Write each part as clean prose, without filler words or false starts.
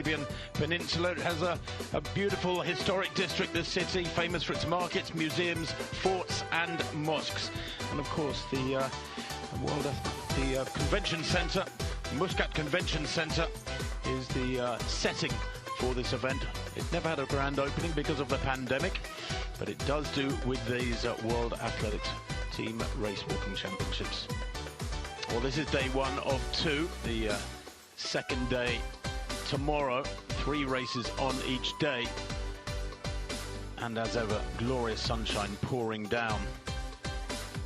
Arabian Peninsula. It has a beautiful historic district, this city, famous for its markets, museums, forts and mosques. And of course the convention centre, Muscat Convention Centre, is the setting for this event. It never had a grand opening because of the pandemic, but it does do with these World Athletics Team Race Walking Championships. Well, this is day one of two. The second day tomorrow. 3 races on each day. And as ever, glorious sunshine pouring down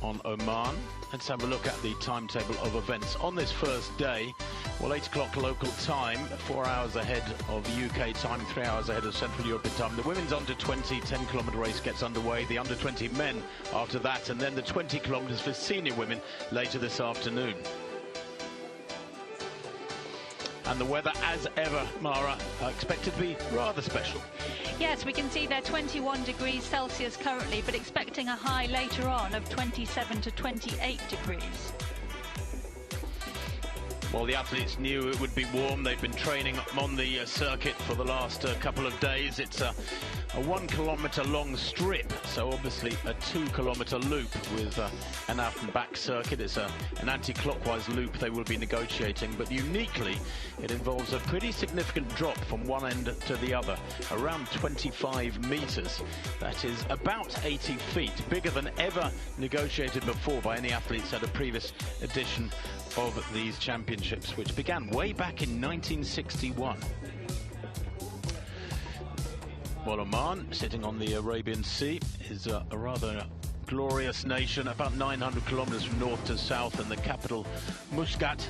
on Oman. Let's have a look at the timetable of events on this first day. Well, 8 o'clock local time, 4 hours ahead of UK time, 3 hours ahead of Central European time. The women's under-20 10-kilometre race gets underway, the under-20 men after that, and then the 20 kilometres for senior women later this afternoon. And the weather, as ever, Mara, expected to be rather special. Yes, we can see they're 21 degrees Celsius currently, but expecting a high later on of 27 to 28 degrees. Well, the athletes knew it would be warm. They've been training on the circuit for the last couple of days. It's a 1 kilometre long strip, so obviously a 2 kilometre loop with an out and back circuit. It's an anti-clockwise loop they will be negotiating, but uniquely it involves a pretty significant drop from one end to the other, around 25 metres. That is about 80 feet, bigger than ever negotiated before by any athletes at a previous edition of these championships, which began way back in 1961. Well, Oman, sitting on the Arabian Sea, is a rather glorious nation, about 900 kilometers from north to south, and the capital, Muscat,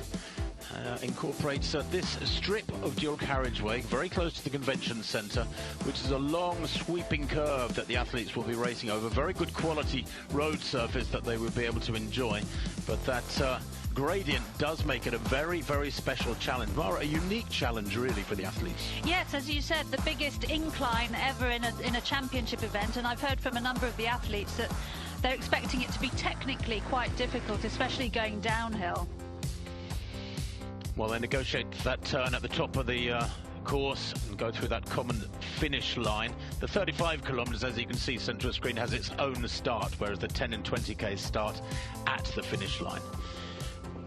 incorporates this strip of dual carriageway very close to the convention centre, which is a long sweeping curve that the athletes will be racing over. Very good quality road surface that they will be able to enjoy, but that gradient does make it a very, very special challenge. Mara, a unique challenge really for the athletes. Yes, as you said, the biggest incline ever in a championship event, and I've heard from a number of the athletes that they're expecting it to be technically quite difficult, especially going downhill. Well, they negotiate that turn at the top of the course and go through that common finish line. The 35 kilometres, as you can see, central screen has its own start, whereas the 10 and 20k start at the finish line.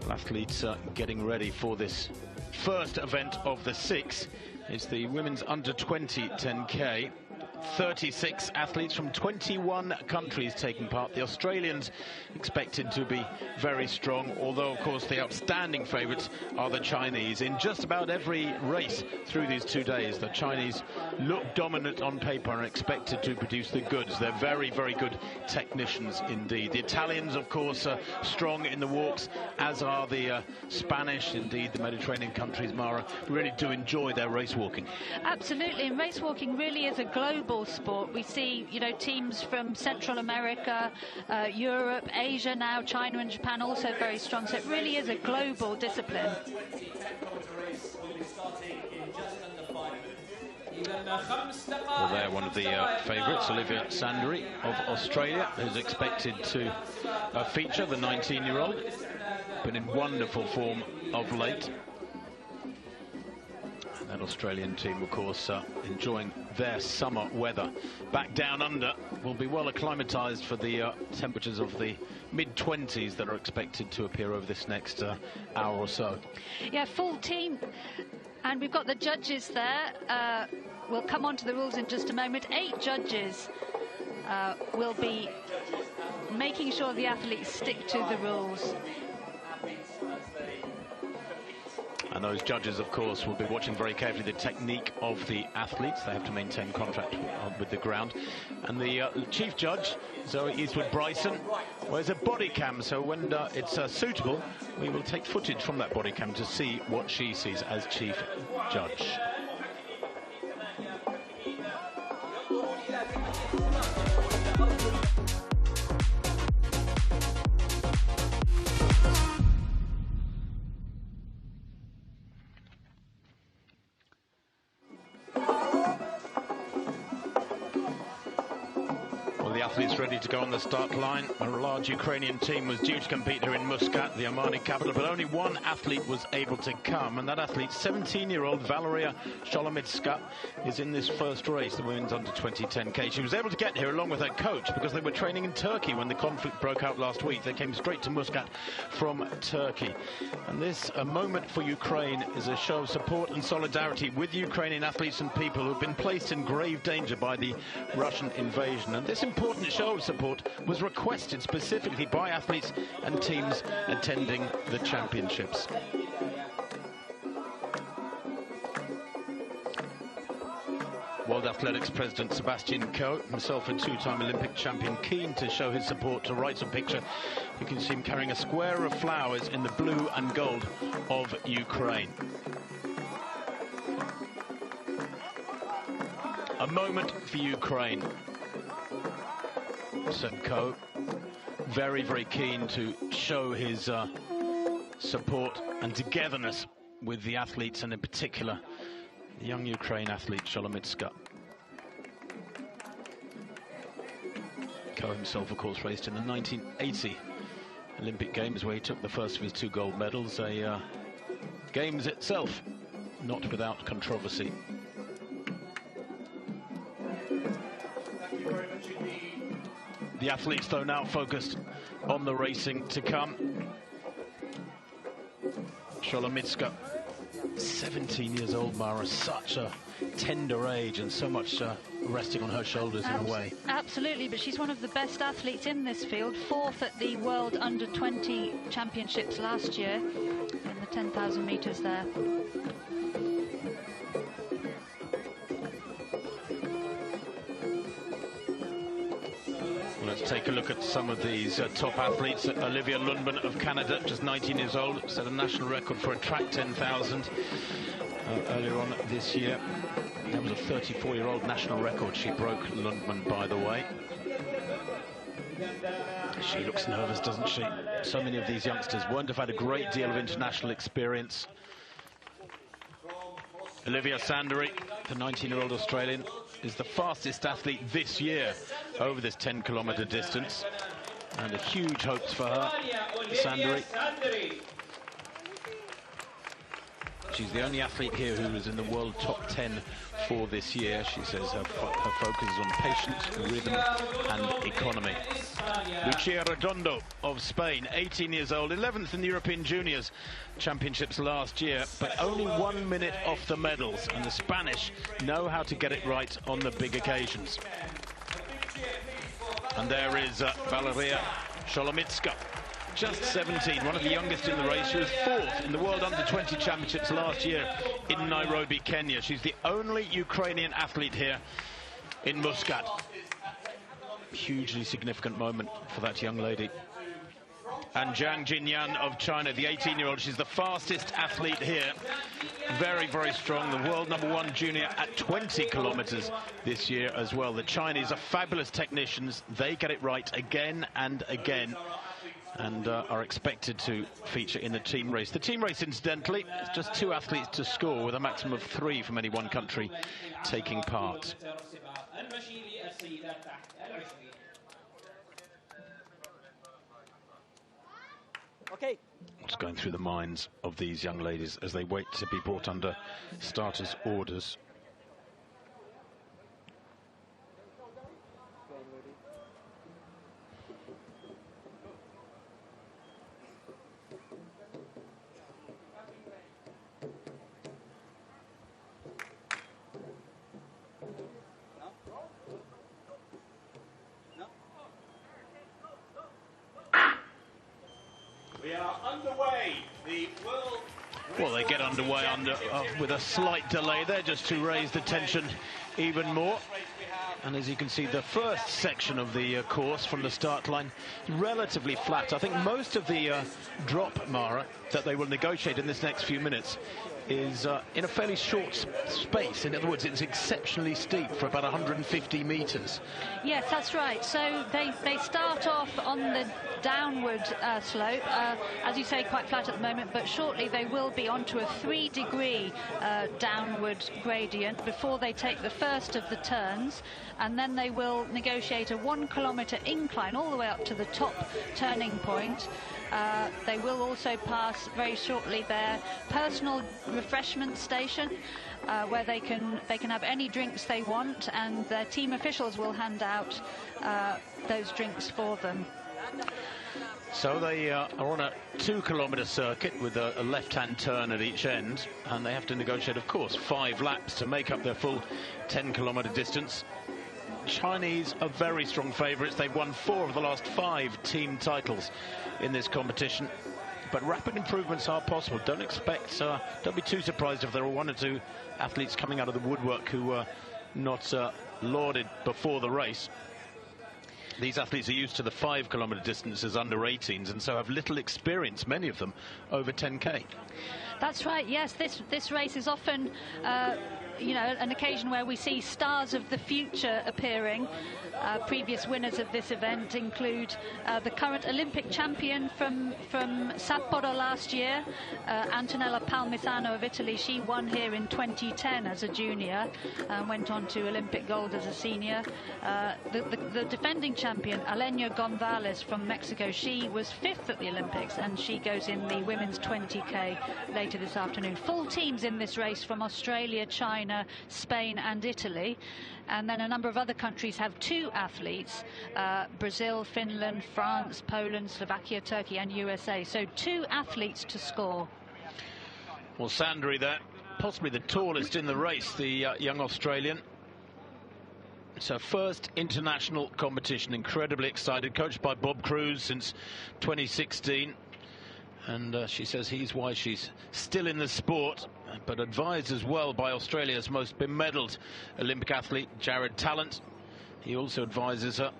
Athletes getting ready for this first event of the 6. It's the women's under-20 10k. 36 athletes from 21 countries taking part. The Australians expected to be very strong, although of course the outstanding favourites are the Chinese. In just about every race through these 2 days, the Chinese look dominant on paper and are expected to produce the goods. They're very, very good technicians indeed. The Italians, of course, are strong in the walks, as are the Spanish, indeed the Mediterranean countries, Mara, really do enjoy their race walking. Absolutely, and race walking really is a global sport. We see, teams from Central America, Europe, Asia now, China and Japan also very strong. So it really is a global discipline. Well, they're one of the favourites, Olivia Sandry of Australia, who's expected to feature, the 19-year-old. Been in wonderful form of late. That Australian team, of course, enjoying their summer weather. Back down under will be well acclimatised for the temperatures of the mid-20s that are expected to appear over this next hour or so. Yeah, full team. And we've got the judges there. We'll come on to the rules in just a moment. 8 judges will be making sure the athletes stick to the rules. And those judges, of course, will be watching very carefully the technique of the athletes. They have to maintain contact with the ground. And the chief judge, Zoe Eastwood-Bryson, wears a body cam, so when it's suitable, we will take footage from that body cam to see what she sees as chief judge. athletes ready to go on the start line. A large Ukrainian team was due to compete here in Muscat, the Omani capital, but only one athlete was able to come, and that athlete, 17-year-old Valeria Sholomitska, is in this first race, the women's under 20 10K. She was able to get here along with her coach because they were training in Turkey when the conflict broke out last week. They came straight to Muscat from Turkey. And this, a moment for Ukraine, is a show of support and solidarity with Ukrainian athletes and people who have been placed in grave danger by the Russian invasion. And this important show of support was requested specifically by athletes and teams attending the championships. World Athletics President Sebastian Coe, himself a two-time Olympic champion, keen to show his support, to write a picture. You can see him carrying a square of flowers in the blue and gold of Ukraine. A moment for Ukraine, said Coe. Very, very keen to show his support and togetherness with the athletes, and in particular the young Ukraine athlete Sholomitska. Coe himself, of course, raced in the 1980 Olympic Games, where he took the first of his 2 gold medals. A Games itself not without controversy. The athletes, though, now focused on the racing to come. Sholomitska, 17 years old, Mara, such a tender age and so much resting on her shoulders in a way. Absolutely, but she's one of the best athletes in this field. 4th at the World Under-20 Championships last year in the 10,000 metres there. Let's take a look at some of these top athletes. Olivia Lundman of Canada, just 19 years old, set a national record for a track 10,000 earlier on this year. That was a 34-year-old national record she broke, Lundman, by the way. She looks nervous, doesn't she? So many of these youngsters won't have had a great deal of international experience. Olivia Sandary, the 19-year-old Australian, is the fastest athlete this year over this 10-kilometre distance, and a huge hopes for her. Sandary, she's the only athlete here who is in the world top 10 for this year. She says her focus is on patience, rhythm and economy. Lucia Redondo of Spain, 18 years old, 11th in the European Juniors Championships last year, but only 1 minute off the medals, and the Spanish know how to get it right on the big occasions. And there is Valeria Sholomitska, just 17, one of the youngest in the race. She was 4th in the World Under-20 Championships last year in Nairobi, Kenya. She's the only Ukrainian athlete here in Muscat. Hugely significant moment for that young lady. And Zhang Jinyan of China, the 18-year-old, she's the fastest athlete here. Very, very strong, the world #1 junior at 20 kilometers this year as well. The Chinese are fabulous technicians. They get it right again and again, and are expected to feature in the team race. The team race, incidentally, is just 2 athletes to score, with a maximum of 3 from any one country taking part. Okay. What's going through the minds of these young ladies as they wait to be brought under starters' orders? We are underway. The world. Well, they get underway with a slight delay there, just to raise the tension even more. And as you can see, the first section of the course from the start line, relatively flat. I think most of the drop, Mara, that they will negotiate in this next few minutes is in a fairly short space. In other words, it's exceptionally steep for about 150 metres. Yes, that's right. So they start off on the downward slope, as you say, quite flat at the moment, but shortly they will be onto a 3-degree downward gradient before they take the first of the turns, and then they will negotiate a 1-kilometre incline all the way up to the top turning point. They will also pass very shortly their personal refreshment station, where they can have any drinks they want, and their team officials will hand out those drinks for them. So they are on a 2-kilometre circuit with a left-hand turn at each end, and they have to negotiate, of course, 5 laps to make up their full 10-kilometre distance. Chinese are very strong favourites. They've won 4 of the last 5 team titles in this competition, but rapid improvements are possible. Don't be too surprised if there are 1 or 2 athletes coming out of the woodwork who were not lauded before the race. These athletes are used to the 5-kilometre distances under 18s, and so have little experience, many of them, over 10k. That's right, yes. This race is often an occasion where we see stars of the future appearing. Previous winners of this event include the current Olympic champion from Sapporo last year, Antonella Palmisano of Italy. She won here in 2010 as a junior and went on to Olympic gold as a senior. The defending champion, Aleña Gonzalez from Mexico, she was 5th at the Olympics, and she goes in the women's 20k later this afternoon. Full teams in this race from Australia, China, Spain and Italy, and then a number of other countries have 2 athletes, Brazil, Finland, France, Poland, Slovakia, Turkey and USA. So 2 athletes to score. Well, Sandri there, possibly the tallest in the race, the young Australian. It's her first international competition, incredibly excited, coached by Bob Cruz since 2016. And she says he's why she's still in the sport, but advised as well by Australia's most bemedalled Olympic athlete, Jared Talent. He also advises her,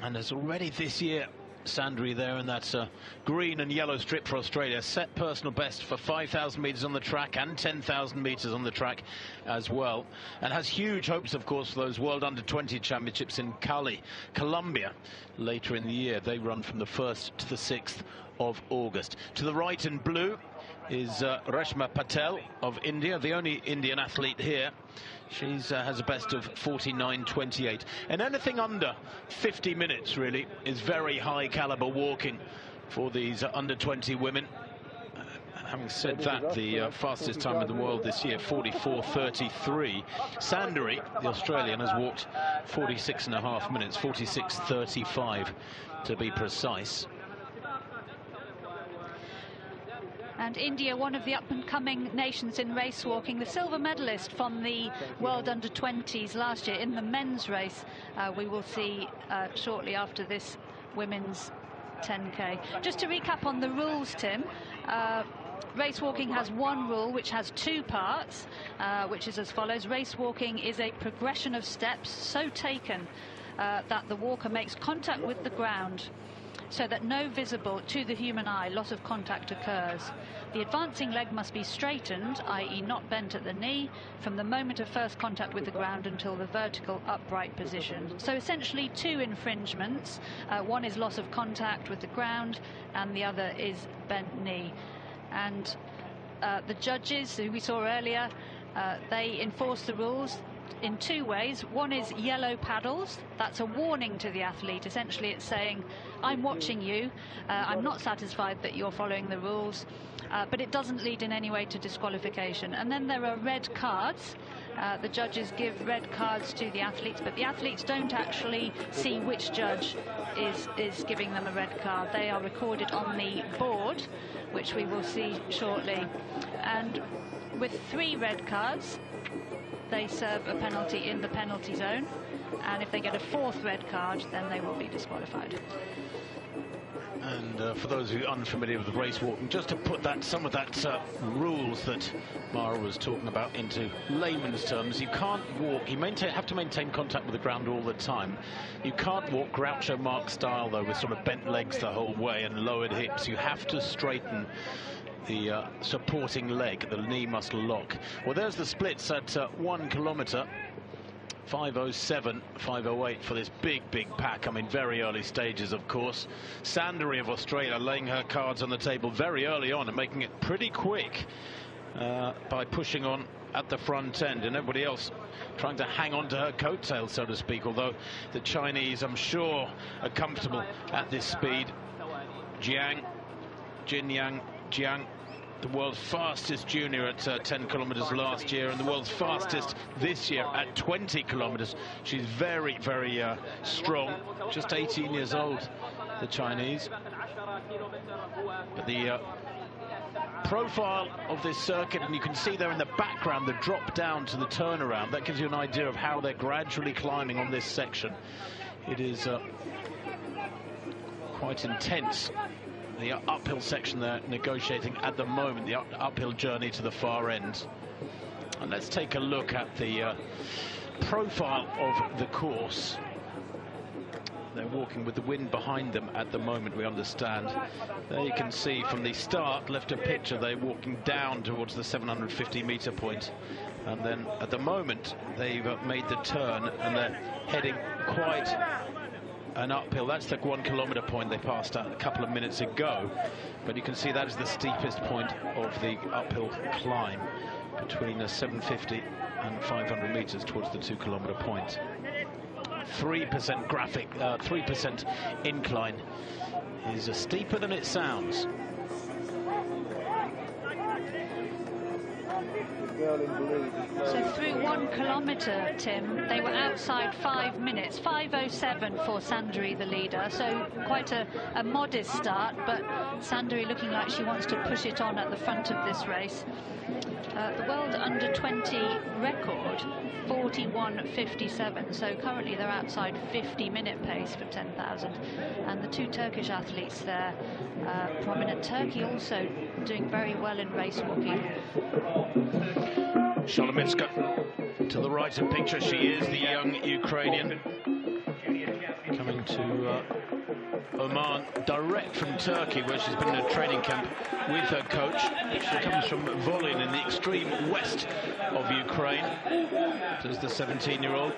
and has already this year, Sandri there in that green and yellow strip for Australia, set personal best for 5,000 metres on the track and 10,000 metres on the track as well, and has huge hopes, of course, for those World Under-20 Championships in Cali, Colombia, later in the year. They run from the 1st to the 6th of August. To the right in blue is Reshma Patel of India, the only Indian athlete here. She has a best of 49.28, and anything under 50 minutes really is very high caliber walking for these under 20 women. Having said that, the fastest time in the world this year, 44.33. Sandri, the Australian, has walked 46.5 minutes, 46.35 to be precise. And India, one of the up-and-coming nations in race walking, the silver medalist from the World Under-20s last year in the men's race, we will see shortly after this women's 10k. Just to recap on the rules, Tim, race walking has 1 rule which has 2 parts, which is as follows. Race walking is a progression of steps so taken that the walker makes contact with the ground, so that no visible to the human eye loss of contact occurs. The advancing leg must be straightened, i.e. not bent at the knee, from the moment of first contact with the ground until the vertical upright position. So essentially 2 infringements. One is loss of contact with the ground and the other is bent knee. And the judges, who we saw earlier, they enforce the rules in 2 ways. One is yellow paddles. That's a warning to the athlete. Essentially it's saying, I'm watching you, I'm not satisfied that you're following the rules, but it doesn't lead in any way to disqualification. And then there are red cards. The judges give red cards to the athletes, but the athletes don't actually see which judge is giving them a red card. They are recorded on the board, which we will see shortly. And with 3 red cards, they serve a penalty in the penalty zone, and if they get a 4th red card, then they will be disqualified. And for those who are unfamiliar with race walking, just to put some of that rules that Mara was talking about into layman's terms, you can't walk, you have to maintain contact with the ground all the time. You can't walk Groucho Marx style, though, with sort of bent legs the whole way and lowered hips. You have to straighten the supporting leg, the knee muscle lock. Well, there's the splits at 1 kilometre. 5:07, 5:08 for this big pack. I mean, very early stages, of course. Sandary of Australia laying her cards on the table very early on and making it pretty quick by pushing on at the front end, and everybody else trying to hang on to her coattails, so to speak, although the Chinese, I'm sure, are comfortable at this speed. Jiang, the world's fastest junior at 10 kilometers last year, and the world's fastest this year at 20 kilometers. She's very strong, just 18 years old, the Chinese. But the profile of this circuit, and you can see there in the background the drop down to the turnaround, that gives you an idea of how they're gradually climbing on this section. It is quite intense. The uphill section they're negotiating at the moment, the uphill journey to the far end. And let's take a look at the profile of the course. They're walking with the wind behind them at the moment, we understand. There you can see from the start, left of picture, they're walking down towards the 750-meter point. And then at the moment, they've made the turn and they're heading quite an uphill. That's the 1 kilometer point they passed out a couple of minutes ago. But you can see that is the steepest point of the uphill climb between 750 and 500 meters towards the 2 kilometer point. 3% incline is steeper than it sounds. So through 1 kilometre, Tim, they were outside 5 minutes, 5:07 for Sandary, the leader. So quite a modest start, but Sandary looking like she wants to push it on at the front of this race. The world under 20 record, 41:57. So currently they're outside 50-minute pace for 10,000. And the two Turkish athletes there, prominent Turkey also doing very well in race walking. Solomitska to the right of picture, she is the young Ukrainian coming to Oman, direct from Turkey, where she's been in a training camp with her coach. She comes from Volyn in the extreme west of Ukraine. There's the 17-year-old,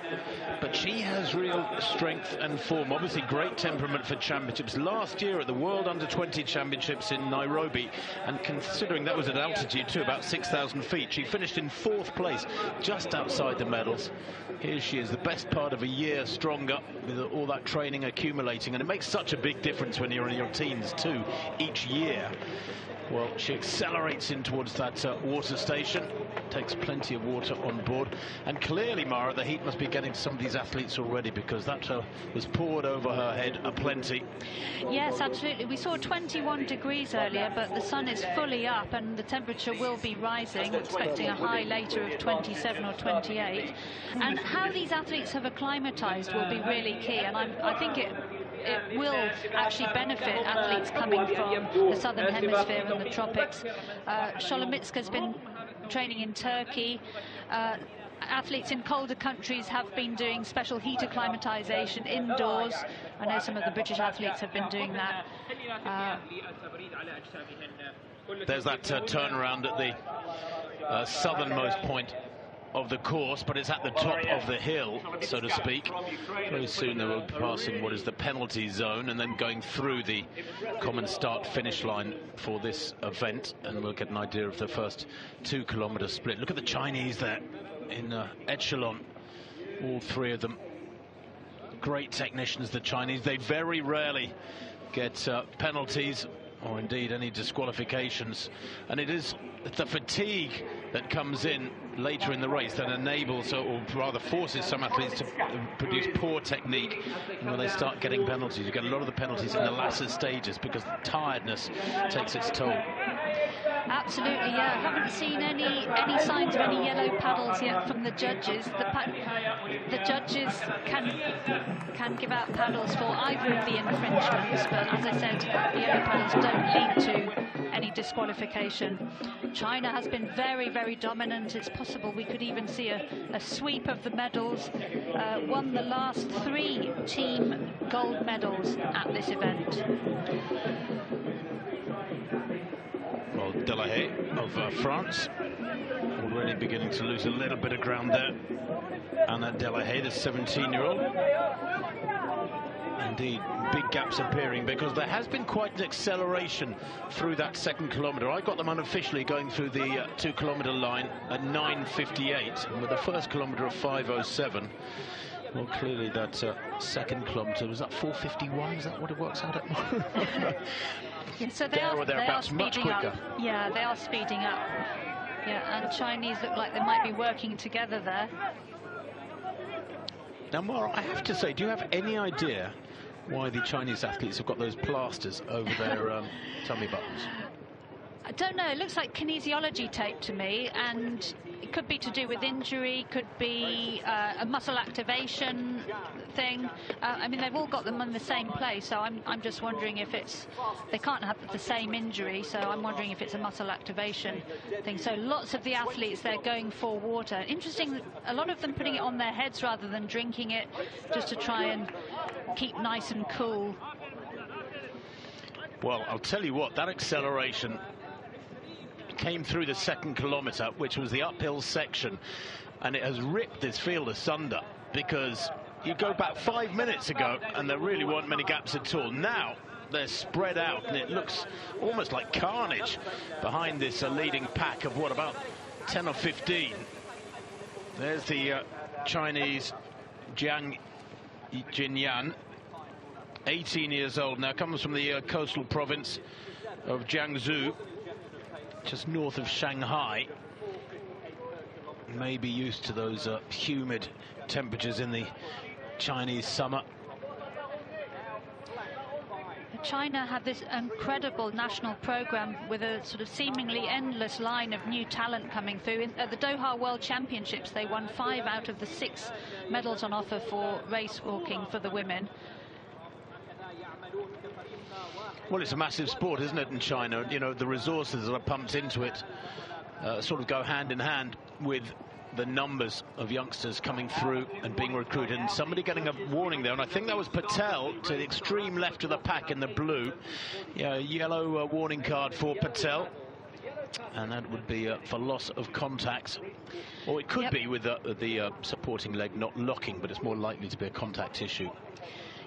but she has real strength and form. Obviously great temperament for championships. Last year at the World Under-20 Championships in Nairobi, and considering that was at altitude too, about 6,000 feet, she finished in 4th place, just outside the medals. Here she is, the best part of a year stronger, with all that training accumulating, and it makes such a big difference when you're in your teens too, each year. Well, she accelerates in towards that water station, takes plenty of water on board, and clearly, Mara, the heat must be getting to some of these athletes already, because that was poured over her head aplenty. Yes, absolutely. We saw 21 degrees earlier, but the sun is fully up and the temperature will be rising. We're expecting a high later of 27 or 28. And how these athletes have acclimatized will be really key, and I think it will actually benefit athletes coming from the southern hemisphere and the tropics. Solomitska's been training in Turkey. Athletes in colder countries have been doing special heat acclimatization indoors. I know some of the British athletes have been doing that. There's that turnaround at the southernmost point of the course, but it's at the top of the hill, so to speak. Very soon they will be passing what is the penalty zone and then going through the common start-finish line for this event, and we'll get an idea of the first 2 kilometer split. Look at the Chinese there in echelon, all three of them. Great technicians, the Chinese. They very rarely get penalties or indeed any disqualifications, and it is the fatigue that comes in later in the race that enables, or rather forces, some athletes to produce poor technique. And when they start getting penalties, you get a lot of the penalties in the latter stages because the tiredness takes its toll. Absolutely, yeah. I haven't seen any signs of any yellow paddles yet from the judges. The judges can give out paddles for either of the infringements, but as I said, the yellow paddles don't lead to any disqualification. China has been very, very dominant. It's possible we could even see a sweep of the medals. Won the last 3 team gold medals at this event. Well, Delahaye of France. Already beginning to lose a little bit of ground there. Anna Delahaye, the 17-year-old. Indeed, big gaps appearing because there has been quite an acceleration through that second kilometre. I got them unofficially going through the 2 kilometre line at 9:58, and with the first kilometre of 5:07. Well, clearly that second kilometre was at 4:51. Is that what it works out at? Yeah, so they are much quicker. Up. Yeah, they are speeding up. Yeah, and Chinese look like they might be working together there. Now, Mara, I have to say, do you have any idea why the Chinese athletes have got those plasters over their tummy buttons? I don't know. It looks like kinesiology tape to me, and it could be to do with injury, could be a muscle activation thing. I mean, they've all got them in the same place, so I'm just wondering if it's... They can't have the same injury, so I'm wondering if it's a muscle activation thing. So lots of the athletes, they're going for water. Interesting, a lot of them putting it on their heads rather than drinking it, just to try and keep nice and cool. Well, I'll tell you what, that acceleration came through the second kilometre, which was the uphill section, and it has ripped this field asunder, because you go back 5 minutes ago and there really weren't many gaps at all. Now they're spread out and it looks almost like carnage behind this leading pack of what, about 10 or 15. There's the Chinese Jiang Jinyan, 18 years old now, comes from the coastal province of Jiangsu, just north of Shanghai. Maybe used to those humid temperatures in the Chinese summer. China had this incredible national program with a sort of seemingly endless line of new talent coming through. At the Doha World Championships, they won 5 out of the 6 medals on offer for race walking for the women. Well, it's a massive sport, isn't it, in China? You know, the resources that are pumped into it sort of go hand in hand with the numbers of youngsters coming through and being recruited. And somebody getting a warning there, and I think that was Patel to the extreme left of the pack in the blue. Yeah, yellow warning card for Patel. And that would be for loss of contact. Or it could be with the supporting leg not locking, but it's more likely to be a contact issue.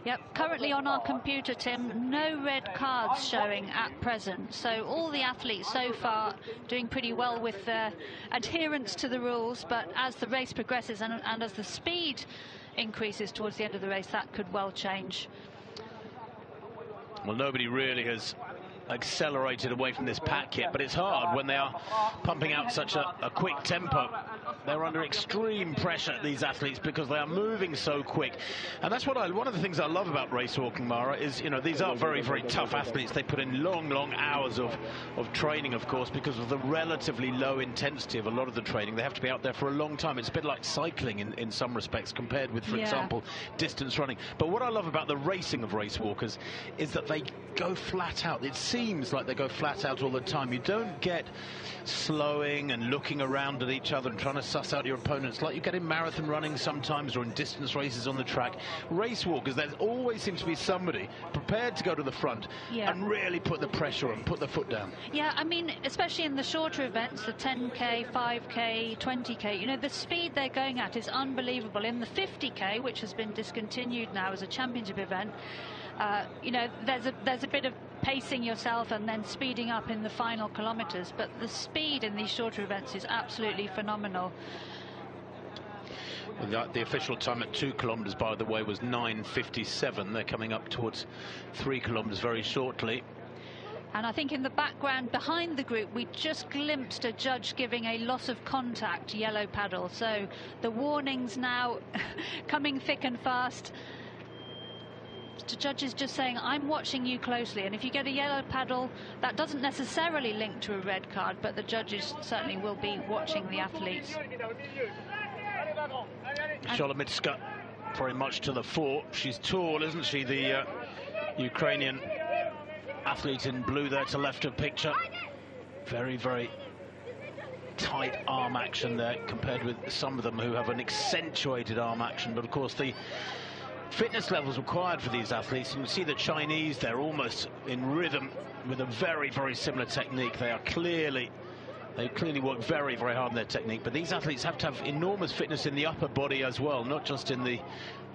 Yep, currently on our computer, Tim, no red cards showing at present. So all the athletes so far doing pretty well with their adherence to the rules. But as the race progresses and as the speed increases towards the end of the race, that could well change. Well, nobody really has accelerated away from this pack yet, but it's hard when they are pumping out such a quick tempo. They're under extreme pressure, these athletes, because they are moving so quick. And that's what one of the things I love about race walking, Mara, is, you know, these are very, very tough athletes. They put in long, long hours of training, of course, because of the relatively low intensity of a lot of the training. They have to be out there for a long time. It's a bit like cycling in some respects compared with, for example, distance running. But what I love about the racing of race walkers is that they go flat out. It seems like they go flat out all the time. You don't get slowing and looking around at each other and trying to suss out your opponents like you get in marathon running sometimes, or in distance races on the track. Race walkers, there always seems to be somebody prepared to go to the front and really put the pressure on, put the foot down. Yeah, I mean, especially in the shorter events, the 10k, 5k, 20k, you know, the speed they're going at is unbelievable. In the 50k, which has been discontinued now as a championship event, you know, there's a bit of pacing yourself and then speeding up in the final kilometers, but the speed in these shorter events is absolutely phenomenal. The official time at 2 kilometres, by the way, was 9:57. They're coming up towards 3 kilometres very shortly. And I think in the background behind the group, we just glimpsed a judge giving a loss of contact yellow paddle. So the warnings now coming thick and fast. The judge is just saying, I'm watching you closely, and if you get a yellow paddle, that doesn't necessarily link to a red card, but the judges certainly will be watching the athletes. Sholomitska very much to the fore. She's tall, isn't she, the Ukrainian athlete in blue there to left of picture. Very, very tight arm action there compared with some of them who have an accentuated arm action. But of course the fitness levels required for these athletes. You can see the Chinese, they're almost in rhythm with a very, very similar technique. They clearly work very, very hard on their technique. But these athletes have to have enormous fitness in the upper body as well, not just in the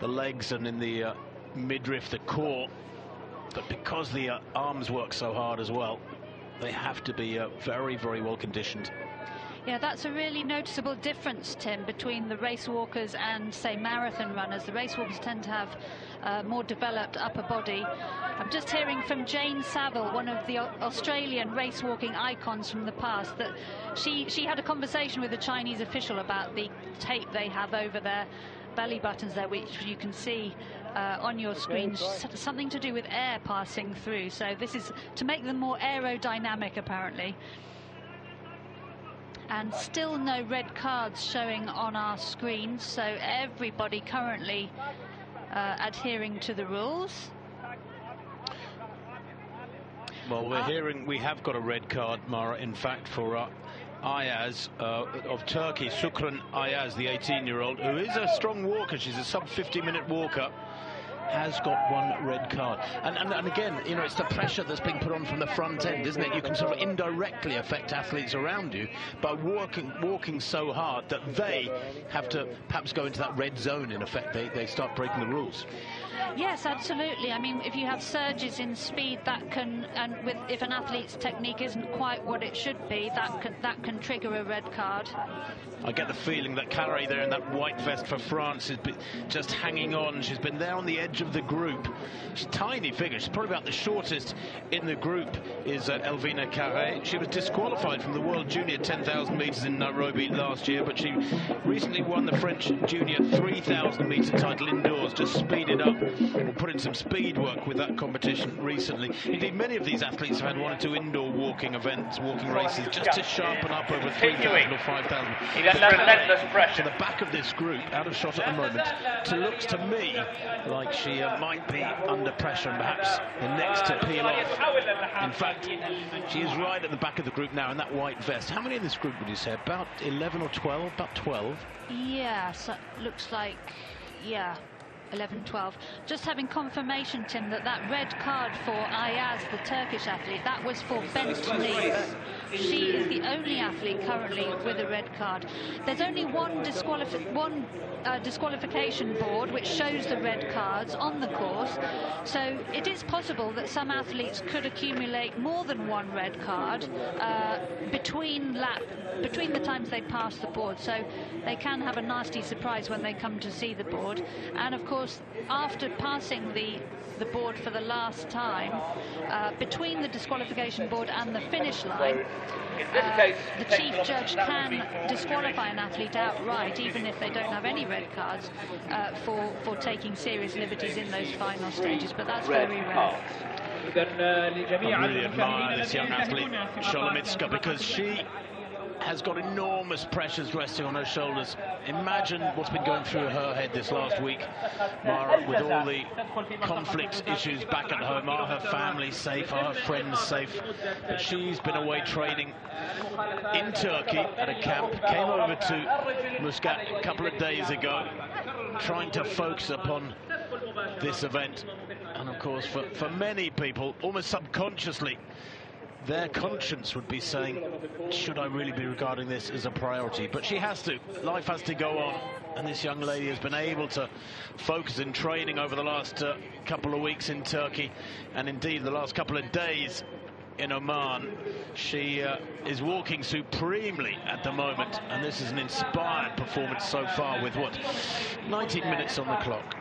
legs and in the midriff, the core. But because the arms work so hard as well, they have to be very, very well conditioned. Yeah, that's a really noticeable difference, Tim, between the race walkers and, say, marathon runners. The race walkers tend to have more developed upper body. I'm just hearing from Jane Saville, one of the Australian race walking icons from the past, that she had a conversation with a Chinese official about the tape they have over their belly buttons there, which you can see on your screen, something to do with air passing through. So this is to make them more aerodynamic, apparently. And still no red cards showing on our screens, so everybody currently adhering to the rules. Well, we're hearing we have got a red card, Mara, in fact, for Ayaz of Turkey. Sukran Ayaz, the 18-year-old, who is a strong walker. She's a sub-50-minute walker, has got one red card. And again, you know, it's the pressure that's being put on from the front end, isn't it? You can sort of indirectly affect athletes around you by walking so hard that they have to perhaps go into that red zone. In effect, they start breaking the rules. Yes, absolutely. I mean, if you have surges in speed, that can, if an athlete's technique isn't quite what it should be, that can trigger a red card. I get the feeling that Carré there in that white vest for France is just hanging on. She's been there on the edge of the group. She's a tiny figure. She's probably about the shortest in the group is Elvina Carré. She was disqualified from the World Junior 10,000 metres in Nairobi last year, but she recently won the French Junior 3,000 metre title indoors, just speeded up or put in some speed work with that competition recently. Indeed, many of these athletes have had 1 or 2 indoor walking events, walking races, just to sharpen up over 3,000 or 5,000. Relentless pressure. To the back of this group, out of shot at the moment, looks to me like she might be under pressure and perhaps the next to peel off. In fact, she is right at the back of the group now in that white vest. How many in this group would you say? About 11 or 12? About 12? Yeah, so looks like, yeah, 11, 12. Just having confirmation, Tim, that red card for Ayaz, the Turkish athlete, that was for bent knee. But she is the only athlete currently with a red card. There's only one disqualification board which shows the red cards on the course. So it is possible that some athletes could accumulate more than 1 red card between the times they pass the board. So they can have a nasty surprise when they come to see the board. And of course, after passing the board for the last time, between the disqualification board and the finish line, the chief judge can disqualify an athlete outright, even if they don't have any red cards, for taking serious liberties in those final stages, but that's very rare. I really admire this young athlete, Solomitska, because she has got enormous pressures resting on her shoulders. Imagine what's been going through her head this last week, Mara, with all the conflict issues back at home. Are her family safe? Are her friends safe? But she's been away training in Turkey at a camp, came over to Muscat a couple of days ago, trying to focus upon this event. And of course, for many people, almost subconsciously, their conscience would be saying, should I really be regarding this as a priority? But she has to. Life has to go on. And this young lady has been able to focus in training over the last couple of weeks in Turkey, and indeed the last couple of days in Oman. She is walking supremely at the moment, and this is an inspired performance so far with, 19 minutes on the clock.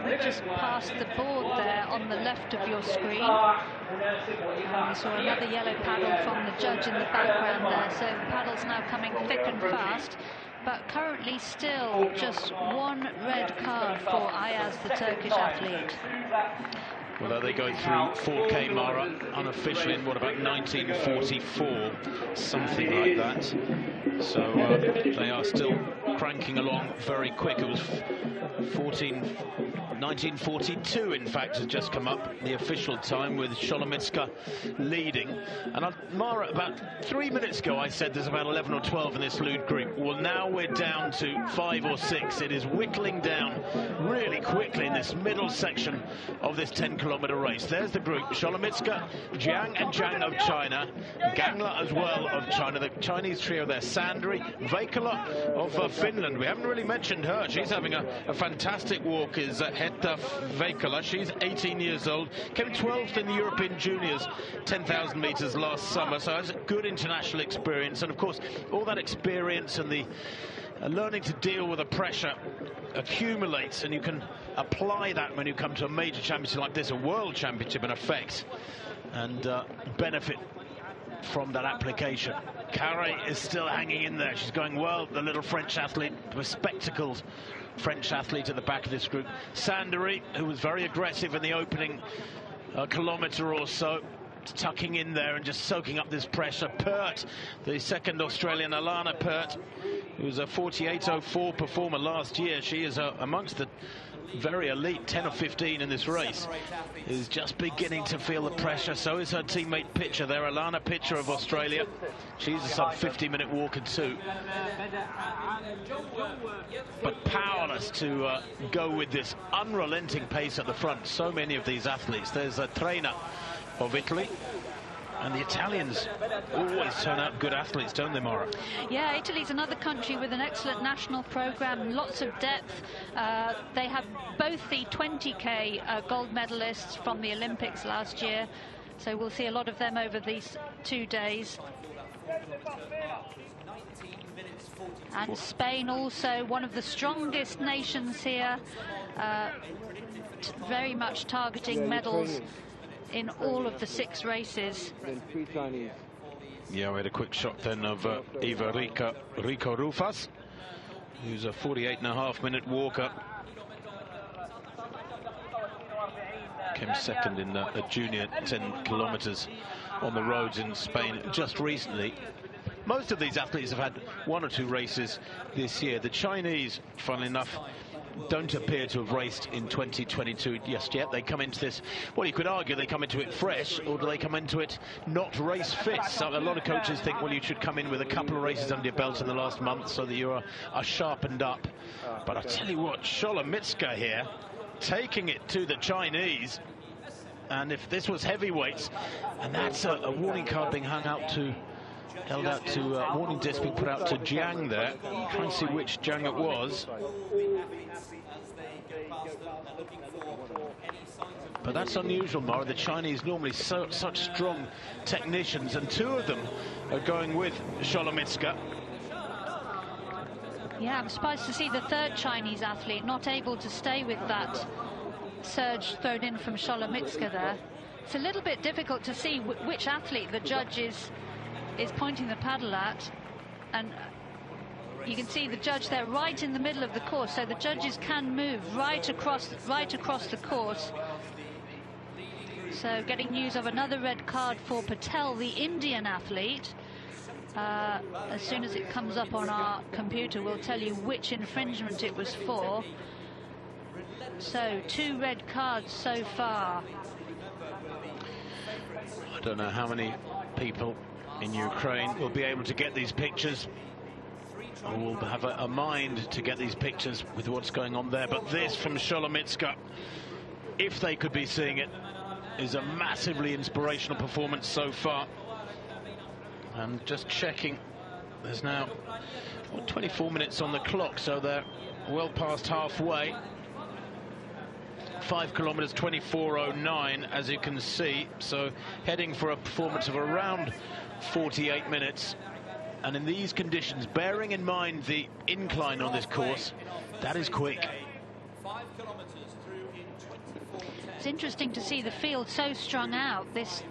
We just passed the board there on the left of your screen. And we saw another yellow paddle from the judge in the background there, so the paddle's now coming thick and fast. But currently still just 1 red card for Ayaz, the Turkish athlete. Although they go through 4K Mara unofficially in, what, about 1944, something like that. So they are still cranking along very quick. It was 1942, in fact, has just come up, the official time, with Solomitska leading. And Mara, about 3 minutes ago, I said there's about 11 or 12 in this lead group. Well, now we're down to 5 or 6. It is whittling down really quickly in this middle section of this 10-kilometer race. There's the group: Solomitska, Jiang and Zhang of China, Gangla as well of China, the Chinese trio there, Sandri, Veikala of Finland. We haven't really mentioned her. She's having a fantastic walk, is Hetta Veikala. She's 18 years old, came 12th in the European Juniors 10,000 meters last summer, so has a good international experience. And of course, all that experience and the learning to deal with the pressure accumulates, and you can apply that when you come to a major championship like this, a world championship in effect, and benefit from that application. Carré is still hanging in there. She's going well, the little French athlete, bespectacled French athlete at the back of this group. Sandri, who was very aggressive in the opening kilometre or so, tucking in there and just soaking up this pressure. Pert, the second Australian, Alana Pert, who was a 48.04 performer last year. She is amongst the very elite 10 or 15 in this race, is just beginning to feel the pressure. So is her teammate Pitcher there, Alana Pitcher of Australia. She's a sub 50-minute walker too, but powerless to go with this unrelenting pace at the front. So many of these athletes. There's a trainer of Italy, and the Italians always turn out good athletes, don't they, Mara? Yeah, Italy's another country with an excellent national programme, lots of depth. They have both the 20k gold medalists from the Olympics last year, so we'll see a lot of them over these 2 days. And Spain also, one of the strongest nations here, very much targeting medals in all of the 6 races. Yeah, we had a quick shot then of Eva Rico Rufas, who's a 48.5-minute walker. Came second in a junior 10 kilometers on the roads in Spain just recently. Most of these athletes have had 1 or 2 races this year. The Chinese, funnily enough, don't appear to have raced in 2022 just yet. They come into this, well, you could argue they come into it fresh, or do they come into it not race fit? So a lot of coaches think, well, you should come in with a couple of races under your belt in the last month so that you are sharpened up. But I tell you what, Solomitska here, taking it to the Chinese. And if this was heavyweights, and that's a warning card being held out to warning disc being put out to Jiang there. Try and see which Jiang it was. But that's unusual, Mara. The Chinese normally such strong technicians, and 2 of them are going with Solomitska. Yeah, I'm surprised to see the 3rd Chinese athlete not able to stay with that surge thrown in from Solomitska there. It's a little bit difficult to see which athlete the judge is pointing the paddle at, and you can see the judge there right in the middle of the course, so the judges can move right across the course. So getting news of another red card for Patel, the Indian athlete. As soon as it comes up on our computer, we'll tell you which infringement it was for. So 2 red cards so far. I don't know how many people in Ukraine will be able to get these pictures, or will have a mind to get these pictures with what's going on there. But this from Solomitska, if they could be seeing it, is a massively inspirational performance so far. And just checking, there's now 24 minutes on the clock, so they're well past halfway. 5 kilometers 24:09, as you can see, so heading for a performance of around 48 minutes. And in these conditions, bearing in mind the incline on this course, that is quick. It's interesting to see the field so strung out this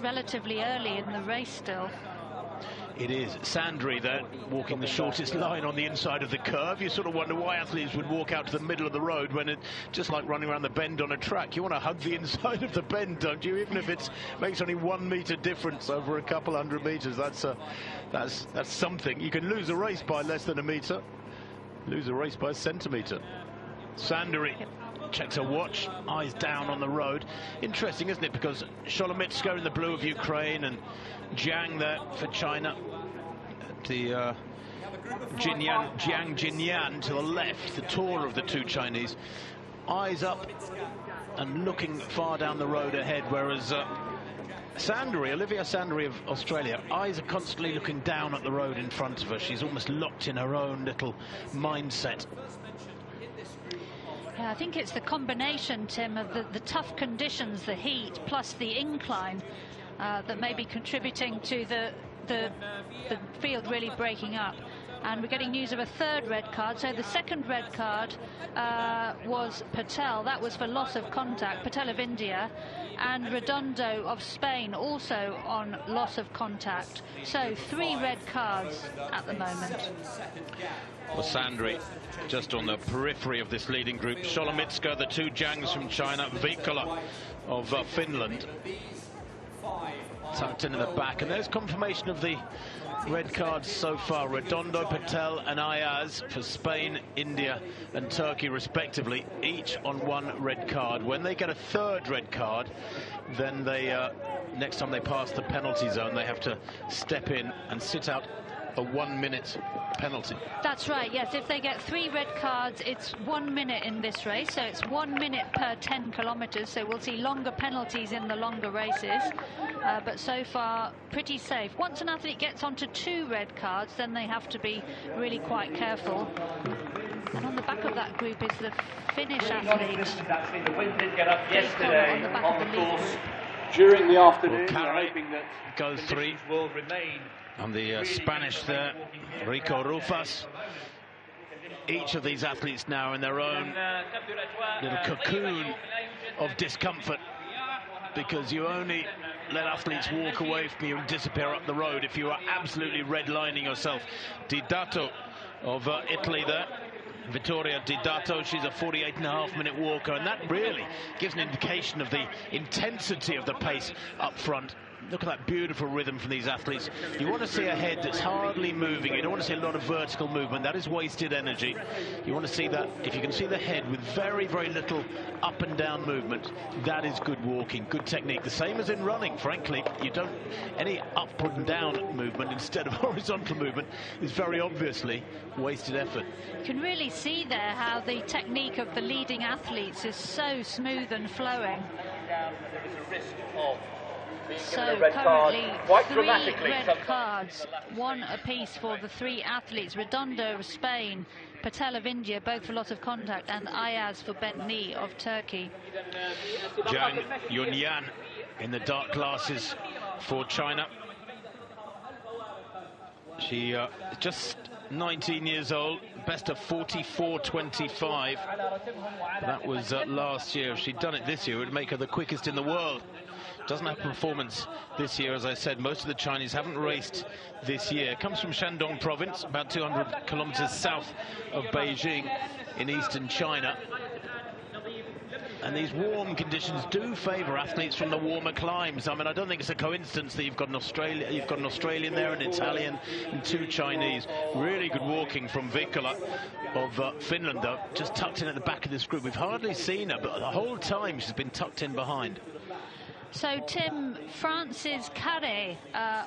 relatively early in the race still. It is. Sandri there, walking the shortest line on the inside of the curve. You sort of wonder why athletes would walk out to the middle of the road when it's just like running around the bend on a track. You want to hug the inside of the bend, don't you? Even if it makes only 1 metre difference over a couple hundred metres. That's something. You can lose a race by less than a metre. Lose a race by a centimetre. Sandri checks her watch, eyes down on the road. Interesting, isn't it? Because Sholomitska in the blue of Ukraine and Jiang there for China. The Jiang Jinyan to the left, the taller of the two Chinese. Eyes up and looking far down the road ahead, whereas Olivia Sandri of Australia, eyes are constantly looking down at the road in front of her. She's almost locked in her own little mindset. Yeah, I think it's the combination, Tim, of the tough conditions, the heat, plus the incline that may be contributing to the field really breaking up. And we're getting news of a third red card. So the second red card was Patel. That was for loss of contact. Patel of India. And Redondo of Spain also on loss of contact. So 3 red cards at the moment. Well, Sandri just on the periphery of this leading group. Sholomitska, the two Jiangs from China. Vikula of Finland. Tucked in the back. And there's confirmation of the red cards so far. Redondo, Patel and Ayaz for Spain, India and Turkey respectively, each on 1 red card. When they get a third red card, then they next time they pass the penalty zone, they have to step in and sit out a 1 minute penalty. That's right, yes. If they get 3 red cards, it's 1 minute in this race, so it's 1 minute per 10 kilometres, so we'll see longer penalties in the longer races, but so far pretty safe. Once an athlete gets onto 2 red cards, then they have to be really quite careful. And on the back of that group is the Finnish athlete. The wind did get up yesterday on the back on of the the course during the afternoon. Carey Hoping that goes 3. will remain. And the Spanish there, Rico Rufas. Each of these athletes now in their own little cocoon of discomfort, because you only let athletes walk away from you and disappear up the road if you are absolutely redlining yourself. Didato of Italy there, Vittoria Didato, she's a 48.5-minute walker, and that really gives an indication of the intensity of the pace up front. Look at that beautiful rhythm from these athletes. You want to see a head that's hardly moving. You don't want to see a lot of vertical movement. That is wasted energy. You want to see that, if you can see the head with very, very little up and down movement, that is good walking, good technique. The same as in running, frankly. You don't, any up and down movement instead of horizontal movement is very obviously wasted effort. You can really see there how the technique of the leading athletes is so smooth and flowing. There is a risk of So red card, currently quite 3 dramatically red sometimes. cards, 1 apiece for the 3 athletes. Redondo of Spain, Patel of India, both for loss of contact, and Ayaz for bent knee of Turkey. Jiang Yunyan in the dark glasses for China. She just 19 years old, best of 44.25. That was last year. If she'd done it this year, it would make her the quickest in the world. Doesn't have performance this year, as I said. Most of the Chinese haven't raced this year. Comes from Shandong province, about 200 kilometers south of Beijing in eastern China. And these warm conditions do favour athletes from the warmer climes. I mean, I don't think it's a coincidence that you've got an Australian there, an Italian, and 2 Chinese. Really good walking from Vikula of Finland, though, just tucked in at the back of this group. We've hardly seen her, but the whole time she's been tucked in behind. So, Tim, Frances Carré,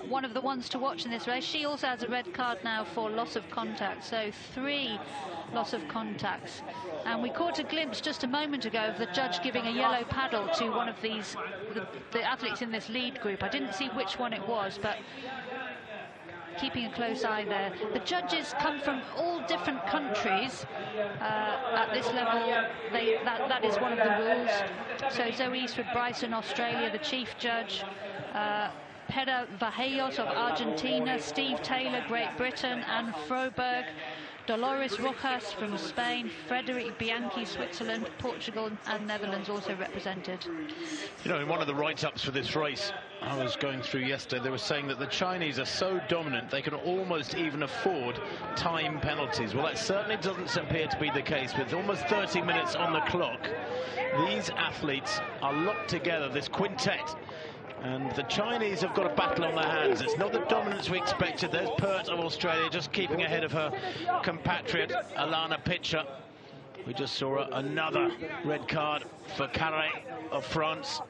one of the ones to watch in this race, she also has a red card now for loss of contact. So 3 loss of contacts. And we caught a glimpse just a moment ago of the judge giving a yellow paddle to one of these, the athletes in this lead group. I didn't see which one it was, but keeping a close eye there. The judges come from all different countries at this level. That is one of the rules. So Zoe Eastwood Bryson, Australia, the chief judge. Pera Vallejos of Argentina, Steve Taylor, Great Britain, Anne Froberg, Dolores Rojas from Spain, Frederic Bianchi, Switzerland, Portugal and Netherlands also represented. You know, in one of the write-ups for this race I was going through yesterday, they were saying that the Chinese are so dominant they can almost even afford time penalties. Well, that certainly doesn't appear to be the case. With almost 30 minutes on the clock, these athletes are locked together, this quintet. And the Chinese have got a battle on their hands. It's not the dominance we expected. There's Pert of Australia just keeping ahead of her compatriot Alana Pitcher. We just saw another red card for Carré of France.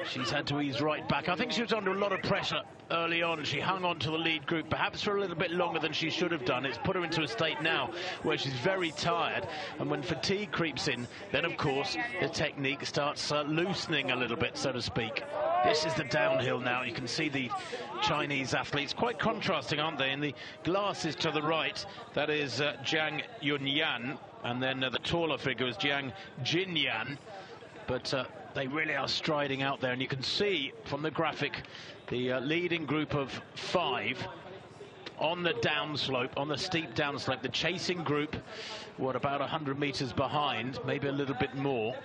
She's had to ease right back. I think she was under a lot of pressure early on. She hung on to the lead group, perhaps for a little bit longer than she should have done. It's put her into a state now where she's very tired. And when fatigue creeps in, then, of course, the technique starts loosening a little bit, so to speak. This is the downhill now. You can see the Chinese athletes quite contrasting, aren't they? In the glasses to the right, that is Jiang Yunyan, and then the taller figure is Jiang Jinyan. But they really are striding out there, and you can see from the graphic the leading group of 5 on the downslope, on the steep downslope. The chasing group, what, about 100 meters behind, maybe a little bit more.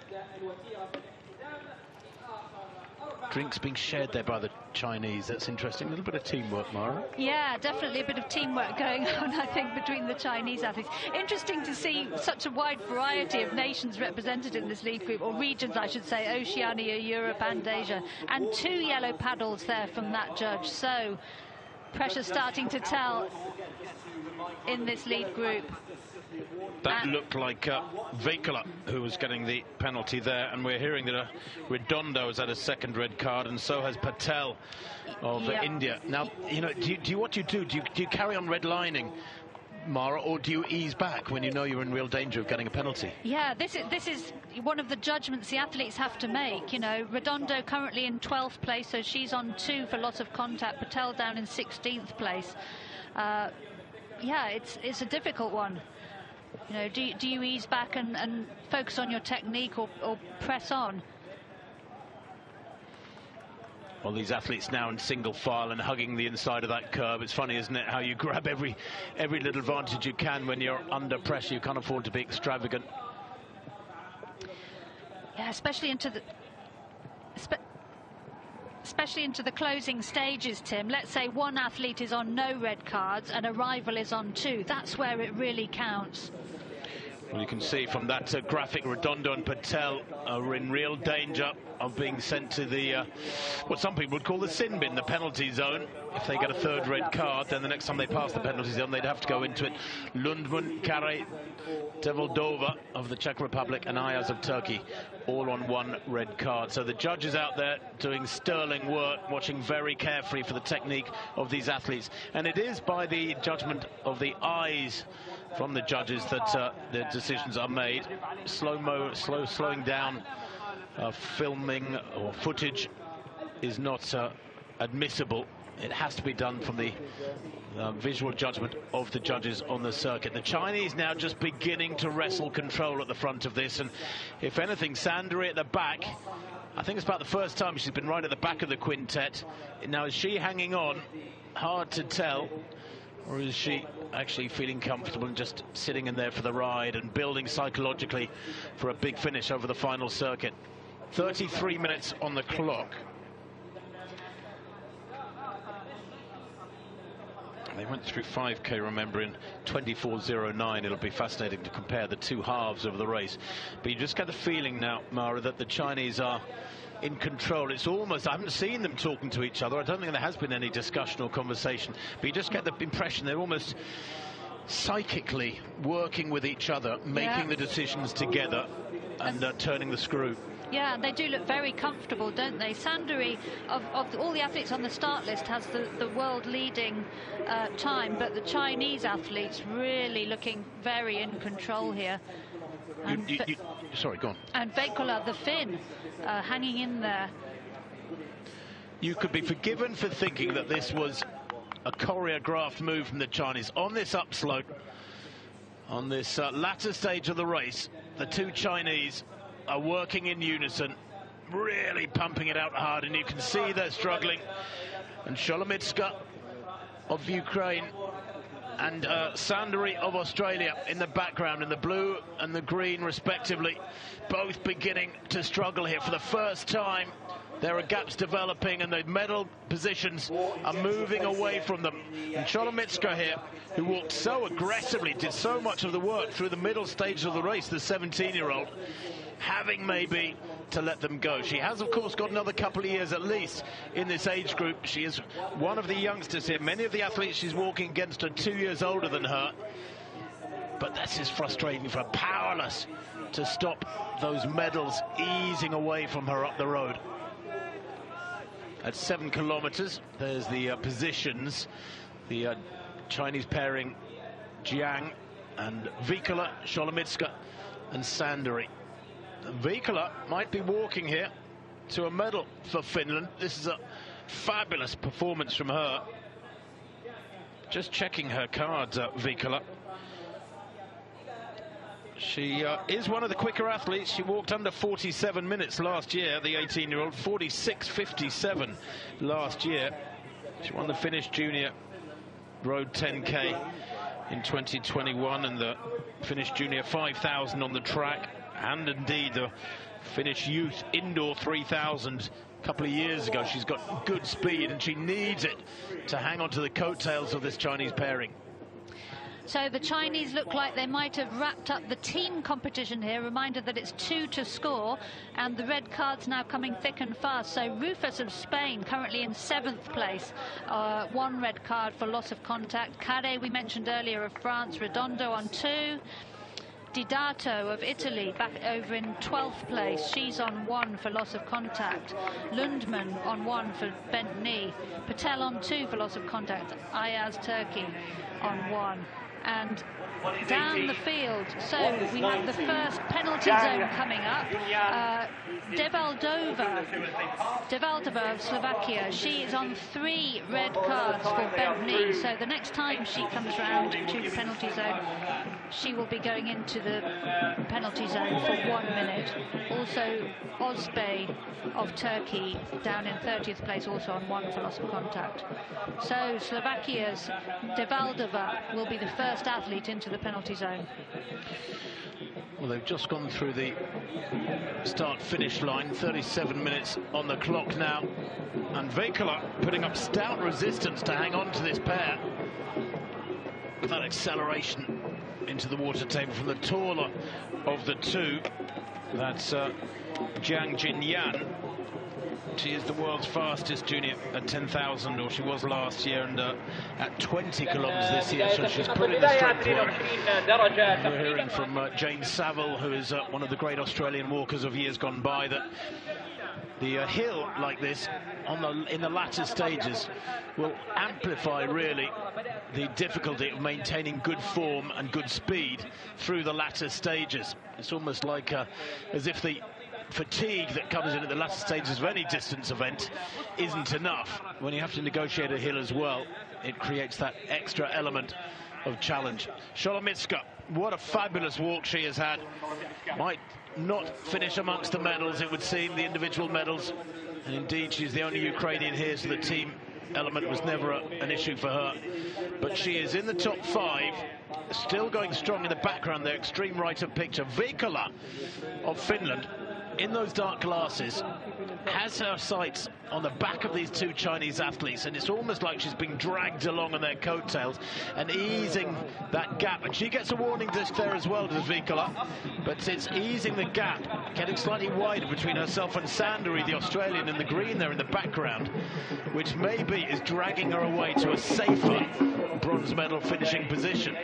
Drinks being shared there by the Chinese. That's interesting. A little bit of teamwork, Mara. Yeah, definitely a bit of teamwork going on, I think, between the Chinese athletes. Interesting to see such a wide variety of nations represented in this lead group, or regions, I should say, Oceania, Europe and Asia. And 2 yellow paddles there from that judge. So pressure starting to tell in this lead group. That looked like Veikala who was getting the penalty there, and we're hearing that Redondo has had a second red card, and so has Patel of India. Now, you know, what do you do? Do you carry on redlining, Mara, or do you ease back when you know you're in real danger of getting a penalty? Yeah, this is one of the judgments the athletes have to make. You know, Redondo currently in 12th place, so she's on 2 for loss of contact. Patel down in 16th place. Yeah, it's a difficult one. You know, do you ease back and focus on your technique, or press on? Well, these athletes now in single file and hugging the inside of that curb. It's funny, isn't it, how you grab every little advantage you can when you're under pressure. You can't afford to be extravagant. Yeah, especially into the closing stages, Tim. Let's say one athlete is on no red cards and a rival is on 2. That's where it really counts. Well, you can see from that graphic, Redondo and Patel are in real danger of being sent to the what some people would call the sin bin, the penalty zone. If they get a 3rd red card, then the next time they pass the penalty zone, they'd have to go into it. Lundman, Carré, Devoldova of the Czech Republic and Ayaz of Turkey, all on 1 red card. So the judges out there doing sterling work, watching very carefully for the technique of these athletes. And it is by the judgment of the eyes from the judges that the decisions are made. Slowing down filming or footage is not admissible. It has to be done from the visual judgment of the judges on the circuit. The Chinese now just beginning to wrestle control at the front of this, and if anything, Sandari at the back, I think it's about the first time she's been right at the back of the quintet. Now, is she hanging on? Hard to tell. Or is she actually feeling comfortable and just sitting in there for the ride and building psychologically for a big finish over the final circuit? 33 minutes on the clock. They went through 5K, remember, in 24:09. It'll be fascinating to compare the 2 halves of the race. But you just get the feeling now, Mara, that the Chinese are in control. It's almost, I haven't seen them talking to each other. I don't think there has been any discussion or conversation. But you just get the impression they're almost psychically working with each other, making the decisions together and turning the screw. Yeah, they do look very comfortable, don't they? Sandari, of all the athletes on the start list, has the world leading time, but the Chinese athletes really looking very in control here. Sorry, go on. And Veikala, the Finn, hanging in there. You could be forgiven for thinking that this was a choreographed move from the Chinese. On this upslope, on this latter stage of the race, the 2 Chinese are working in unison, really pumping it out hard, and you can see they're struggling. And Solomitska of Ukraine and Sandari of Australia in the background, in the blue and the green respectively, both beginning to struggle here for the first time. There are gaps developing and the medal positions are moving away from them. And Solomitska here, who walked so aggressively, did so much of the work through the middle stage of the race, the 17-year-old, having maybe to let them go. She has, of course, got another couple of years at least in this age group. She is one of the youngsters here. Many of the athletes she's walking against are 2 years older than her. But this is frustrating for her, powerless to stop those medals easing away from her up the road. At 7 kilometers, there's the positions. The Chinese pairing Jiang and Vikala, Solomitska and Sandari. Vikala might be walking here to a medal for Finland. This is a fabulous performance from her. Just checking her cards, Vikala. She is one of the quicker athletes. She walked under 47 minutes last year, the 18-year-old, 46.57 last year. She won the Finnish Junior Road 10K in 2021 and the Finnish Junior 5,000 on the track, and indeed the Finnish Youth Indoor 3,000 a couple of years ago. She's got good speed and she needs it to hang on to the coattails of this Chinese pairing. So the Chinese look like they might have wrapped up the team competition here. Reminder that it's 2 to score, and the red cards now coming thick and fast. So Rufus of Spain currently in 7th place, 1 red card for loss of contact. Carre, we mentioned earlier, of France. Redondo on 2. Didato of Italy back over in 12th place. She's on 1 for loss of contact. Lundman on 1 for bent knee. Patel on 2 for loss of contact. Ayaz Turkey on 1. And down the field, so we have the first penalty zone coming up. Devaldova of Slovakia, she is on 3 red cards for bent knee, so the next time she comes round to the penalty zone, she will be going into the penalty zone for 1 minute. Also Ozbey of Turkey down in 30th place, also on 1 for loss of contact. So Slovakia's Devaldova will be the first athlete into the penalty zone. Well, they've just gone through the start-finish line, 37 minutes on the clock now, and Vikala putting up stout resistance to hang on to this pair. With that acceleration into the water table from the taller of the two, that's Jiang Jinyan. She is the world's fastest junior at 10,000, or she was last year, and at 20 kilometers this year, so she's put in the strength work. We're hearing from Jane Saville, who is one of the great Australian walkers of years gone by, that the hill like this in the latter stages will amplify really the difficulty of maintaining good form and good speed through the latter stages. It's almost like as if the fatigue that comes in at the latter stages of any distance event isn't enough. When you have to negotiate a hill as well, it creates that extra element of challenge. Solomitska, what a fabulous walk she has had. Might not finish amongst the medals, it would seem, the individual medals, and indeed she's the only Ukrainian here, so the team element was never an issue for her. But she is in the top 5, still going strong in the background there, extreme right of picture. Vikala of Finland, in those dark glasses, has her sights on the back of these 2 Chinese athletes, and it's almost like she's being dragged along on their coattails and easing that gap. And she gets a warning disc there as well, does Vikala, but it's easing the gap, getting slightly wider between herself and Sandari, the Australian, in the green there in the background, which maybe is dragging her away to a safer bronze medal finishing position.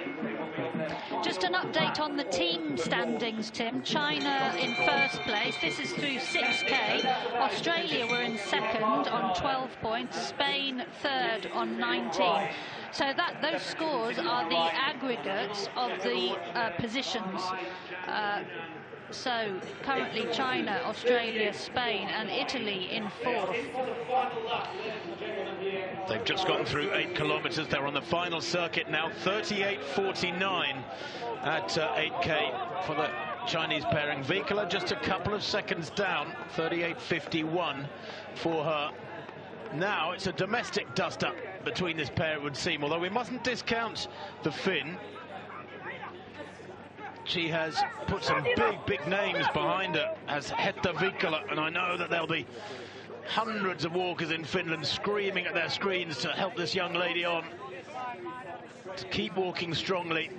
Just an update on the team standings, Tim. China in 1st place. This is through 6K. Australia were in 2nd on 12 points. Spain 3rd on 19. So those scores are the aggregates of the positions. So currently China, Australia, Spain and Italy in 4th. They've just gotten through 8 kilometers. They're on the final circuit now. 38.49 at 8K for the Chinese pairing. Vikala just a couple of seconds down, 38.51 for her. Now it's a domestic dust-up between this pair, it would seem, although we mustn't discount the Finn. She has put some big names behind her as Hetta Vikala, and I know that there'll be hundreds of walkers in Finland screaming at their screens to help this young lady on, to keep walking strongly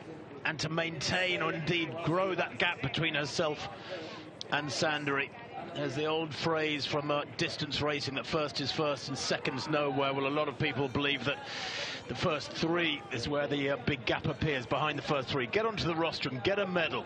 and to maintain or indeed grow that gap between herself and Sandari. There's the old phrase from distance racing that first is first and second's nowhere. Well, a lot of people believe that the first three is where the big gap appears, behind the first three. Get onto the rostrum, get a medal,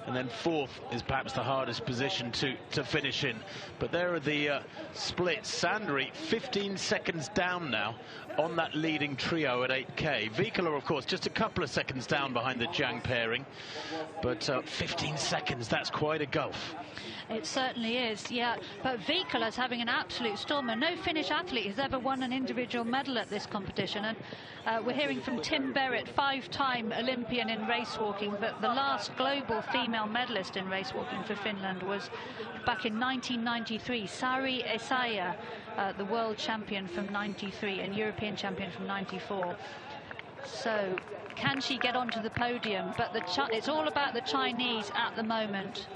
and then fourth is perhaps the hardest position to finish in. But there are the splits. Sandari 15 seconds down now on that leading trio at 8K. Vikala, of course, just a couple of seconds down behind the Jiang pairing, but 15 seconds, that's quite a gulf. It certainly is, yeah. But Vikala's having an absolute stormer. No Finnish athlete has ever won an individual medal at this competition. And we're hearing from Tim Berrett, 5-time Olympian in race walking, that the last global female medalist in race walking for Finland was back in 1993. Sari Essayah, the world champion from 93 and European champion from 94. So can she get onto the podium? But it's all about the Chinese at the moment.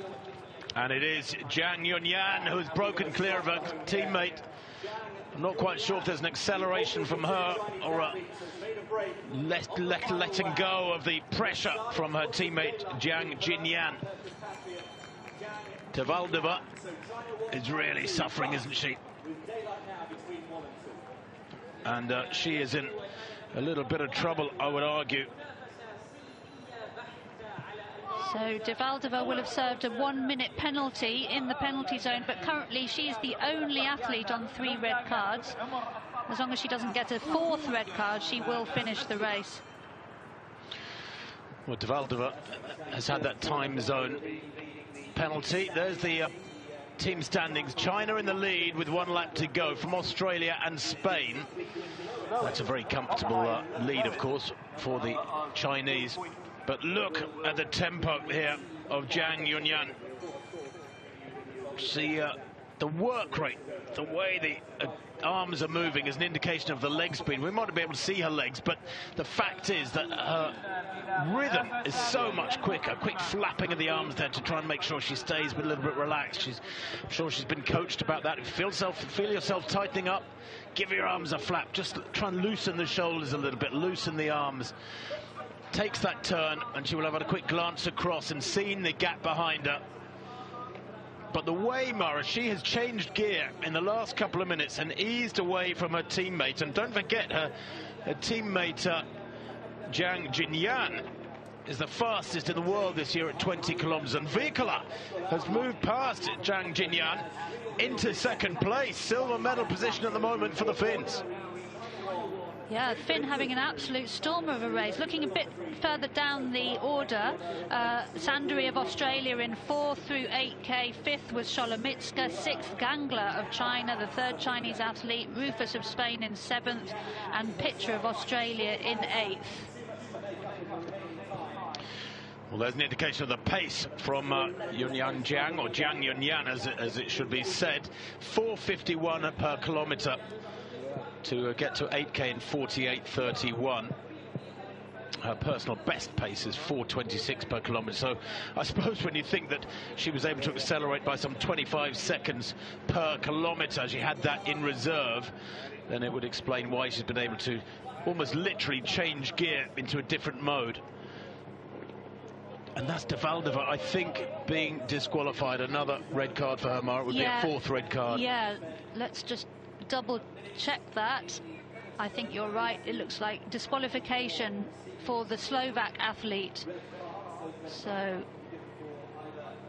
And it is Jiang Yunyan who's broken clear of her teammate. I'm not quite sure if there's an acceleration from her or a letting go of the pressure from her teammate Jiang Jinyan. Tvaldova is really suffering, isn't she? And she is in a little bit of trouble, I would argue. So Tvaldova will have served a 1-minute penalty in the penalty zone, but currently she is the only athlete on 3 red cards. As long as she doesn't get a 4th red card, she will finish the race. Well, Tvaldova has had that time zone penalty. There's the team standings. China in the lead with 1 lap to go from Australia and Spain. That's a very comfortable lead, of course, for the Chinese. But look at the tempo here of Jiang Yunyan. See the work rate, the way the arms are moving is an indication of the leg speed. We might not be able to see her legs, but the fact is that her rhythm is so much quicker. Quick flapping of the arms there to try and make sure she stays a little bit relaxed. I'm sure she's been coached about that. Feel yourself tightening up, give your arms a flap. Just try and loosen the shoulders a little bit, loosen the arms. Takes that turn, and she will have had a quick glance across and seen the gap behind her. But the way, Mara, she has changed gear in the last couple of minutes and eased away from her teammate. And don't forget, her teammate Jiang Jinyan is the fastest in the world this year at 20 kilometers. And Vikala has moved past Jiang Jinyan into 2nd place. Silver medal position at the moment for the Finns. Yeah, Finn having an absolute stormer of a race. Looking a bit further down the order, Sandari of Australia in 4th through 8K. 5th was Sholomitska. 6th, Gangla of China, the 3rd Chinese athlete. Rufus of Spain in 7th, and Pitcher of Australia in 8th. Well, there's an indication of the pace from Yunyan Jiang, or Jiang Yunyan as it should be said. 4:51 per kilometre to get to 8K in 48.31. Her personal best pace is 4:26 per kilometre. So I suppose when you think that she was able to accelerate by some 25 seconds per kilometre, she had that in reserve, then it would explain why she's been able to almost literally change gear into a different mode. And that's Tvaldova, I think, being disqualified. Another red card for her, Mara. It would be a 4th red card. Yeah, let's just double check that. I think you're right. It looks like disqualification for the Slovak athlete. So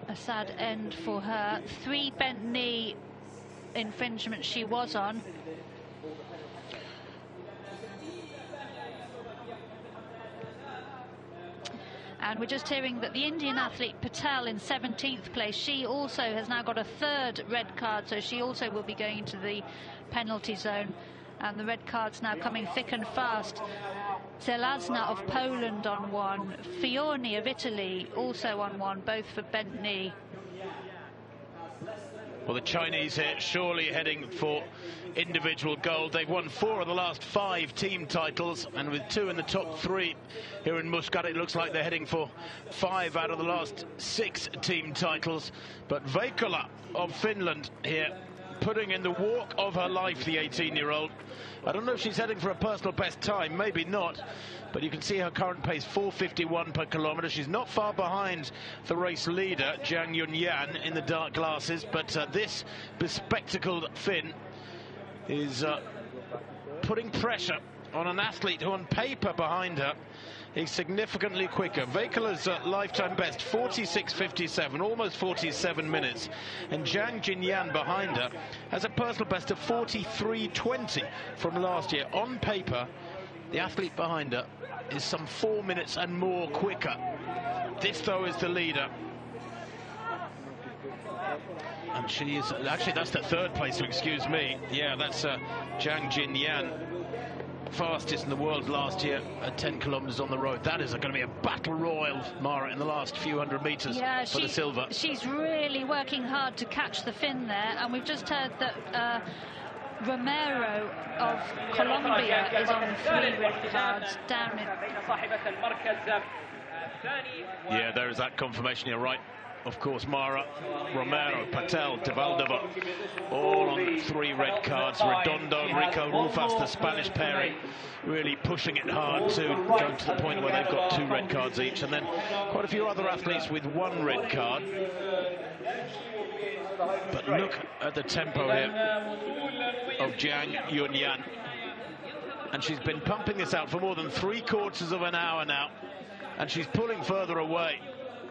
a sad end for her. 3 bent knee infringements she was on. And we're just hearing that the Indian athlete Patel in 17th place, she also has now got a 3rd red card, so she also will be going into the penalty zone. And the red cards now coming thick and fast. Zelazna of Poland on 1, Fiorni of Italy also on 1, both for bent knee. Well, the Chinese here surely heading for individual gold. They've won 4 of the last 5 team titles, and with 2 in the top 3 here in Muscat, it looks like they're heading for 5 out of the last 6 team titles. But Veikkola of Finland here, putting in the walk of her life, the 18-year-old. I don't know if she's heading for a personal best time, maybe not, but you can see her current pace, 4:51 per kilometre. She's not far behind the race leader, Zhang Yunyan, in the dark glasses, but this bespectacled Finn is putting pressure on an athlete who on paper behind her is significantly quicker. Veikkola's lifetime best, 46:57, almost 47 minutes. And Zhang Jinyan behind her has a personal best of 43:20 from last year. On paper, the athlete behind her is some 4 minutes and more quicker. This, though, is the leader. And she is, actually, that's the 3rd place, excuse me. Yeah, that's Zhang Jinyan. Fastest in the world last year at 10 kilometres on the road. That is going to be a battle royal, Mara, in the last few hundred metres for the silver. She's really working hard to catch the Finn there, and we've just heard that Romero of Colombia is on 3 red cards down in. Yeah, there is that confirmation, you're right. Of course, Mara, Romero, Patel, Devaldova, all on 3 red cards. Redondo, Rico Rufas, the Spanish pairing, really pushing it hard to go to the point where they've got 2 red cards each. And then quite a few other athletes with 1 red card. But look at the tempo here of Zhang Yunyan. And she's been pumping this out for more than 3/4 of an hour now. And she's pulling further away,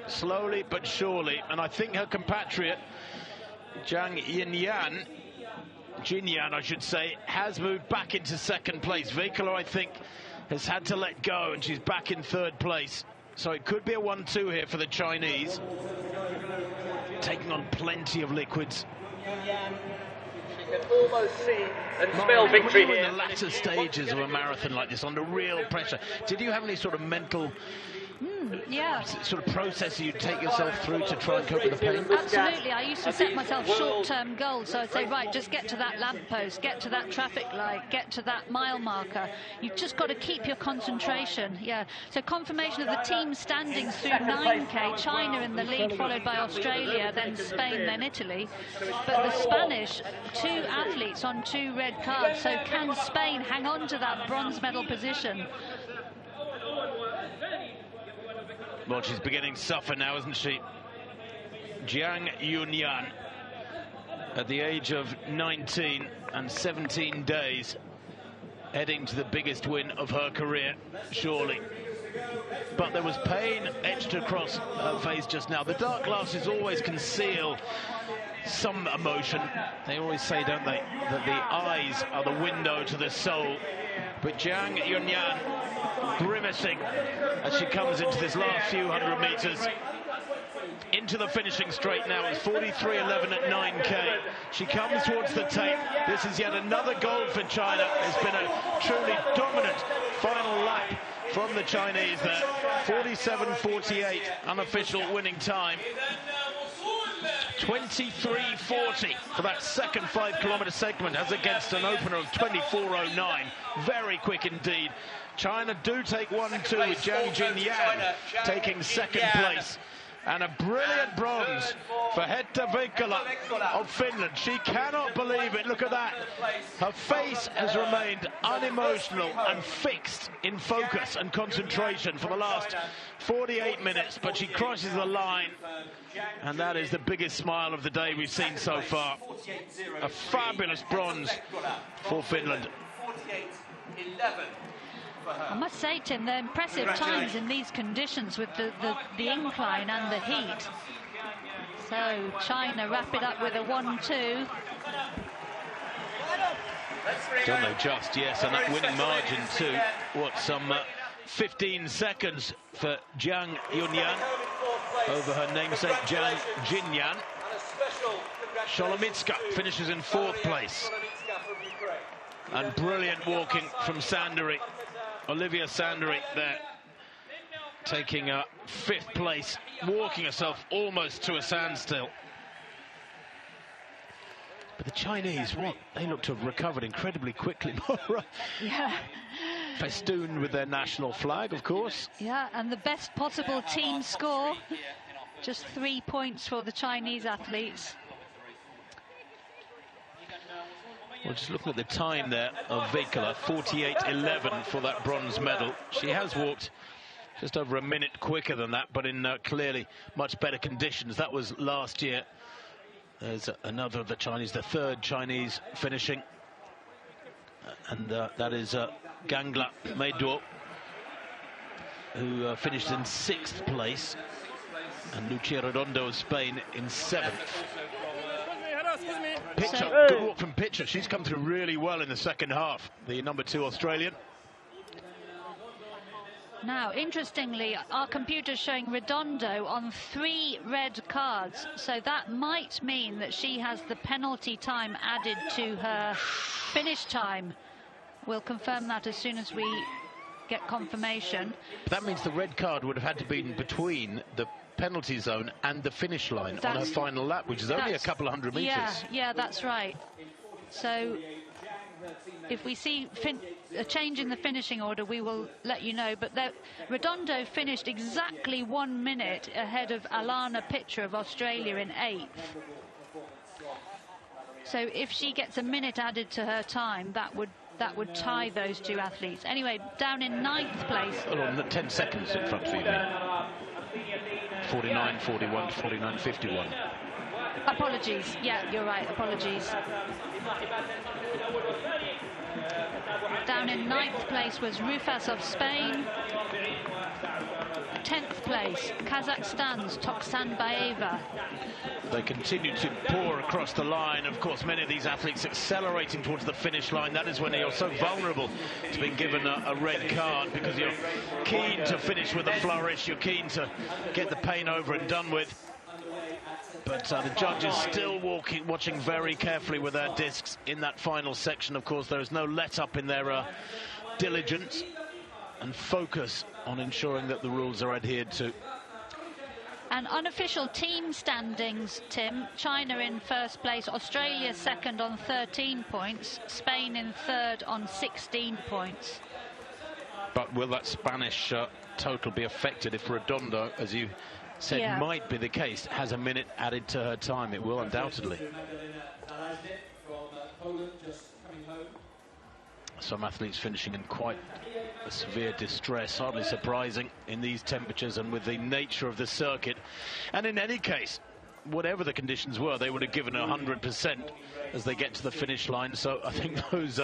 slowly but surely. And I think her compatriot, Zhang Jinyan, I should say, has moved back into 2nd place. Veikkola, I think, has had to let go, and she's back in 3rd place. So it could be a 1-2 here for the Chinese. Taking on plenty of liquids. You can almost see and smell victory here. In the latter stages of a marathon like this, under real pressure, did you have any sort of mental sort of process you take yourself through to try and cope with the pain? Absolutely. I used to set myself short-term goals, so I'd say, right, just get to that lamppost, get to that traffic light, get to that mile marker. You've just got to keep your concentration. Yeah. So confirmation of the team standings through 9K. China in the lead, followed by Australia, then Spain, then Italy. But the Spanish, 2 athletes on 2 red cards. So can Spain hang on to that bronze medal position? Well, she's beginning to suffer now, isn't she? Zhang Yunyan, at the age of 19 and 17 days, heading to the biggest win of her career, surely. But there was pain etched across her face just now. The dark glasses always conceal some emotion. They always say, don't they, that the eyes are the window to the soul. But Zhang Yunyan grimacing as she comes into this last few hundred metres. Into the finishing straight now. It's 43:11 at 9K. She comes towards the tape. This is yet another gold for China. It's been a truly dominant final lap from the Chinese there. 47:48 unofficial winning time. 23:40 for that second 5-kilometre segment, as against an opener of 24:09. Very quick indeed. China do take 1-2 with Zhang Jinyan taking 2nd place. And a brilliant bronze for Hetta Veikkola of Finland. She cannot believe it. Look at that. Her face has remained unemotional and fixed in focus and concentration for the last 48 minutes. But she crosses the line. And that is the biggest smile of the day we've seen so far. A fabulous bronze for Finland. I must say, Tim, they're impressive times in these conditions with the incline and the heat. So China wrap it up with a 1-2. Don't they just, yes, and that winning margin too. What, some 15 seconds for Zhang Yunyan over her namesake Zhang Jinyan. Solomitska finishes in 4th place. And brilliant walking from Sandari. Olivia Sandry there, taking 5th place, walking herself almost to a standstill. But the Chinese, they look to have recovered incredibly quickly. Yeah. Festooned with their national flag, of course. Yeah, and the best possible team score. Just 3 points for the Chinese athletes. Well, just looking at the time there of Veikala, 48.11 for that bronze medal. She has walked just over a minute quicker than that, but in clearly much better conditions. That was last year. There's another of the Chinese, the 3rd Chinese finishing. And that is Gangla Meidor, who finished in 6th place. And Lucia Redondo of Spain in 7th. Pitcher, good walk from Pitcher. She's come through really well in the second half, the number 2 Australian. Now, interestingly, our computer's showing Redondo on 3 red cards, so that might mean that she has the penalty time added to her finish time. We'll confirm that as soon as we get confirmation. But that means the red card would have had to be in between the penalty zone and the finish line on her final lap, which is only a couple of 100 metres. Yeah, that's right. So if we see a change in the finishing order, we will let you know. But Redondo finished exactly 1 minute ahead of Alana Pitcher of Australia in 8th. So if she gets a minute added to her time, that would tie those 2 athletes. Anyway, down in 9th place. Well, 10 seconds in front of you, 49.41 to 49.51. Apologies. Yeah, you're right. Apologies. Down in 9th place was Rufas of Spain. 10th place, Kazakhstan's Toksanbaeva. They continue to pour across the line. Of course, many of these athletes accelerating towards the finish line. That is when you're so vulnerable to being given a red card, because you're keen to finish with a flourish. You're keen to get the pain over and done with. But the judges still watching very carefully with their discs in that final section. Of course, there is no let-up in their diligence and focus on ensuring that the rules are adhered to. And unofficial team standings, Tim: China in 1st place, Australia 2nd on 13 points, Spain in 3rd on 16 points. But will that Spanish total be affected if Redondo, as you said, might be the case, has a minute added to her time? It will undoubtedly. Some athletes finishing in quite a severe distress, hardly surprising in these temperatures and with the nature of the circuit. And in any case, whatever the conditions were, they would have given 100% as they get to the finish line. So I think those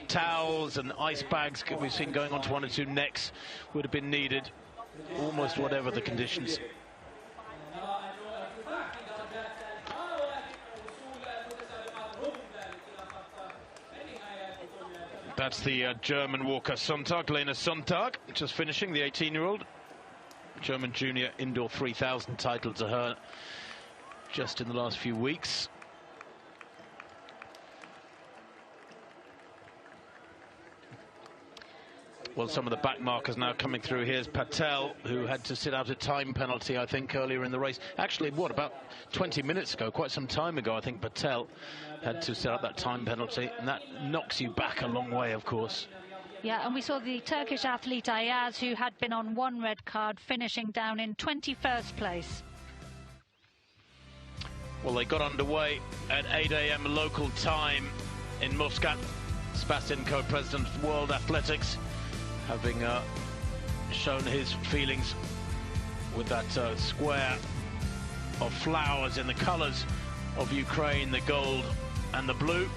towels and ice bags we've seen going onto 1 or 2 necks would have been needed, almost whatever the conditions. That's the German walker Sonntag, Lena Sonntag, just finishing, the 18-year-old. German junior indoor 3000 title to her just in the last few weeks. Well, some of the back markers now coming through. Here's Patel, who had to sit out a time penalty, I think, earlier in the race. Actually, what, about 20 minutes ago, quite some time ago, I think Patel had to sit out that time penalty, and that knocks you back a long way, of course. Yeah, and we saw the Turkish athlete Ayaz, who had been on 1 red card, finishing down in 21st place. Well, they got underway at 8 a.m. local time in Muscat. Sebastian Coe, president of World Athletics, having shown his feelings with that square of flowers in the colours of Ukraine, the gold and the blue.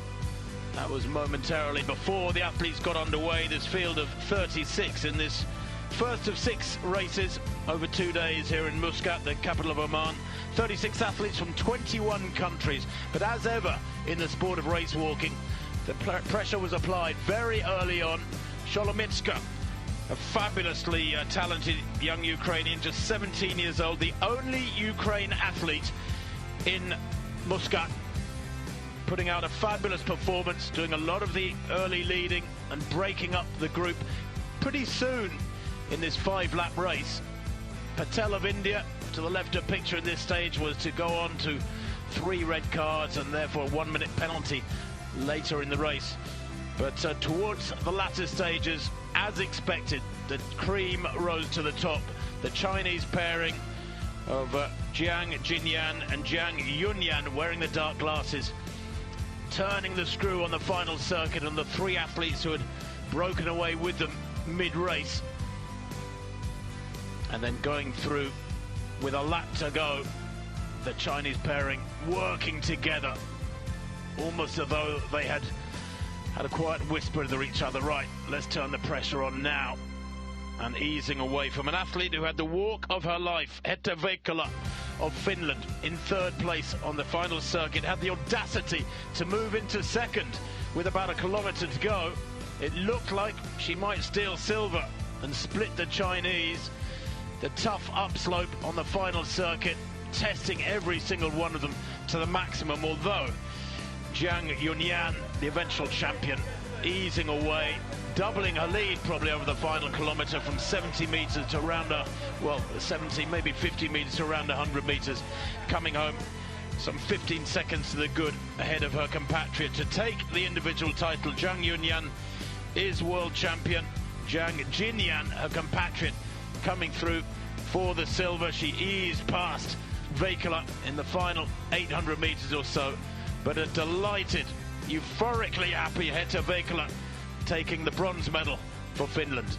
That was momentarily before the athletes got underway. This field of 36 in this first of 6 races over 2 days here in Muscat, the capital of Oman. 36 athletes from 21 countries. But as ever in the sport of race walking, the pressure was applied very early on. Sholomitska, a fabulously talented young Ukrainian, just 17 years old, the only Ukraine athlete in Muscat, putting out a fabulous performance, doing a lot of the early leading and breaking up the group pretty soon in this 5-lap race. Patel of India, to the left of picture at this stage, was to go on to 3 red cards and therefore a 1-minute penalty later in the race. But towards the latter stages, as expected, the cream rose to the top. The Chinese pairing of Jiang Jinyan and Jiang Yunyan, wearing the dark glasses, turning the screw on the final circuit, and the 3 athletes who had broken away with them mid-race. And then going through with a lap to go, the Chinese pairing working together, almost as though they had a quiet whisper to each other. Right, let's turn the pressure on now. And easing away from an athlete who had the walk of her life, Hetta Veikkola of Finland, in 3rd place on the final circuit, had the audacity to move into 2nd with about a kilometre to go. It looked like she might steal silver and split the Chinese. The tough upslope on the final circuit, testing every single one of them to the maximum, although Jiang Yunyan, the eventual champion, easing away, doubling her lead probably over the final kilometre from 70 metres to around 70, maybe 50 metres to around 100 metres, coming home some 15 seconds to the good ahead of her compatriot to take the individual title. Jiang Yunyan is world champion. Jiang Jinyan, her compatriot, coming through for the silver. She eased past Veikkola in the final 800 metres or so, but a delighted, euphorically happy Hetta Veikkola taking the bronze medal for Finland.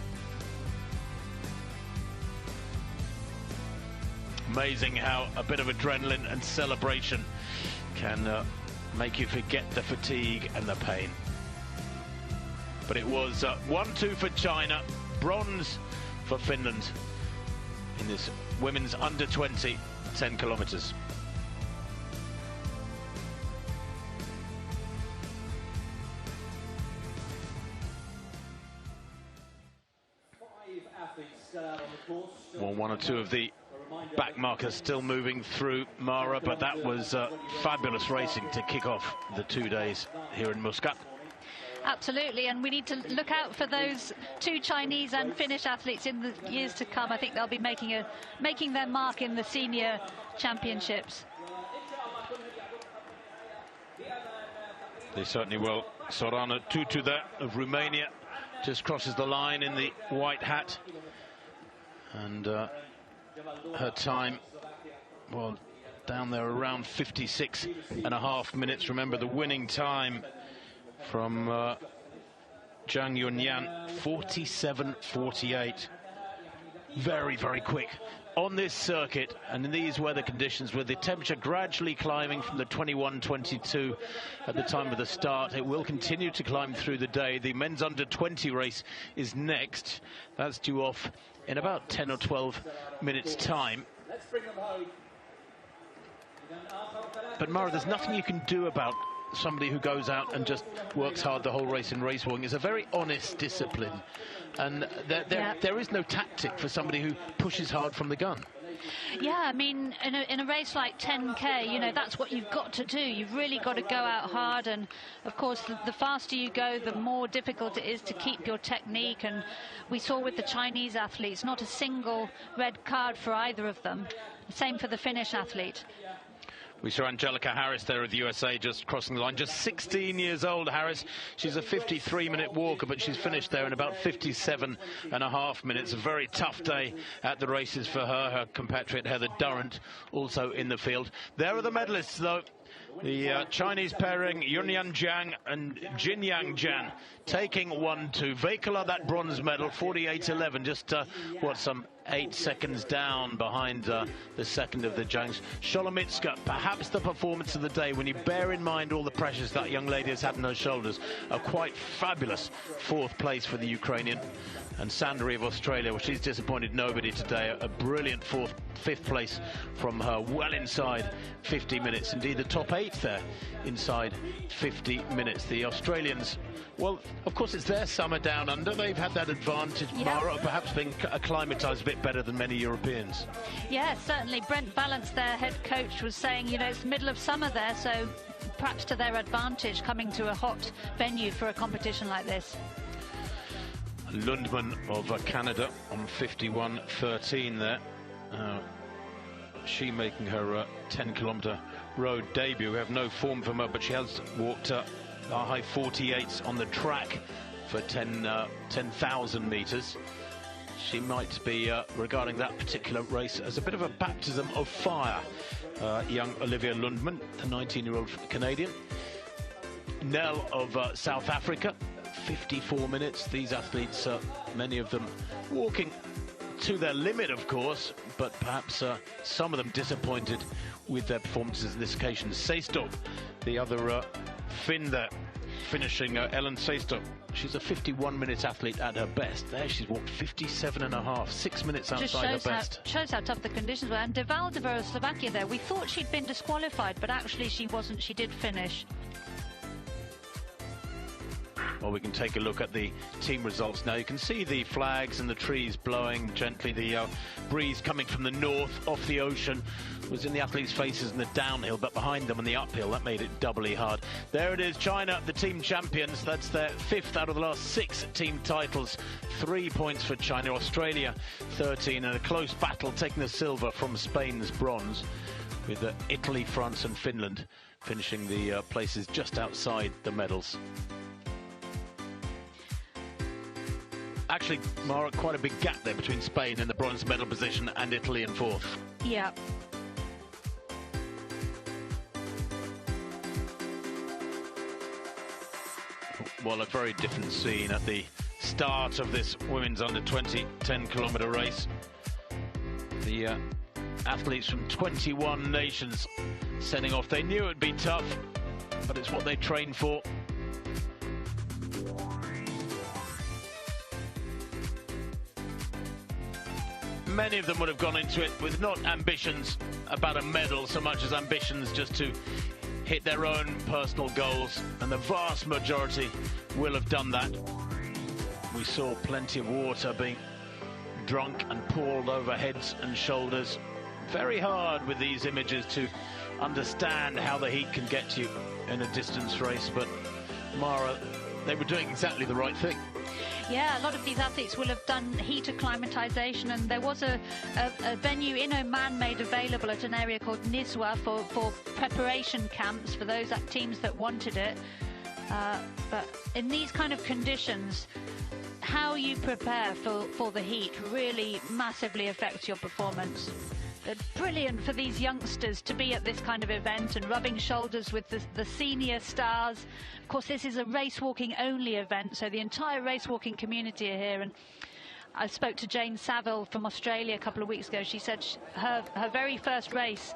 Amazing how a bit of adrenaline and celebration can make you forget the fatigue and the pain. But it was 1-2 for China, bronze for Finland in this women's under-20 10 kilometres. Well, 1 or 2 of the back markers still moving through Mara, but that was fabulous racing to kick off the 2 days here in Muscat. Absolutely, and we need to look out for those 2 Chinese and Finnish athletes in the years to come. I think they'll be making their mark in the senior championships. They certainly will. Sorana Tutu there of Romania just crosses the line in the white hat, and her time, well, down there around 56.5 minutes. Remember, the winning time from Jiang Yunyan, 47.48. Very, very quick on this circuit and in these weather conditions, with the temperature gradually climbing from the 21-22 at the time of the start. It will continue to climb through the day. The men's under-20 race is next. That's due off in about 10 or 12 minutes time. But Mara, there's nothing you can do about somebody who goes out and just works hard the whole race in race walking. It's a very honest discipline, and there is no tactic for somebody who pushes hard from the gun. Yeah, I mean, in a race like 10K, you know, that's what you've got to do. You've really got to go out hard, and of course the faster you go, the more difficult it is to keep your technique. And we saw with the Chinese athletes, not a single red card for either of them. Same for the Finnish athlete. We saw Angelica Harris there of the USA just crossing the line. Just 16 years old, Harris. She's a 53-minute walker, but she's finished there in about 57.5 minutes. A very tough day at the races for her. Her compatriot Heather Durrant also in the field. There are the medalists, though. The Chinese pairing, Yunyan Jiang and Jinyang Jian, taking 1-2. Veikkola, that bronze medal, 48.11, just, some 8 seconds down behind the second of the Jiangs. Solomitska, perhaps the performance of the day, when you bear in mind all the pressures that young lady has had on her shoulders. A quite fabulous 4th place for the Ukrainian. And Sandri of Australia, well, she's disappointed nobody today. A brilliant 5th place from her, well inside 50 minutes. Indeed, the top 8 there inside 50 minutes. The Australians, well, of course, it's their summer down under. They've had that advantage, Mara, perhaps being acclimatised a bit better than many Europeans. Yeah, certainly. Brent Balance, their head coach, was saying, you know, it's the middle of summer there, so perhaps to their advantage coming to a hot venue for a competition like this. Lundman of Canada on 51.13 there. She making her 10-kilometre road debut. We have no form from her, but she has walked a high 48s on the track for 10,000 metres. She might be regarding that particular race as a bit of a baptism of fire. Young Olivia Lundman, the 19-year-old Canadian. Nell of South Africa, 54 minutes. These athletes, many of them walking to their limit, of course, but perhaps some of them disappointed with their performances on this occasion. Seistok, the other Finn there, finishing Ellen Seistok. She's a 51-minute athlete at her best. There she's walked 57.5, 6 minutes outside her best. Shows how tough the conditions were. And Devaldova of Slovakia there, we thought she'd been disqualified, but actually she wasn't. She did finish. Well, we can take a look at the team results now. You can see the flags and the trees blowing gently. The breeze coming from the north off the ocean was in the athletes' faces in the downhill, but behind them in the uphill, that made it doubly hard. There it is, China, the team champions. That's their 5th out of the last 6 team titles. 3 points for China. Australia 13, and a close battle taking the silver from Spain's bronze, with Italy, France and Finland finishing the places just outside the medals. Actually, Mara, quite a big gap there between Spain in the bronze medal position and Italy in 4th. Yeah. Well, a very different scene at the start of this women's under-20 10-kilometre race. The athletes from 21 nations setting off. They knew it'd be tough, but it's what they trained for. Many of them would have gone into it with not ambitions about a medal so much as ambitions just to hit their own personal goals, and the vast majority will have done that. We saw plenty of water being drunk and poured over heads and shoulders. Very hard with these images to understand how the heat can get you in a distance race, but Mara, they were doing exactly the right thing. Yeah, a lot of these athletes will have done heat acclimatization, and there was a venue in Oman made available at an area called Nizwa for preparation camps for those teams that wanted it. But in these kind of conditions, how you prepare for the heat really massively affects your performance. They're brilliant for these youngsters to be at this kind of event and rubbing shoulders with the senior stars. Of course, this is a race walking only event, so the entire race walking community are here. And I spoke to Jane Saville from Australia a couple of weeks ago. She said her very first race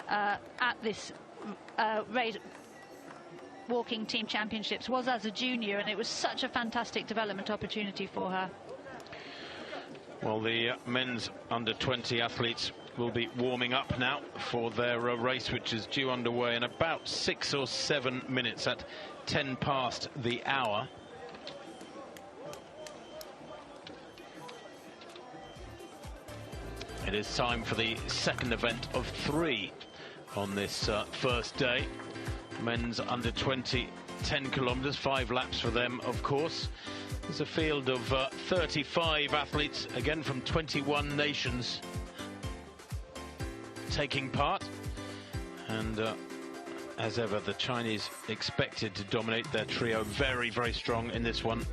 at this race walking team championships was as a junior, and it was such a fantastic development opportunity for her. Well, the men's under-20 athletes will be warming up now for their race, which is due underway in about 6 or 7 minutes at 10 past the hour. It is time for the second event of 3 on this first day. Men's under-20 10 kilometres, 5 laps for them, of course. There's a field of 35 athletes, again from 21 nations, taking part. And as ever, the Chinese expected to dominate their trio. Very, very strong in this one.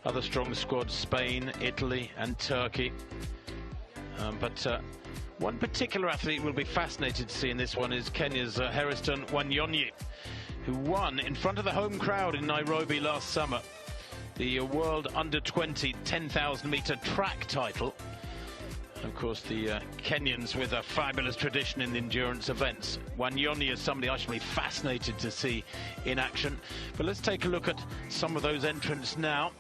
Other strong squads, Spain, Italy and Turkey. But one particular athlete we'll be fascinated to see in this one is Kenya's Hairiston Wanyonyi, who won in front of the home crowd in Nairobi last summer the World Under-20 10,000 metre track title. Of course, the Kenyans with a fabulous tradition in endurance events. Wanyonyi is somebody I should be fascinated to see in action. But let's take a look at some of those entrants now.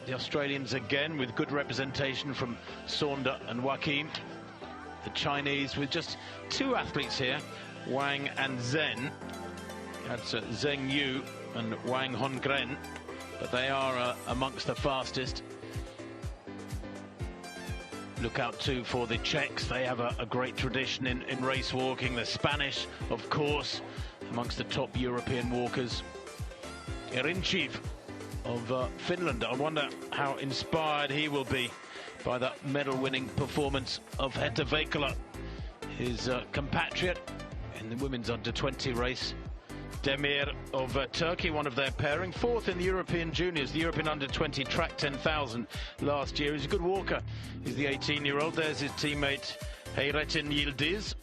The Australians again with good representation from Saunder and Joaquim. The Chinese with just 2 athletes here, Wang and Zhen. That's Zheng Yu and Wang Hongren, but they are amongst the fastest. Look out too for the Czechs. They have a great tradition in race walking. The Spanish, of course, amongst the top European walkers. Erinchiv of Finland. I wonder how inspired he will be by that medal-winning performance of Hetta Veikkola, his compatriot in the women's under-20 race. Demir of Turkey, one of their pairing, fourth in the European Juniors, the European under-20 track 10,000 last year. He's a good walker. He's the 18-year-old. There's his teammate Hayrettin Yildiz,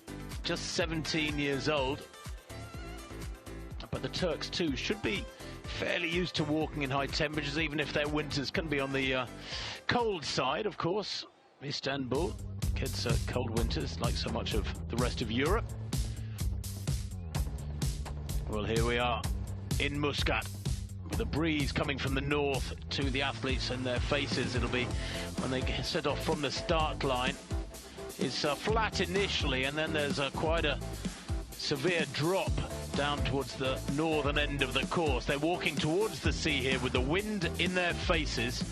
just 17 years old. But the Turks too should be fairly used to walking in high temperatures, even if their winters can be on the cold side, of course. Istanbul gets cold winters like so much of the rest of Europe. Well, here we are in Muscat with a breeze coming from the north to the athletes and their faces. It'll be when they set off from the start line. It's flat initially, and then there's quite a severe drop down towards the northern end of the course. They're walking towards the sea here with the wind in their faces,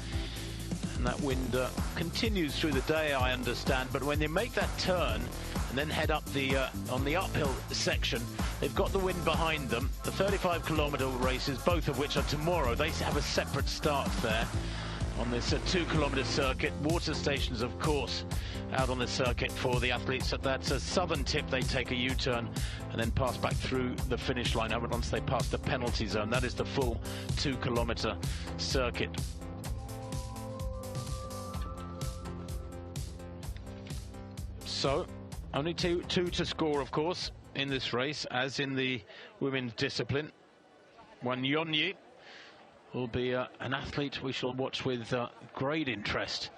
and that wind continues through the day, I understand. But when they make that turn and then head up the on the uphill section, they've got the wind behind them. The 35-kilometer races, both of which are tomorrow, they have a separate start there on this 2-kilometer circuit. Water stations, of course, out on the circuit for the athletes. At that southern tip, they take a U-turn and then pass back through the finish line once they pass the penalty zone. That is the full 2-kilometer circuit. So, only two to score, of course, in this race, as in the women's discipline. Wanyonyi will be an athlete we shall watch with great interest.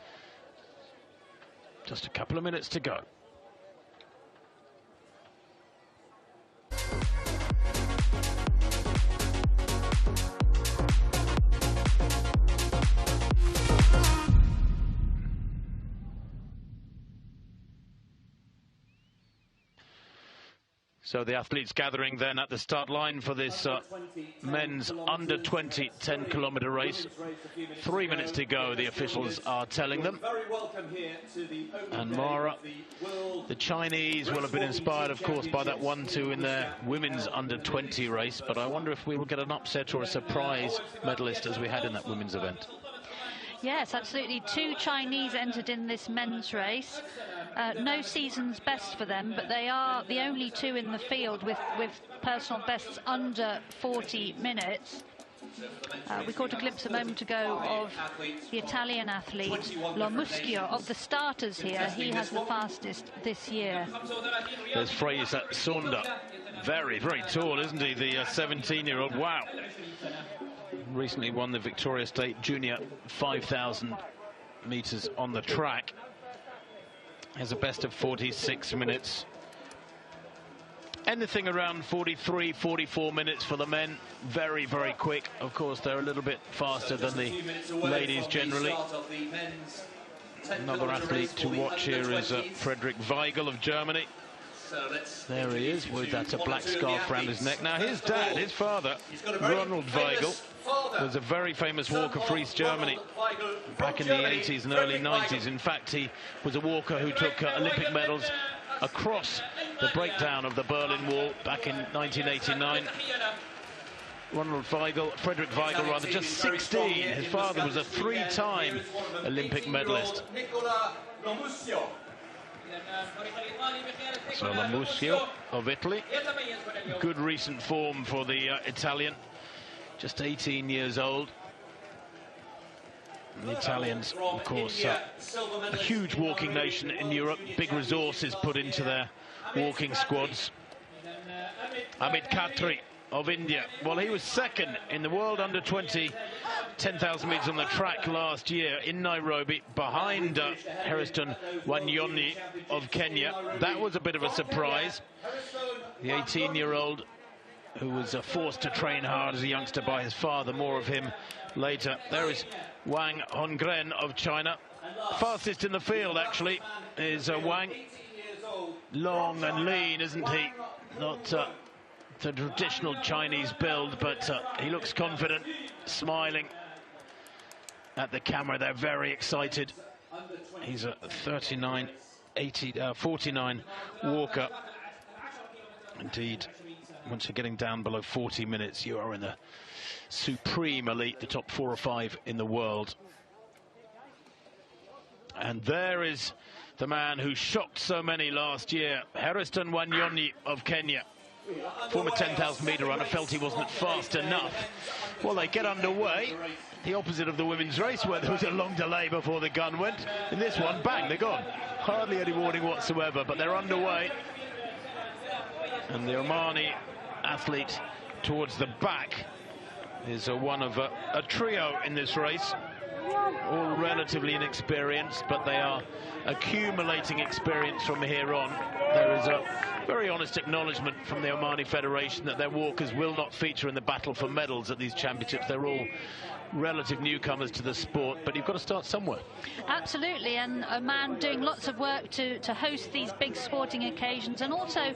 Just a couple of minutes to go. So the athletes gathering then at the start line for this men's under-20 10-kilometer race. 3 minutes to go, the officials are telling them. And Mara, the Chinese, will have been inspired, of course, by that 1-2 in their women's under-20 race. But I wonder if we will get an upset or a surprise medalist as we had in that women's event. Yes, absolutely. 2 Chinese entered in this men's race. No season's best for them, but they are the only 2 in the field with personal bests under 40 minutes. We caught a glimpse a moment ago of the Italian athlete Lomuschio of the starters here. He has the fastest this year. There's Fraser Sonda. Very, very tall, isn't he? The 17-year-old. Wow. Recently won the Victoria State Junior 5,000 meters on the track. Has a best of 46 minutes. Anything around 43, 44 minutes for the men. Very, very quick. Of course, they're a little bit faster than the ladies generally. Another athlete to watch here is Frederick Weigel of Germany. There he is with that black scarf around his neck. Now his dad, his father, Ronald Weigel, was a very famous walker for East Germany back in the 80s and early 90s. In fact, he was a walker who took Olympic medals across the breakdown of the Berlin Wall back in 1989. Ronald Weigel, Frederick Weigel rather, just 16. His father was a 3-time Olympic medalist. So Lomuschio of Italy. Good recent form for the Italian. Just 18 years old. And the Italians, of course, a huge walking nation in Europe. Big resources put into their walking squads. Amit Khatri of India. Well, he was second in the world under-20 10,000 meters on the track last year in Nairobi, behind Hayrettin Wanyonyi of Kenya. That was a bit of a surprise. The 18-year-old who was forced to train hard as a youngster by his father. More of him later. There is Wang Hongren of China. Fastest in the field, actually, is Wang. Long and lean, isn't he? Not the traditional Chinese build, but he looks confident, smiling at the camera. They're very excited. He's a 49 walker. Indeed, once you're getting down below 40 minutes, you are in the supreme elite, the top 4 or 5 in the world. And there is the man who shocked so many last year, Hairiston Wanyonyi of Kenya. Former 10,000 metre runner, felt he wasn't fast enough. Well, they get underway, the opposite of the women's race, where there was a long delay before the gun went. In this one, bang, they're gone. Hardly any warning whatsoever, but they're underway. And the Omani athlete towards the back is one of a trio in this race. All relatively inexperienced, but they are accumulating experience from here on. There is a very honest acknowledgement from the Omani Federation that their walkers will not feature in the battle for medals at these championships. They're all relative newcomers to the sport, but you've got to start somewhere. Absolutely, and Oman doing lots of work to host these big sporting occasions, and also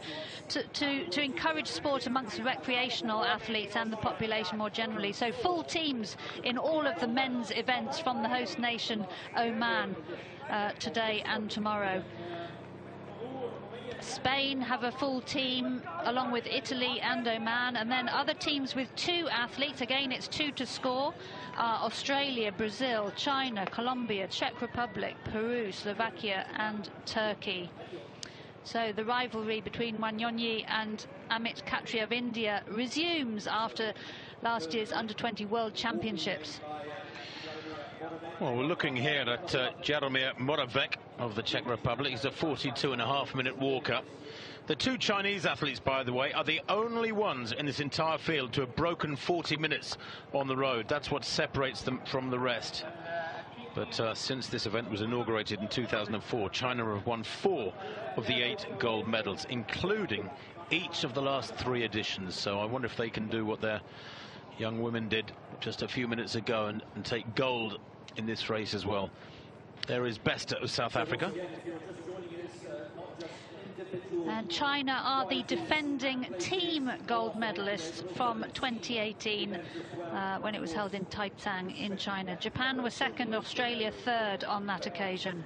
to encourage sport amongst the recreational athletes and the population more generally. So full teams in all of the men's events from the host nation Oman today and tomorrow. Spain have a full team along with Italy and Oman, and then other teams with 2 athletes. Again, it's 2 to score. Australia, Brazil, China, Colombia, Czech Republic, Peru, Slovakia and Turkey. So the rivalry between Wanyonyi and Amit Khatri of India resumes after last year's Under-20 World Championships. Well, we're looking here at Jaromir Moravec of the Czech Republic. He's a 42.5-minute walker. The 2 Chinese athletes, by the way, are the only ones in this entire field to have broken 40 minutes on the road. That's what separates them from the rest. But since this event was inaugurated in 2004, China have won 4 of the 8 gold medals, including each of the last 3 editions. So I wonder if they can do what their young women did just a few minutes ago and take gold in this race as well. There is Besta of South Africa. And China are the defending team gold medalists from 2018 when it was held in Taicang in China. Japan was second, Australia third on that occasion.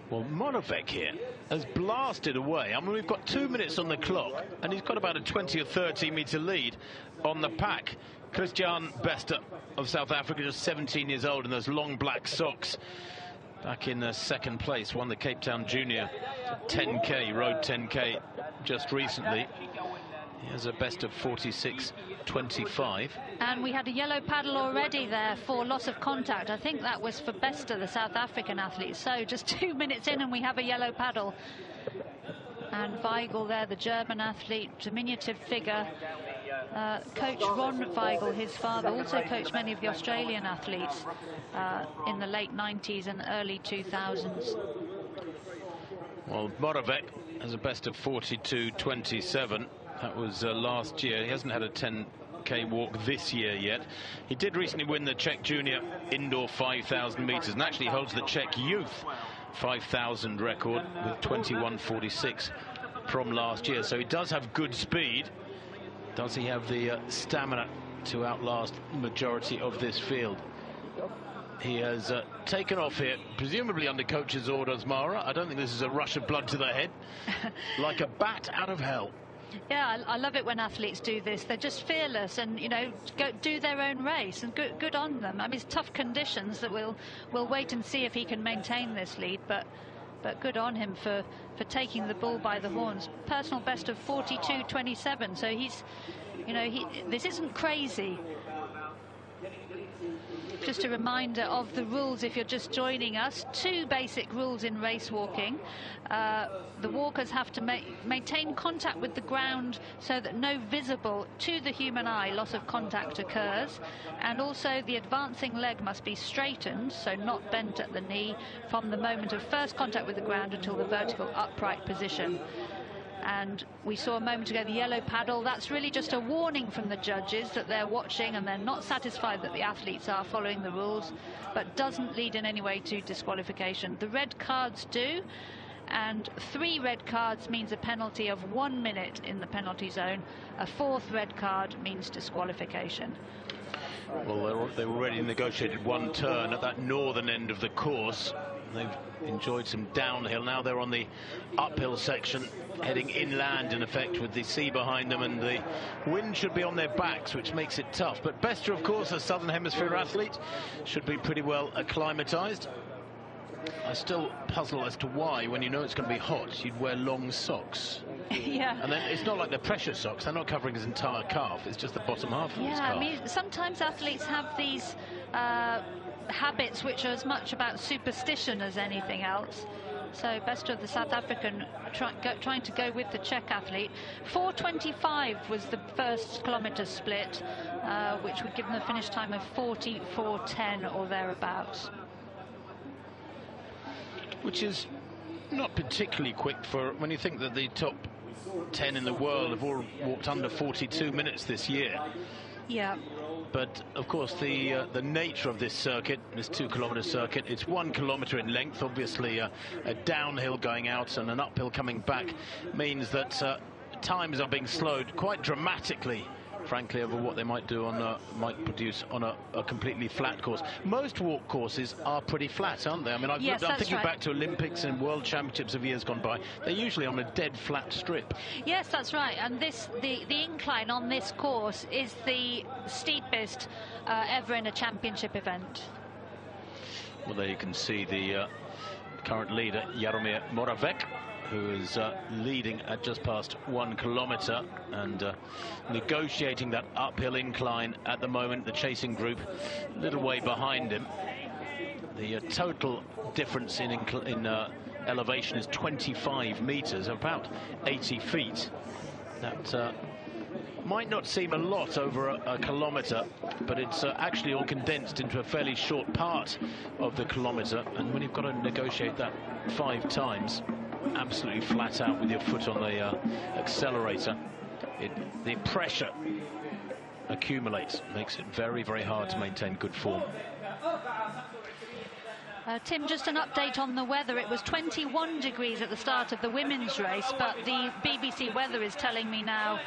Well, Moravec here has blasted away. I mean, we've got 2 minutes on the clock, and he's got about a 20 or 30 metre lead on the pack. Christian Besta of South Africa, just 17 years old in those long black socks. Back in second place, won the Cape Town Junior 10K, road 10K just recently. He has a best of 46.25. And we had a yellow paddle already there for loss of contact. I think that was for Besta, the South African athlete. So just 2 minutes in and we have a yellow paddle. And Weigel there, the German athlete, diminutive figure. Coach Ron Weigel, his father, also coached many of the Australian athletes in the late 90s and early 2000s. Well, Moravec has a best of 42.27. That was last year. He hasn't had a 10K walk this year yet. He did recently win the Czech Junior Indoor 5,000 metres and actually holds the Czech Youth 5,000 record with 21.46 from last year. So he does have good speed. Does he have the stamina to outlast the majority of this field? He has taken off here, presumably under coach's orders, Mara. I don't think this is a rush of blood to the head. Like a bat out of hell. Yeah, I love it when athletes do this. They're just fearless and, you know, go do their own race, and good on them. I mean, it's tough conditions that we'll wait and see if he can maintain this lead, but good on him for taking the bull by the horns. Personal best of 42.27, so he's, you know, this isn't crazy. Just a reminder of the rules if you're just joining us. 2 basic rules in race walking. The walkers have to maintain contact with the ground so that no visible to the human eye loss of contact occurs, and also the advancing leg must be straightened, so not bent at the knee, from the moment of first contact with the ground until the vertical upright position. And we saw a moment ago the yellow paddle. That's really just a warning from the judges that they're watching and they're not satisfied that the athletes are following the rules, but doesn't lead in any way to disqualification. The red cards do, and 3 red cards means a penalty of 1 minute in the penalty zone. A 4th red card means disqualification. Well, they already negotiated 1 turn at that northern end of the course. They've enjoyed some downhill. Now they're on the uphill section, heading inland in effect, with the sea behind them, and the wind should be on their backs, which makes it tough. But Bester, of course, a Southern Hemisphere athlete, should be pretty well acclimatized. I still puzzle as to why, when you know it's going to be hot, you'd wear long socks. Yeah. And then it's not like they're pressure socks. They're not covering his entire calf. It's just the bottom half of his calf. Yeah, I mean, sometimes athletes have these habits which are as much about superstition as anything else. So Bester, the South African, trying to go with the Czech athlete. 4:25 was the first kilometre split, which would give them a finish time of 44:10 or thereabouts. Which is not particularly quick for when you think that the top 10 in the world have all walked under 42 minutes this year. Yeah. But of course the nature of this circuit, this 2-kilometre circuit, it's 1 kilometre in length. Obviously a downhill going out and an uphill coming back means that times are being slowed quite dramatically, frankly, over what they might do on might produce on a completely flat course. Most walk courses are pretty flat, aren't they? I mean, Yes, I'm thinking right. back to Olympics and World Championships of years gone by. They're usually on a dead flat strip. Yes, that's right. And the incline on this course is the steepest ever in a championship event. Well, there you can see the current leader, Jaromir Moravec, who is leading at just past 1 kilometre and negotiating that uphill incline at the moment. The chasing group a little way behind him. The total difference in elevation is 25 metres, about 80 feet. That might not seem a lot over a kilometre, but it's actually all condensed into a fairly short part of the kilometre. And when you've got to negotiate that 5 times, absolutely flat out with your foot on the accelerator, the pressure accumulates, makes it very, very hard to maintain good form. Tim, just an update on the weather. It was 21 degrees at the start of the women's race, but the BBC weather is telling me now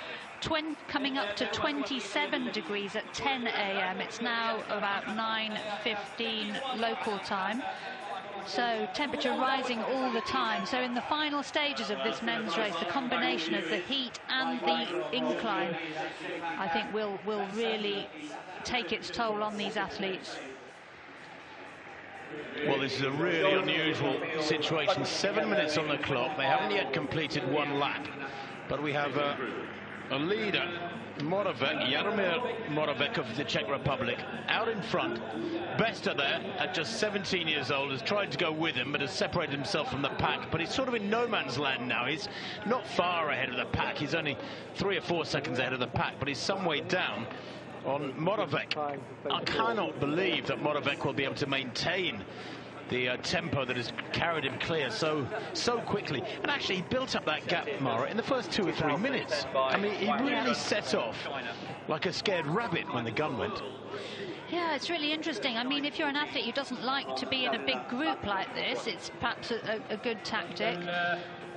coming up to 27 degrees at 10 a.m. It's now about 9:15 local time. So temperature rising all the time. So in the final stages of this men's race, the combination of the heat and the incline, I think will really take its toll on these athletes. Well, this is a really unusual situation. 7 minutes on the clock. They haven't yet completed 1 lap, but we have a leader, Moravec, Jaromir Moravec of the Czech Republic, out in front. Bester there, at just 17 years old, has tried to go with him, but has separated himself from the pack. But he's sort of in no man's land now. He's not far ahead of the pack. He's only 3 or 4 seconds ahead of the pack, but he's some way down on Moravec. I cannot believe that Moravec will be able to maintain the tempo that has carried him clear so quickly. And actually, he built up that gap, Mara, in the first 2 or 3 minutes. I mean, he really set off like a scared rabbit when the gun went. Yeah, it's really interesting. I mean, if you're an athlete who doesn't like to be in a big group like this, it's perhaps a good tactic.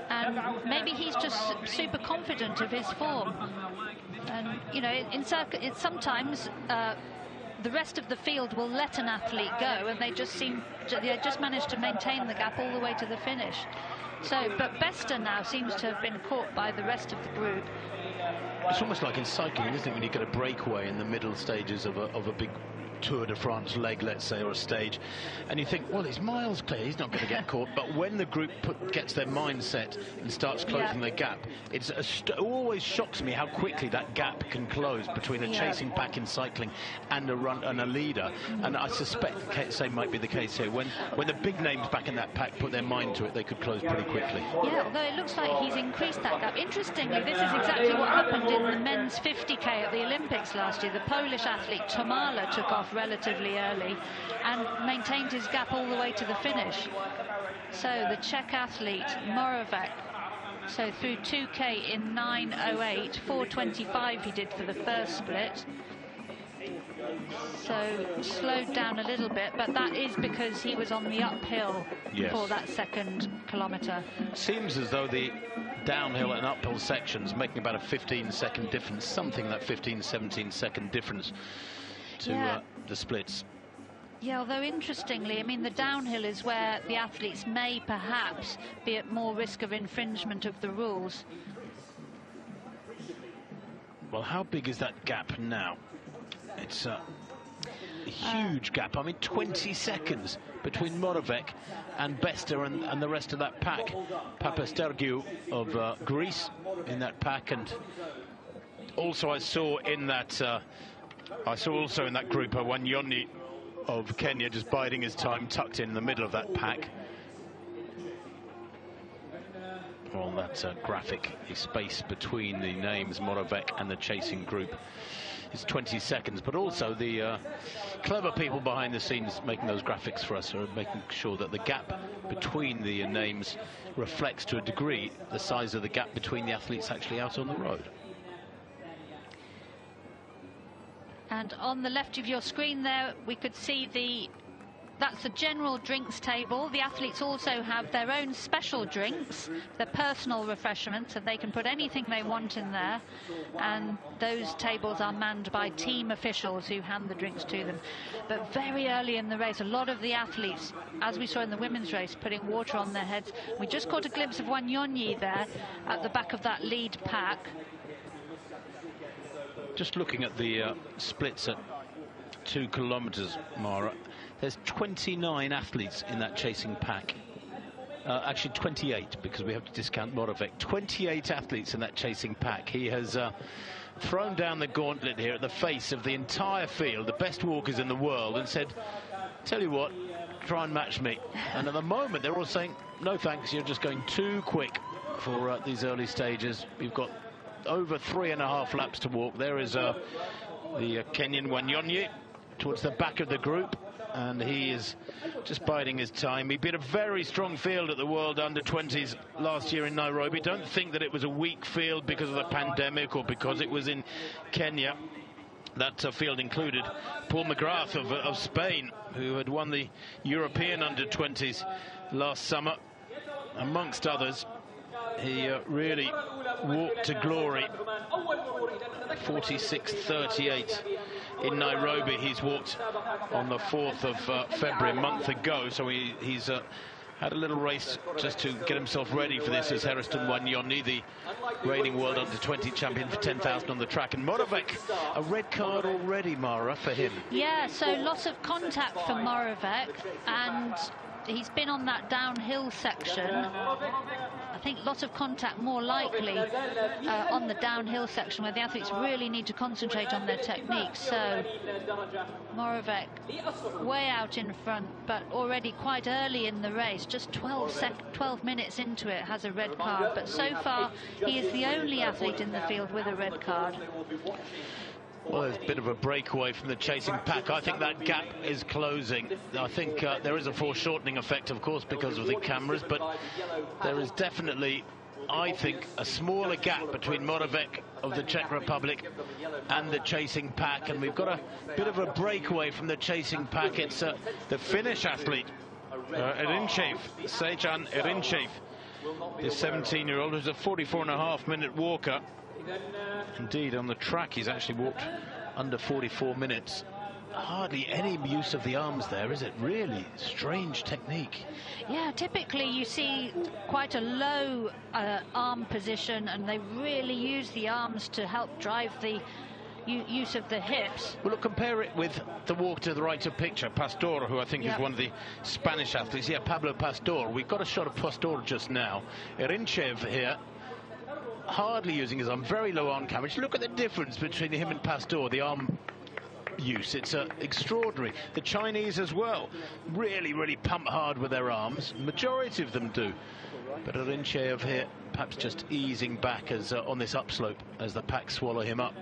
And maybe he's just super confident of his form. And, you know, sometimes the rest of the field will let an athlete go, and they just manage to maintain the gap all the way to the finish. So, but Bester now seems to have been caught by the rest of the group. It's almost like in cycling, isn't it, when you get a breakaway in the middle stages of a big Tour de France leg, let's say, or a stage, and you think, well, he's miles clear, he's not going to get caught. But when the group gets their mind set and starts closing the gap, it always shocks me how quickly that gap can close between a chasing pack in cycling and a leader. And I suspect the same might be the case here. When the big names back in that pack put their mind to it, they could close pretty quickly. Yeah, although it looks like he's increased that gap. Interestingly, this is exactly what happened in the men's 50k at the Olympics last year. The Polish athlete Tomala took off relatively early and maintained his gap all the way to the finish. So the Czech athlete Moravec, so through 2k in 9:08, 4:25 he did for the first split. So slowed down a little bit, but that is because he was on the uphill for that second kilometre. Seems as though the downhill and uphill sections making about a 15-second difference, something that 15-17 second difference to the splits. Yeah, although interestingly, I mean, the downhill is where the athletes may perhaps be at more risk of infringement of the rules. Well, how big is that gap now? It's a huge gap. I mean, 20 seconds between Moravec and Bester and the rest of that pack. Papastergiou of Greece in that pack, and also I saw in that group Wanyonyi of Kenya just biding his time, tucked in the middle of that pack. On that graphic, the space between the names Moravec and the chasing group is 20 seconds, but also the clever people behind the scenes making those graphics for us are making sure that the gap between the names reflects to a degree the size of the gap between the athletes actually out on the road. And on the left of your screen there, we could see that's the general drinks table. The athletes also have their own special drinks, their personal refreshments, and they can put anything they want in there. And those tables are manned by team officials who hand the drinks to them. But very early in the race, a lot of the athletes, as we saw in the women's race, putting water on their heads. We just caught a glimpse of Wanyonyi there at the back of that lead pack. Just looking at the splits at 2 kilometres, Mara, there's 29 athletes in that chasing pack. Actually 28, because we have to discount Moravec. 28 athletes in that chasing pack. He has thrown down the gauntlet here at the face of the entire field, the best walkers in the world, and said, tell you what, try and match me. And at the moment they're all saying, no thanks, you're just going too quick for these early stages. We've got over 3.5 laps to walk. There is the Kenyan Wanyonyi towards the back of the group, and he is just biding his time. He beat a very strong field at the World Under-20s last year in Nairobi. Don't think that it was a weak field because of the pandemic or because it was in Kenya. That field included Paul McGrath of Spain, who had won the European Under-20s last summer, amongst others. He really walked to glory. 46.38 in Nairobi. He's walked on the 4th of February, a month ago, so he's had a little race just to get himself ready for this. Is Hairiston Wanyonyi, the reigning world under-20 champion for 10,000 on the track. And Moravec, a red card already, Mara, for him. Yeah, so lots of contact for Moravec, and he's been on that downhill section. I think lots of contact more likely on the downhill section, where the athletes really need to concentrate on their technique. So Moravec way out in front, but already quite early in the race, just 12 minutes into it, has a red card. But so far he is the only athlete in the field with a red card. Well, there's a bit of a breakaway from the chasing pack. I think that gap is closing. I think there is a foreshortening effect, of course, because of the cameras, but there is definitely, I think, a smaller gap between Moravec of the Czech Republic and the chasing pack, and we've got a bit of a breakaway from the chasing pack. It's the Finnish athlete, Erinchev, Sejan Erinchev, the 17-year-old, who's a 44.5-minute walker. Indeed, on the track he's actually walked under 44 minutes. Hardly any use of the arms there, is it? Really strange technique. Yeah, typically you see quite a low arm position, and they really use the arms to help drive the use of the hips. Well, look, compare it with the walk to the right of picture, Pastor, who I think is one of the Spanish athletes. Yeah, Pablo Pastor. We've got a shot of Pastor just now. Erinchev here, hardly using his arm, very low arm coverage. Look at the difference between him and Pastor, the arm use. It's extraordinary. The Chinese as well really pump hard with their arms. Majority of them do. But Erinchev here perhaps just easing back as on this upslope as the pack swallow him up.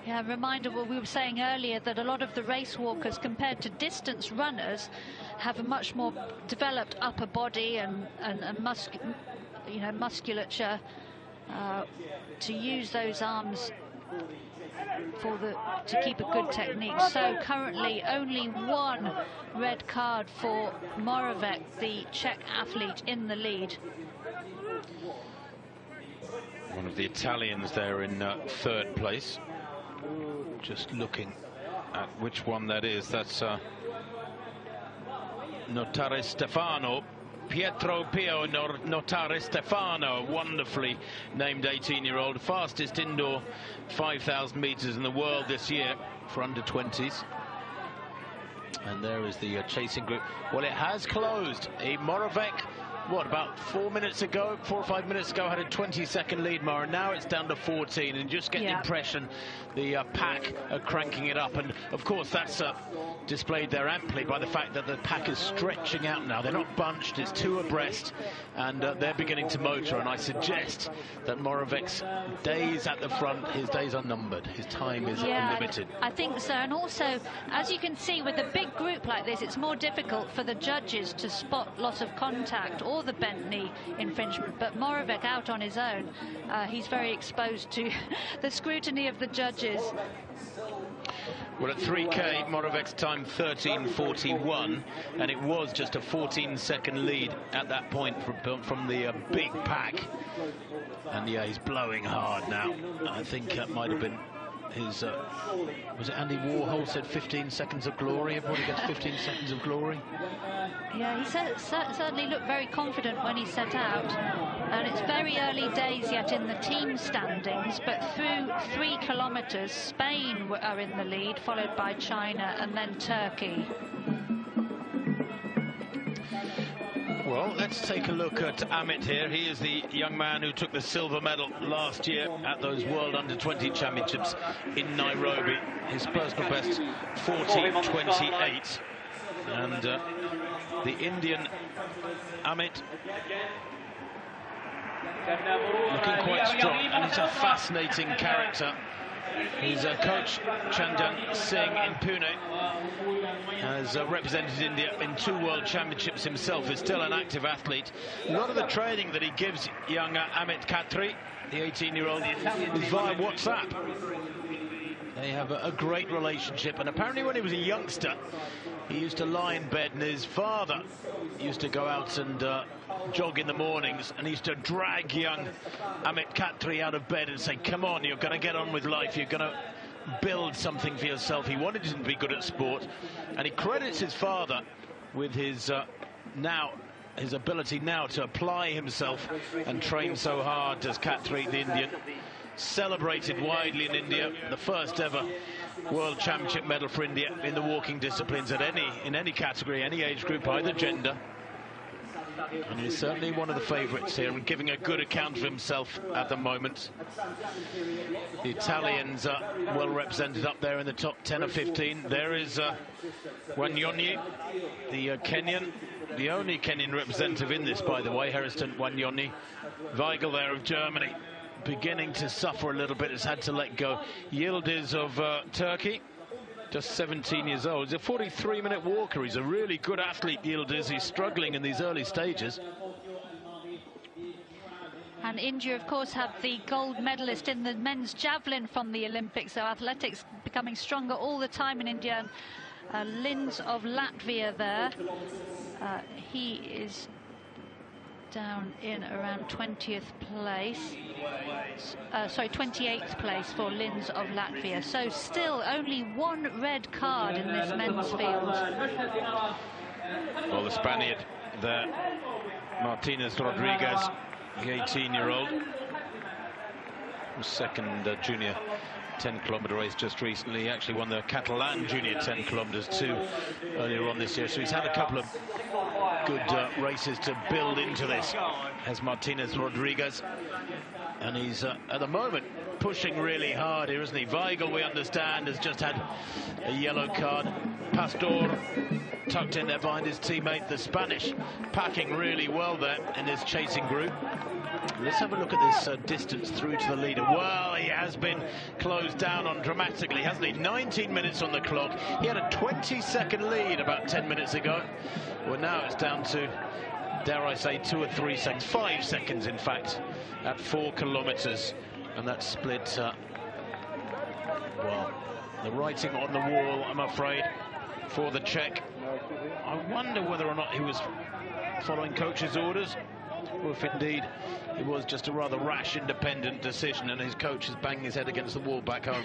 Yeah, reminder what we were saying earlier, that a lot of the race walkers compared to distance runners have a much more developed upper body and musculature to use those arms to keep a good technique. So currently only one red card for Moravec, the Czech athlete, in the lead. One of the Italians there in third place. Just looking which one that is. That's Notare Stefano. Pietro Pio Notare Stefano, wonderfully named 18-year-old, fastest indoor 5,000 meters in the world this year for under-20s. And there is the chasing group. Well, it has closed. Moravec, what, about 4 or 5 minutes ago, had a 20-second lead, Mara. Now it's down to 14, and just get the impression the pack are cranking it up. And, of course, that's displayed there amply by the fact that the pack is stretching out now. They're not bunched, it's two abreast, and they're beginning to motor. And I suggest that Moravec's days at the front, his days are numbered. His time is limited. I think so. And also, as you can see, with a big group like this, it's more difficult for the judges to spot loss of contact or the bent knee infringement. But Moravec out on his own, he's very exposed to the scrutiny of the judges. Well, at 3K, Moravec's time 13:41, and it was just a 14-second lead at that point from the big pack. And yeah, he's blowing hard now. I think that might have been his, was it Andy Warhol said 15 seconds of glory? Everybody gets 15 seconds of glory. Yeah, he certainly looked very confident when he set out. And it's very early days yet in the team standings, but through 3 kilometers, Spain are in the lead, followed by China and then Turkey. Well, let's take a look at Amit here. He is the young man who took the silver medal last year at those World Under-20 Championships in Nairobi. His personal best, 40:28. And the Indian Amit looking quite strong, and he's a fascinating character. His coach, Chandan Singh in Pune, has represented India in 2 World Championships himself, is still an active athlete. A lot of the training that he gives young Amit Khatri, the 18-year-old, is via WhatsApp. They have a great relationship, and apparently when he was a youngster, he used to lie in bed, and his father used to go out and jog in the mornings, and he used to drag young Amit Khatri out of bed and say, come on, you're going to get on with life, you're going to build something for yourself. He wanted him to be good at sport, and he credits his father with his his ability now to apply himself and train so hard. Does Khatri, the Indian, celebrated widely in India, the first ever World Championship medal for India in the walking disciplines in any category, any age group, either gender. And he's certainly one of the favourites here and giving a good account of himself at the moment. The Italians are well represented up there in the top 10 or 15. There is Wanyonyi, the Kenyan, the only Kenyan representative in this, by the way, Hairston Wanyonyi. Weigel there of Germany, beginning to suffer a little bit, has had to let go. Yildiz of Turkey, just 17 years old. He's a 43-minute walker. He's a really good athlete, Yildiz. He's struggling in these early stages. And India, of course, have the gold medalist in the men's javelin from the Olympics. So athletics becoming stronger all the time in India. Linz of Latvia there. He is down in around 20th place. Sorry, 28th place for Linz of Latvia. So still only 1 red card in this men's field. Well, the Spaniard there, Martinez Rodriguez, the 18-year-old, second junior 10-kilometre race just recently. He actually won the Catalan junior 10 kilometres too earlier on this year, so he's had a couple of good races to build into this as Martinez Rodriguez, and he's at the moment pushing really hard here, isn't he? Weigel, we understand, has just had a yellow card. Pastor tucked in there behind his teammate. The Spanish packing really well there in this chasing group. Let's have a look at this distance through to the leader. Well, he has been closed down on dramatically, hasn't he? 19 minutes on the clock. He had a 20-second lead about 10 minutes ago. Well, now it's down to, dare I say, 2 or 3 seconds, 5 seconds, in fact, at 4 kilometres. And that split, well, the writing on the wall, I'm afraid, for the Czech. I wonder whether or not he was following coach's orders. or if indeed it was just a rather rash, independent decision and his coach is banging his head against the wall back home.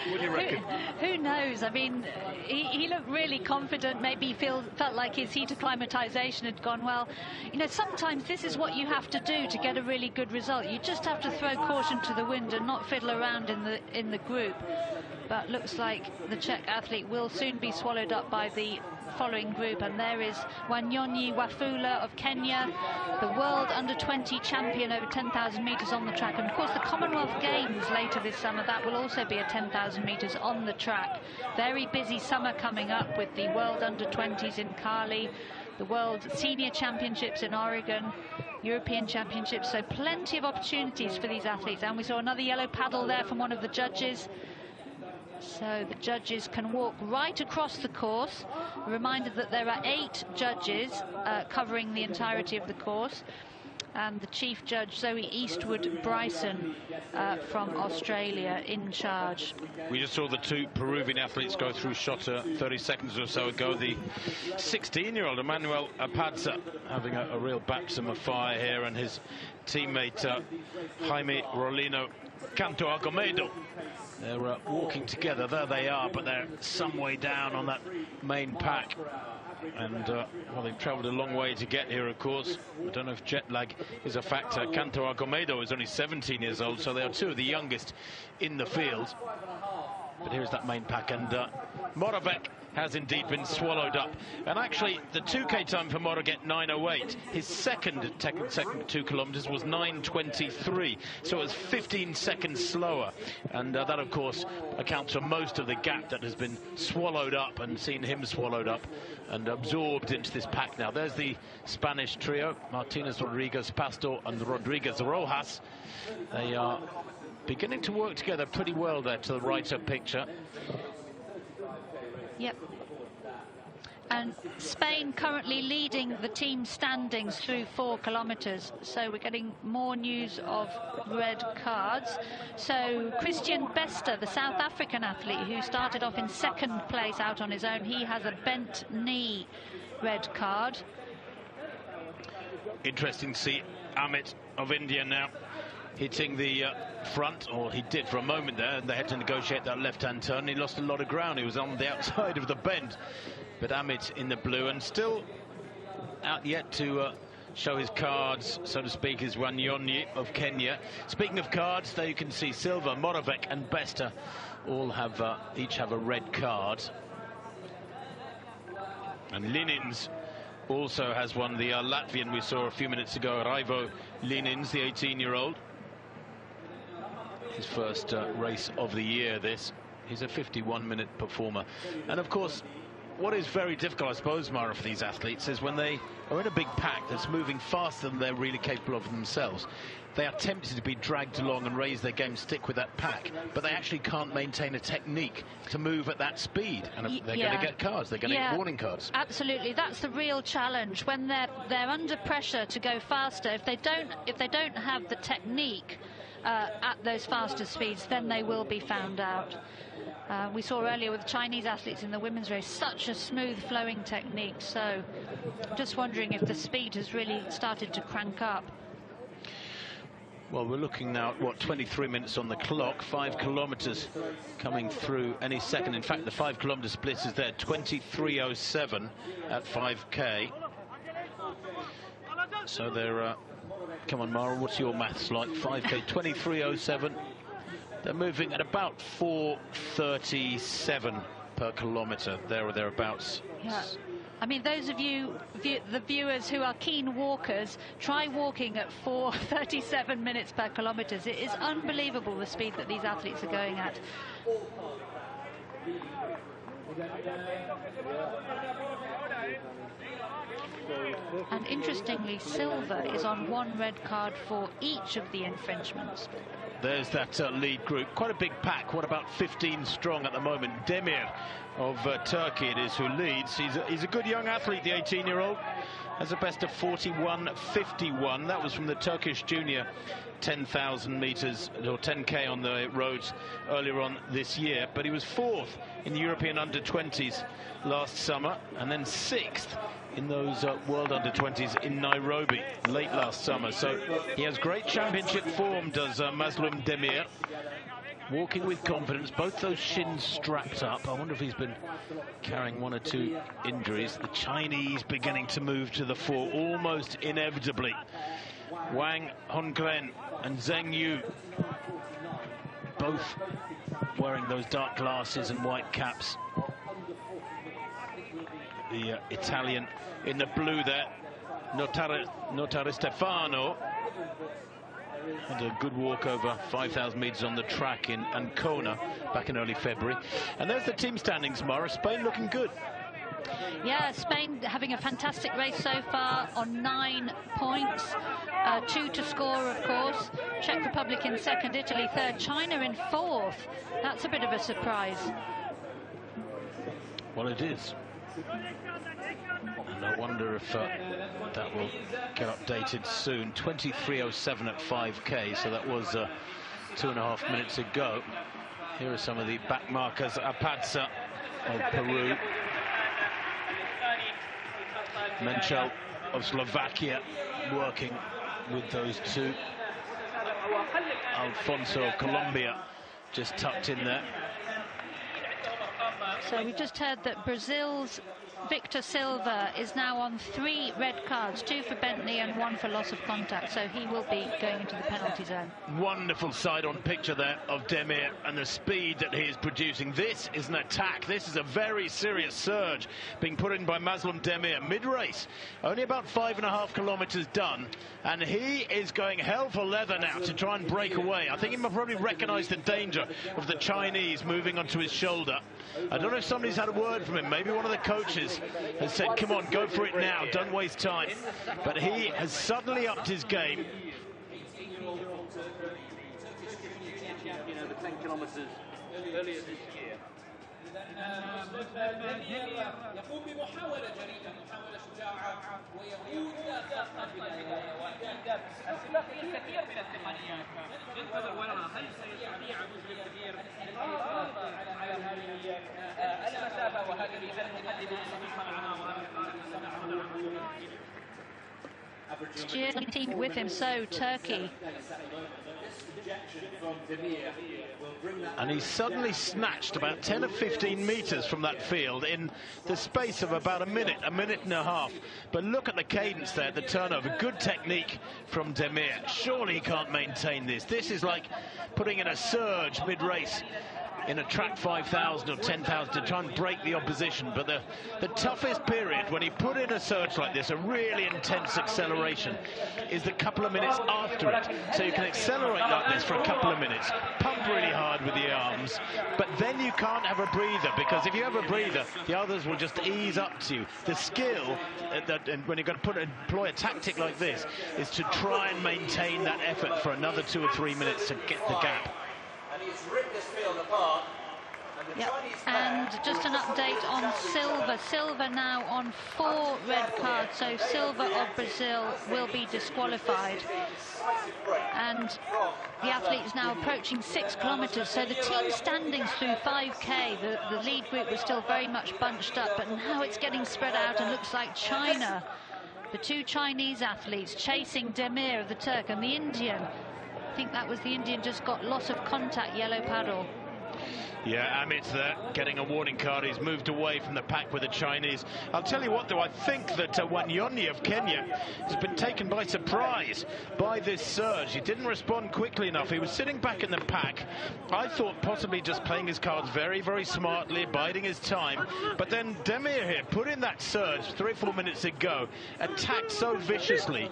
What do you reckon? Who knows? I mean, he looked really confident. Maybe he felt like his heat acclimatization had gone well. You know, sometimes this is what you have to do to get a really good result. You just have to throw caution to the wind and not fiddle around in the group. But looks like the Czech athlete will soon be swallowed up by the following group, and there is Wanyonyi Wafula of Kenya, the world under-20 champion over 10,000 metres on the track, and of course the Commonwealth Games later this summer, that will also be a 10,000 metres on the track. Very busy summer coming up with the world under-20s in Cali, the World Senior Championships in Oregon, European Championships, so plenty of opportunities for these athletes. And we saw another yellow paddle there from one of the judges. So the judges can walk right across the course. A reminder that there are 8 judges covering the entirety of the course. And the chief judge, Zoe Eastwood Bryson from Australia, in charge. We just saw the 2 Peruvian athletes go through Shota 30 seconds or so ago. The 16-year-old Emmanuel Apadza having a real baptism of fire here, and his teammate Jaime Rolino Canto Alcomedo. They're walking together. There they are, but they're some way down on that main pack. And, well, they've travelled a long way to get here, of course. I don't know if jet lag is a factor. Canto Alcomedo is only 17 years old, so they are 2 of the youngest in the field. But here's that main pack, and Moravec has indeed been swallowed up. And actually, the 2K time for Moravec, 9:08. His second 2 kilometres was 9:23, so it was 15 seconds slower. And that, of course, accounts for most of the gap that has been swallowed up and seen him swallowed up and absorbed into this pack now. There's the Spanish trio, Martinez, Rodriguez, Pastor and Rodriguez Rojas. They are beginning to work together pretty well there to the right of picture. Yep. And Spain currently leading the team standings through 4 kilometres. So we're getting more news of red cards. So Christian Bester, the South African athlete who started off in 2nd place out on his own, he has a bent knee red card. Interesting to see Amit of India now hitting the front, or he did for a moment there, and they had to negotiate that left-hand turn. He lost a lot of ground. He was on the outside of the bend. But Amit in the blue, and still out yet to show his cards, so to speak, is Wanyonyi of Kenya. Speaking of cards, there you can see Silva, Moravec and Bester all have each have a red card. And Linins also has one, the Latvian we saw a few minutes ago, Raivo Linins, the 18-year-old. His first race of the year, this. He's a 51-minute performer. And of course, what is very difficult, I suppose, Mara, for these athletes is when they are in a big pack that's moving faster than they're really capable of themselves. They are tempted to be dragged along and raise their game, stick with that pack, but they actually can't maintain a technique to move at that speed. And they're going to get cards, they're going to get warning cards. Absolutely, that's the real challenge. When they're under pressure to go faster, if they don't have the technique at those faster speeds, then they will be found out. We saw earlier with Chinese athletes in the women's race, such a smooth flowing technique. So just wondering if the speed has really started to crank up. Well, we're looking now at, what, 23 minutes on the clock, 5 kilometres coming through any second. In fact, the 5 kilometre split is there, 23:07 at 5K. So they're, come on, Mara, what's your maths like? 5K, 23:07. They're moving at about 4:37 per kilometre, there or thereabouts. Yeah. I mean, those of you, the viewers who are keen walkers, try walking at 4:37 minutes per kilometre. It is unbelievable the speed that these athletes are going at. And interestingly, Silva is on 1 red card for each of the infringements. There's that lead group, quite a big pack. What about 15 strong at the moment? Demir of Turkey it is who leads. He's a good young athlete, the 18-year-old. Has a best of 41.51. That was from the Turkish junior 10,000 metres or 10K on the roads earlier on this year. But he was 4th in the European under-20s last summer, and then 6th in those World Under-20s in Nairobi late last summer. So he has great championship form, does Mazloum Demir. Walking with confidence, both those shins strapped up. I wonder if he's been carrying one or two injuries. The Chinese beginning to move to the fore almost inevitably. Wang Hongren and Zheng Yu both wearing those dark glasses and white caps. The Italian in the blue there, Notare Stefano, had a good walk over 5,000 metres on the track in Ancona back in early February. And there's the team standings, Mara. Spain looking good. Yeah, Spain having a fantastic race so far on 9 points. 2 to score, of course. Czech Republic in second, Italy third, China in fourth. That's a bit of a surprise. Well, it is. And I wonder if that will get updated soon. 23:07 at 5K, so that was 2.5 minutes ago. Here are some of the back markers. Apatza of Peru. Menchel of Slovakia working with those two. Alfonso of Colombia just tucked in there. So we just heard that Brazil's Victor Silva is now on 3 red cards, 2 for Bentley and 1 for loss of contact, so he will be going into the penalty zone. Wonderful side-on picture there of Demir and the speed that he is producing. This is an attack. This is a very serious surge being put in by Mazloum Demir mid-race. Only about 5.5 kilometres done, and he is going hell for leather now to try and break away. I think he must probably recognise the danger of the Chinese moving onto his shoulder. I don't know if somebody's had a word from him. Maybe one of the coaches has said, come on, go for it now, don't waste time. But he has suddenly upped his game. Over 10 kilometres earlier this year. يقوم بمحاولة جريئة، محاولة شجاعة، ويقود السباق فيه كثير من التقنيات. ينتظر ويرى هل سيستطيع جزء كبير على هذه المسافة وهذه المقدمة الصحيحة معنا. Team with him, so Turkey. And he's suddenly snatched about 10 or 15 metres from that field in the space of about a minute and a half. But look at the cadence there, the turnover. Good technique from Demir. Surely he can't maintain this. This is like putting in a surge mid-race in a track 5,000 or 10,000 to try and break the opposition. But the toughest period when he put in a surge like this, a really intense acceleration, is the couple of minutes after it. So you can accelerate like this for a couple of minutes, pump really hard with the arms, but then you can't have a breather, because if you have a breather, the others will just ease up to you. The skill and when you're going to employ a tactic like this is to try and maintain that effort for another 2 or 3 minutes to get the gap. And he's ripped this field apart. Yep. And just an update on Silva. Silva now on 4 red cards, so Silva of Brazil will be disqualified. And the athlete is now approaching 6 kilometres, so the team standings through 5K, the lead group was still very much bunched up, but now it's getting spread out and looks like China, the 2 Chinese athletes chasing Demir of the Turk, and the Indian, I think that was the Indian, just got loss of contact, yellow paddle. Yeah, Amit's there, getting a warning card. He's moved away from the pack with the Chinese. I'll tell you what, though, I think that Wanyonyi of Kenya has been taken by surprise by this surge. He didn't respond quickly enough. He was sitting back in the pack. I thought possibly just playing his cards very, very smartly, biding his time. But then Demir here put in that surge 3 or 4 minutes ago, attacked so viciously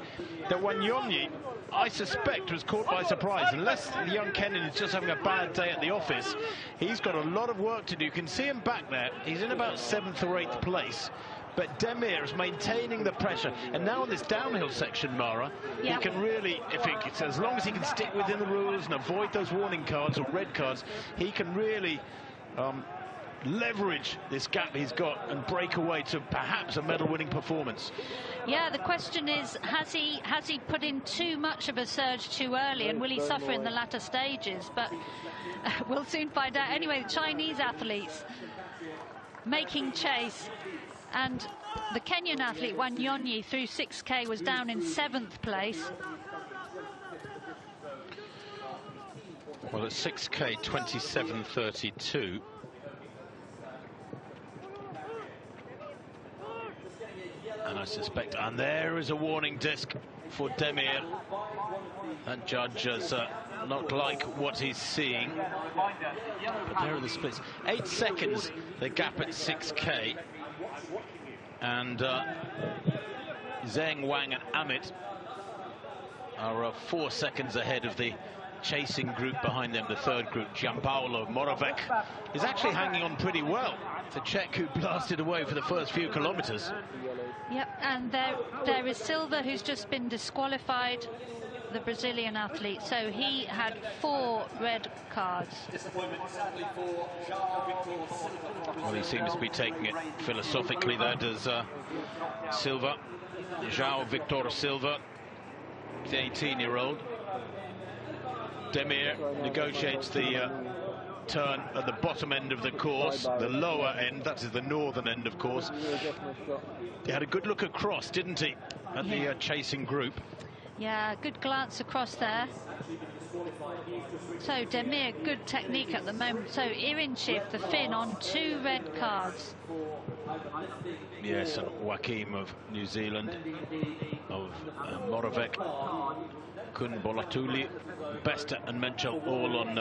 that Wanyonyi, I suspect, was caught by surprise. Unless the young Kenyan is just having a bad day at the office, he's got a lot of work to do. You can see him back there. He's in about 7th or 8th place. But Demir is maintaining the pressure. And now on this downhill section, Mara, he can really, as long as he can stick within the rules and avoid those warning cards or red cards, he can really leverage this gap he's got and break away to perhaps a medal-winning performance. Yeah, the question is, has he put in too much of a surge too early, and will he suffer in the latter stages? But we'll soon find out. Anyway, the Chinese athletes making chase, and the Kenyan athlete Wanyonyi through 6K was down in 7th place. Well, at 6K, 27:32. And I suspect, and there is a warning disc for Demir. That judge has not like what he's seeing. But there are the splits. 8 seconds, the gap at 6K. And Zheng, Wang and Amit are 4 seconds ahead of the chasing group behind them. The third group, Gianpaolo Moravec, is actually hanging on pretty well. The Czech who blasted away for the first few kilometres. Yep, and there is Silva, who's just been disqualified, the Brazilian athlete. So he had 4 red cards. Well, he seems to be taking it philosophically, there does Silva. João Victor Silva, the 18-year-old. Demir negotiates the turn at the bottom end of the course, the lower end, that is the northern end, of course. He had a good look across, didn't he, at the chasing group? Yeah, good glance across there. So Demir, good technique at the moment. So Irinchev, the Finn, on 2 red cards. Yes, and Joaquim of New Zealand, of Moravec, Kun Bolatuli, Besta and Menchel all on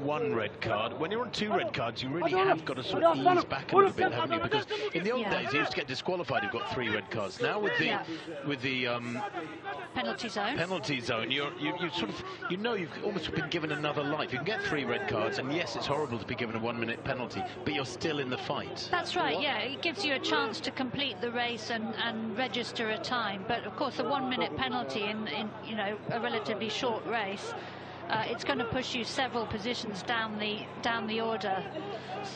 1 red card. When you're on 2 red cards, you really have got to sort of ease back a little bit, haven't you? Because in the old days, you used to get disqualified. You've got 3 red cards. Now with the penalty zone, you sort of, you know, you've almost been given another life. You can get 3 red cards, and yes, it's horrible to be given a 1-minute penalty, but you're still in the fight. That's right. Yeah, it gives you a chance to complete the race and register a time. But of course, a 1-minute penalty in you know, a relatively short race, it's going to push you several positions down the order.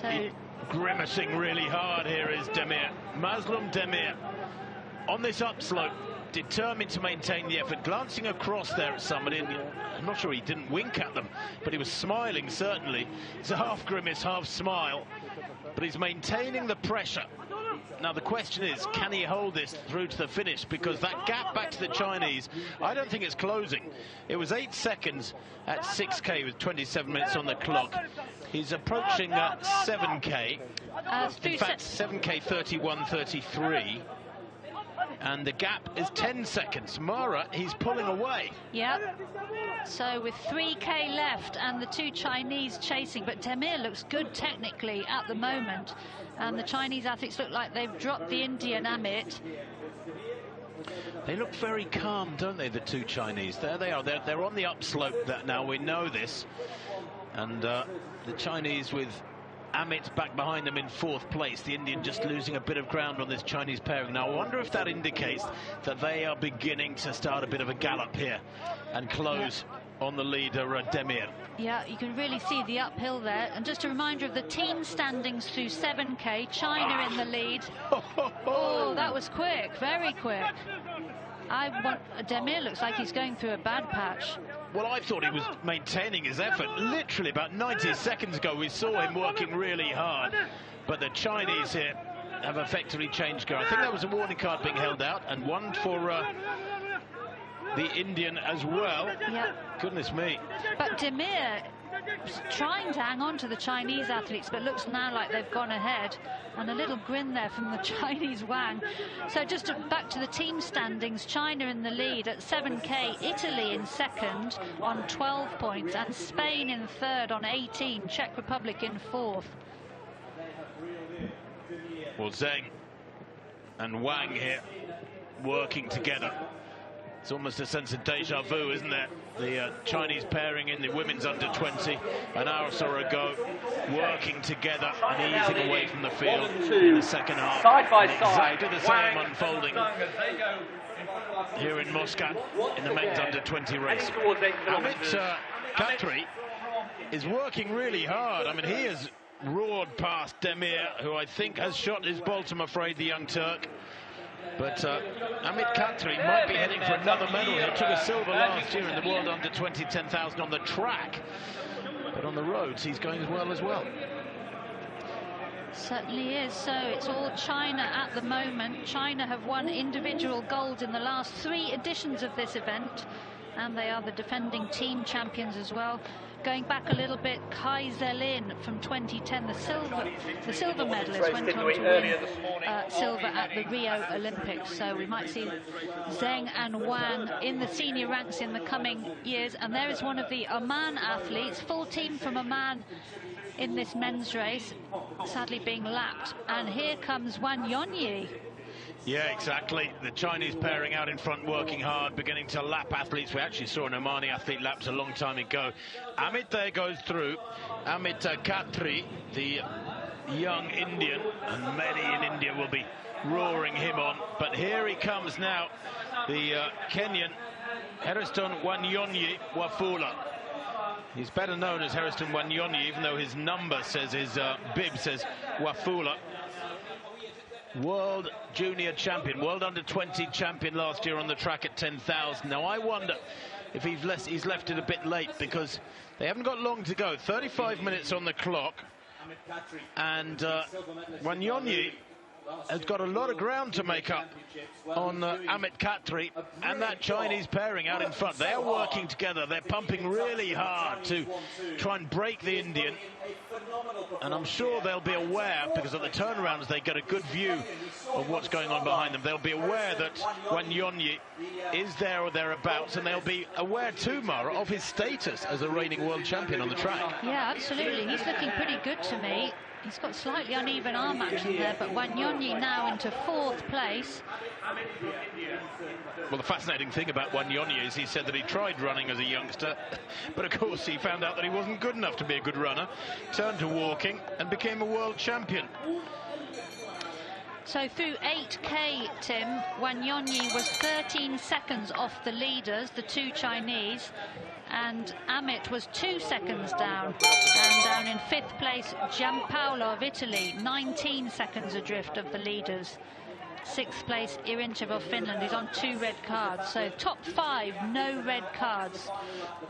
So grimacing really hard here is Demir. Mazlum Demir on this upslope, determined to maintain the effort, glancing across there at somebody, and I'm not sure he didn't wink at them, but he was smiling, certainly. It's a half grimace, half smile, but he's maintaining the pressure. Now the question is, can he hold this through to the finish? Because that gap back to the Chinese, I don't think it's closing. It was 8 seconds at 6K with 27 minutes on the clock. He's approaching 7K. In fact, 7K 31:33. And the gap is 10 seconds. Mara, he's pulling away. Yep. So with 3K left and the 2 Chinese chasing, but Demir looks good technically at the moment. And the Chinese athletes look like they've dropped the Indian Amit. They look very calm, don't they, the 2 Chinese? There they are. They're on the upslope now. We know this. And the Chinese with Amit back behind them in 4th place. The Indian just losing a bit of ground on this Chinese pairing. Now, I wonder if that indicates that they are beginning to start a bit of a gallop here and close on the leader, Demir. Yeah, you can really see the uphill there. And just a reminder of the team standings through 7K. China in the lead. Oh, that was quick, very quick. Demir looks like he's going through a bad patch. Well, I thought he was maintaining his effort. Literally about 90 seconds ago, we saw him working really hard. But the Chinese here have effectively changed gear. I think there was a warning card being held out, and one for the Indian as well. Yep. Goodness me. But Demir trying to hang on to the Chinese athletes, but looks now like they've gone ahead. And a little grin there from the Chinese Wang. So just back to the team standings, China in the lead at 7K, Italy in 2nd on 12 points, and Spain in 3rd on 18, Czech Republic in 4th. Well, Zheng and Wang here working together. It's almost a sense of deja vu, isn't there? The Chinese pairing in the women's under-20 an hour or so ago, working together and easing away from the field in the second half. Side by side. Exactly the same unfolding here in Moscow in the men's under-20 race. Amit Khatri is working really hard. I mean, he has roared past Demir, who I think has shot his bolt, I'm afraid, the young Turk. But Amit Khatri might be heading for another medal. He took a silver last year in the World Under-20 10,000 on the track. But on the roads, he's going well as well. Certainly is. So it's all China at the moment. China have won individual gold in the last 3 editions of this event, and they are the defending team champions as well. Going back a little bit, Kai Zelin from 2010, the silver medalist, went on to win silver at the Rio Olympics. So we might see Zheng and Wang in the senior ranks in the coming years. And there is one of the Oman athletes, full team from Oman in this men's race, sadly being lapped. And here comes Wang Yonyi. Yeah, exactly. The Chinese pairing out in front, working hard, beginning to lap athletes. We actually saw an Omani athlete lapped a long time ago. Amit there goes through. Amit Khatri, the young Indian, and many in India will be roaring him on. But here he comes now, the Kenyan Hairiston Wanyonyi Wafula. He's better known as Hairiston Wanyonyi, even though his number says, his bib says Wafula. World junior champion, world under-20 champion last year on the track at 10,000. Now I wonder if he's left it a bit late, because they haven't got long to go. 35 minutes on the clock, and Wanyonyi has got a lot of ground to make up on Amit Khatri and that Chinese pairing out in front. They're working together. They're pumping really hard to try and break the Indian. And I'm sure they'll be aware, because at the turnarounds they get a good view of what's going on behind them. They'll be aware that Wanyonyi is there or thereabouts, and they'll be aware too, Mara, of his status as a reigning world champion on the track. Yeah, absolutely. He's looking pretty good to me. He's got slightly uneven arm action there, but Wanyonyi now into 4th place. Well, the fascinating thing about Wanyonyi is he said that he tried running as a youngster, but of course he found out that he wasn't good enough to be a good runner, turned to walking and became a world champion. So through 8K, Tim, Wanyonyi was 13 seconds off the leaders, the 2 Chinese, and Amit was 2 seconds down. And down in 5th place, Giampaolo of Italy, 19 seconds adrift of the leaders. 6th place, Irinchev of Finland, who's on 2 red cards. So top 5, no red cards.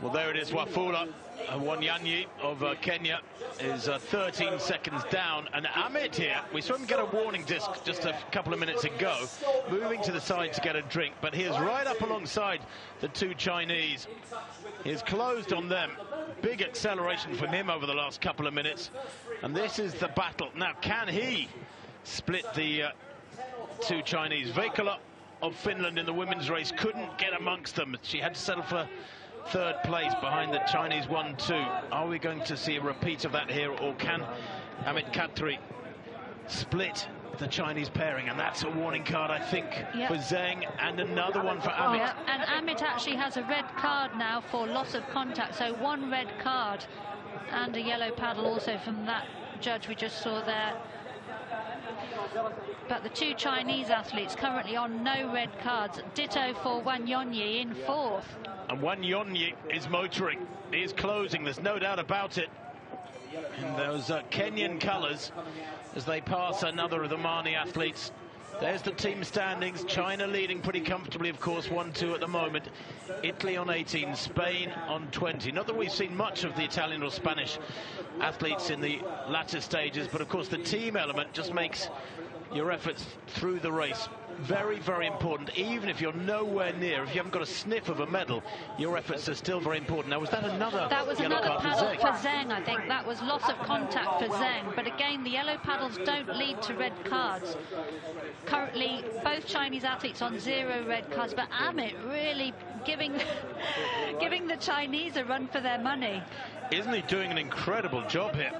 Well, there it is, Wafula. Wanyonyi of Kenya is 13 seconds down, and Amit here, we saw him get a warning disc just a couple of minutes ago, moving to the side to get a drink, but he is right up alongside the 2 Chinese. He's closed on them. Big acceleration from him over the last couple of minutes, and this is the battle. Now, can he split the 2 Chinese? Veikala of Finland in the women's race couldn't get amongst them. She had to settle for 3rd place behind the Chinese 1-2. Are we going to see a repeat of that here, or can Amit Khatri split the Chinese pairing? And that's a warning card, I think, for Zheng, and another one for Amit. Yeah. And Amit actually has a red card now for loss of contact, so 1 red card and a yellow paddle also from that judge we just saw there. But the 2 Chinese athletes currently on no red cards. Ditto for Wanyonyi in 4th. And Wanyonyi is motoring. He is closing, there's no doubt about it. And those Kenyan colours as they pass another of the Omani athletes. There's the team standings. China leading pretty comfortably, of course, 1-2 at the moment. Italy on 18, Spain on 20. Not that we've seen much of the Italian or Spanish athletes in the latter stages, but of course the team element just makes your efforts through the race very, very important. Even if you're nowhere near, if you haven't got a sniff of a medal, your efforts are still very important. Now, was that another? That was another paddle for Zheng, I think. That was loss of contact for Zheng. But again, the yellow paddles don't lead to red cards. Currently, both Chinese athletes on 0 red cards, but Amit really giving the Chinese a run for their money. Isn't he doing an incredible job here?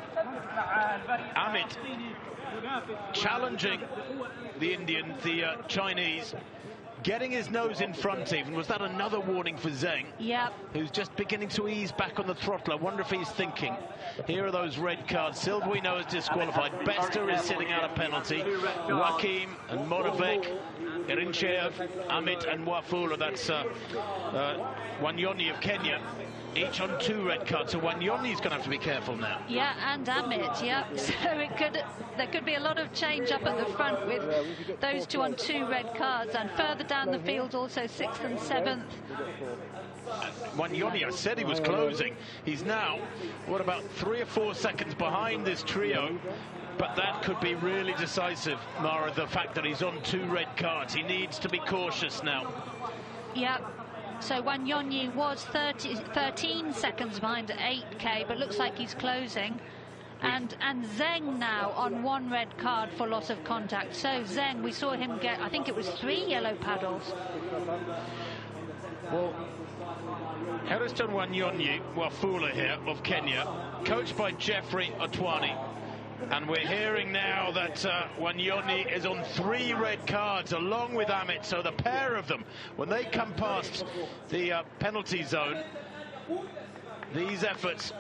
Amit challenging the Indian, the Chinese, getting his nose in front even. Was that another warning for Zheng? Yep. Who's just beginning to ease back on the throttle. I wonder if he's thinking, here are those red cards. Silva we know is disqualified. Bester is sitting out a penalty. Joachim and Moravec, Irinchev, Amit and Wafula. That's Wanyonyi of Kenya. Each on 2 red cards, so Wanyonyi's going to have to be careful now. Yeah, and Amit, yeah. So there could be a lot of change up at the front with those 2 on 2 red cards, and further down the field also 6th and 7th Wanyonyi, I said he was closing. He's now, what, about 3 or 4 seconds behind this trio. But that could be really decisive, Mara, the fact that he's on 2 red cards. He needs to be cautious now. Yeah. So Wanyonyi was 13 seconds behind at 8K, but looks like he's closing. And Zheng now on 1 red card for loss of contact. So Zheng, we saw him get, I think it was 3 yellow paddles. Well, Harrison Wanyonyi, Wafula here of Kenya, coached by Jeffrey Otwani. And we're hearing now that Wanyonyi is on 3 red cards along with Amit. So the pair of them, when they come past the penalty zone, these efforts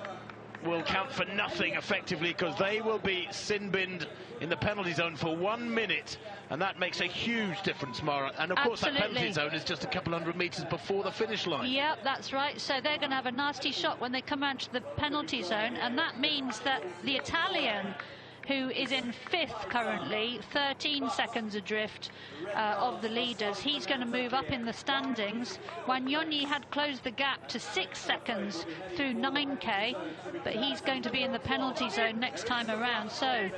will count for nothing effectively, because they will be sin-binned in the penalty zone for 1 minute, and that makes a huge difference, Mara. And of course that penalty zone is just a couple hundred metres before the finish line. Yep, that's right. So they're going to have a nasty shot when they come out to the penalty zone, and that means that the Italian, who is in 5th currently, 13 seconds adrift of the leaders, he's going to move up in the standings. Wanyonyi had closed the gap to 6 seconds through 9K, but he's going to be in the penalty zone next time around. So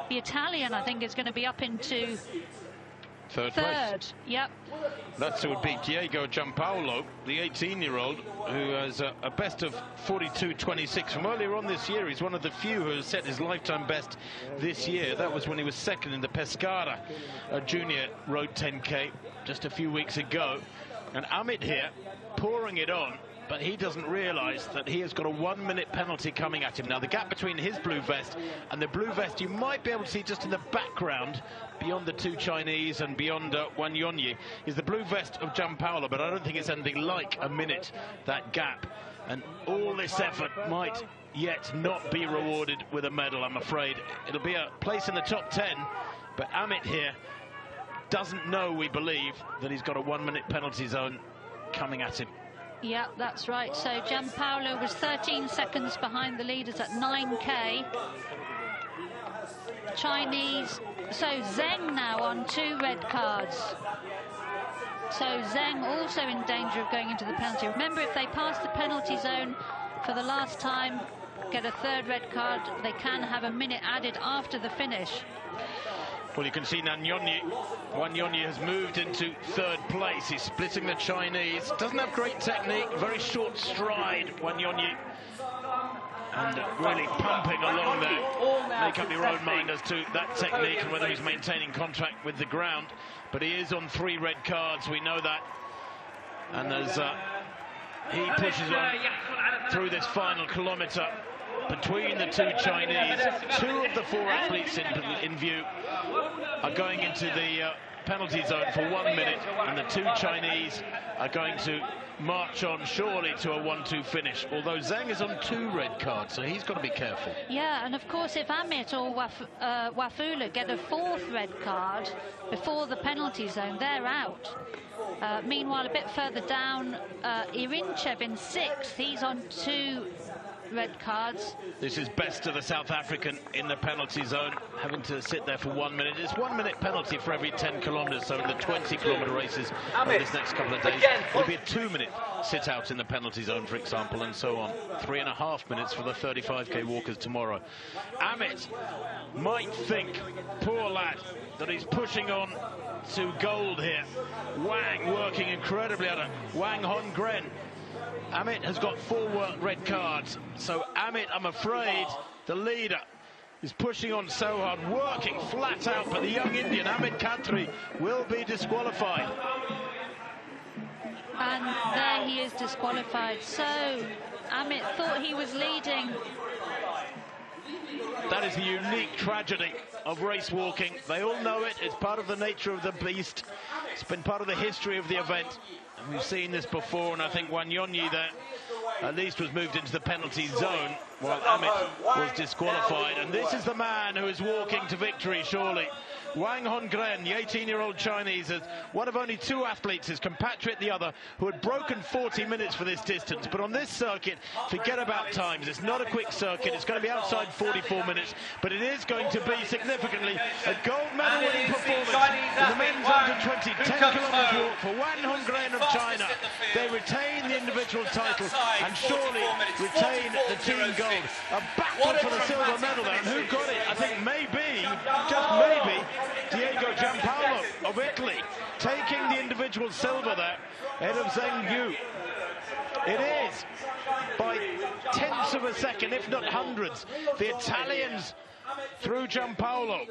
the Italian, I think, is going to be up into third place. Yep. That would be Diego Giampaolo, the 18-year-old, who has a best of 42.26 from earlier on this year. He's one of the few who has set his lifetime best this year. That was when he was second in the Pescara junior road 10K just a few weeks ago. And Amit here pouring it on, but he doesn't realise that he has got a 1 minute penalty coming at him. Now the gap between his blue vest and the blue vest you might be able to see just in the background, beyond the 2 Chinese and beyond Wanyonyi, is the blue vest of Giampaolo, but I don't think it's anything like a minute, that gap. And all this effort might yet not be rewarded with a medal, I'm afraid. It'll be a place in the top 10, but Amit here doesn't know, we believe, that he's got a 1 minute penalty zone coming at him. Yeah, that's right. So Giampaolo was 13 seconds behind the leaders at 9K. Chinese, so Zheng now on 2 red cards. So Zheng also in danger of going into the penalty. Remember, if they pass the penalty zone for the last time, get a 3rd red card, they can have a minute added after the finish. Well, you can see Wanyonyi has moved into 3rd place. He's splitting the Chinese. Doesn't have great technique, very short stride, Wanyonyi. And really pumping along there. Make up your own mind as to that technique and whether he's maintaining contact with the ground. But he is on 3 red cards, we know that. And as he pushes on through this final kilometre, between the 2 Chinese, 2 of the 4 athletes in view are going into the penalty zone for 1 minute, and the 2 Chinese are going to march on surely to a 1-2 finish, although Zheng is on 2 red cards, so he's got to be careful. Yeah, and of course if Amit or Wafula get a 4th red card before the penalty zone, they're out. Meanwhile, a bit further down, Irinchev in 6th, he's on 2 red cards. This is best of the South African in the penalty zone, having to sit there for 1 minute. It's 1 minute penalty for every 10 kilometres, so in the 20-kilometre races over this next couple of days, there'll be a 2 minute sit out in the penalty zone, for example, and so on. 3.5 minutes for the 35k walkers tomorrow. Amit might think, poor lad, that he's pushing on to gold here. Wang working incredibly hard. Wang Hongren. Amit has got 4 red cards, so Amit, I'm afraid, the leader, is pushing on so hard, working flat out, but the young Indian, Amit Khatri, will be disqualified. And there he is disqualified. So Amit thought he was leading. That is the unique tragedy of race walking. They all know it. It's part of the nature of the beast. It's been part of the history of the event. And we've seen this before, and I think Wanyonyi there at least was moved into the penalty zone, while Amit was disqualified. And this is the man who is walking to victory, surely. Wang Hongren, the 18-year-old Chinese, is one of only two athletes, his compatriot the other, who had broken 40 minutes for this distance. But on this circuit, forget about times. It's not a quick circuit. It's going to be outside 44 minutes, but it is going to be significantly a gold medal winning performance in the men's under-20 10-kilometre walk for Wang Hongren of China. They retain the individual title and surely retain the team gold. A battle for the silver medal there, and who got it? I think maybe, just maybe, Diego Giampaolo of Italy, taking the individual silver there, ahead of Zheng Yu. It is by tenths of a second, if not hundreds. The Italians, through Giampaolo,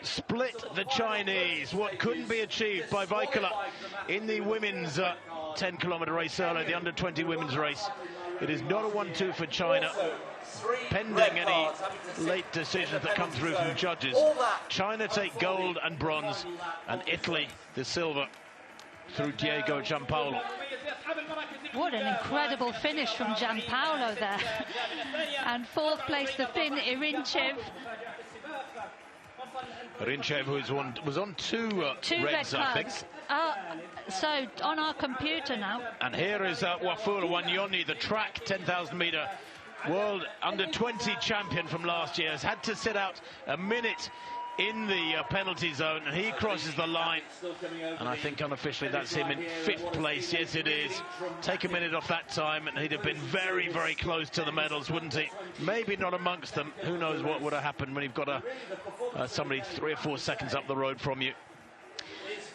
split the Chinese. What couldn't be achieved by Vaikala in the women's 10-kilometre race earlier, the under-20 women's race. It is not a 1-2 for China, pending any late decisions that come through from judges. China take gold and bronze, and Italy the silver through Diego Giampaolo. What an incredible finish from Giampaolo there. And fourth place, the Finn Irinchev. Irinchev, who was on two reds, I think. So on our computer now. And here is Wafula Wanyoni, the track 10,000 metre world under-20 champion from last year, has had to sit out a minute in the penalty zone, and he crosses the line, and I think unofficially that's him in 5th place. Yes, it is. Take a minute off that time and he'd have been very, very close to the medals, wouldn't he? Maybe not amongst them. Who knows what would have happened when you've got somebody 3 or 4 seconds up the road from you.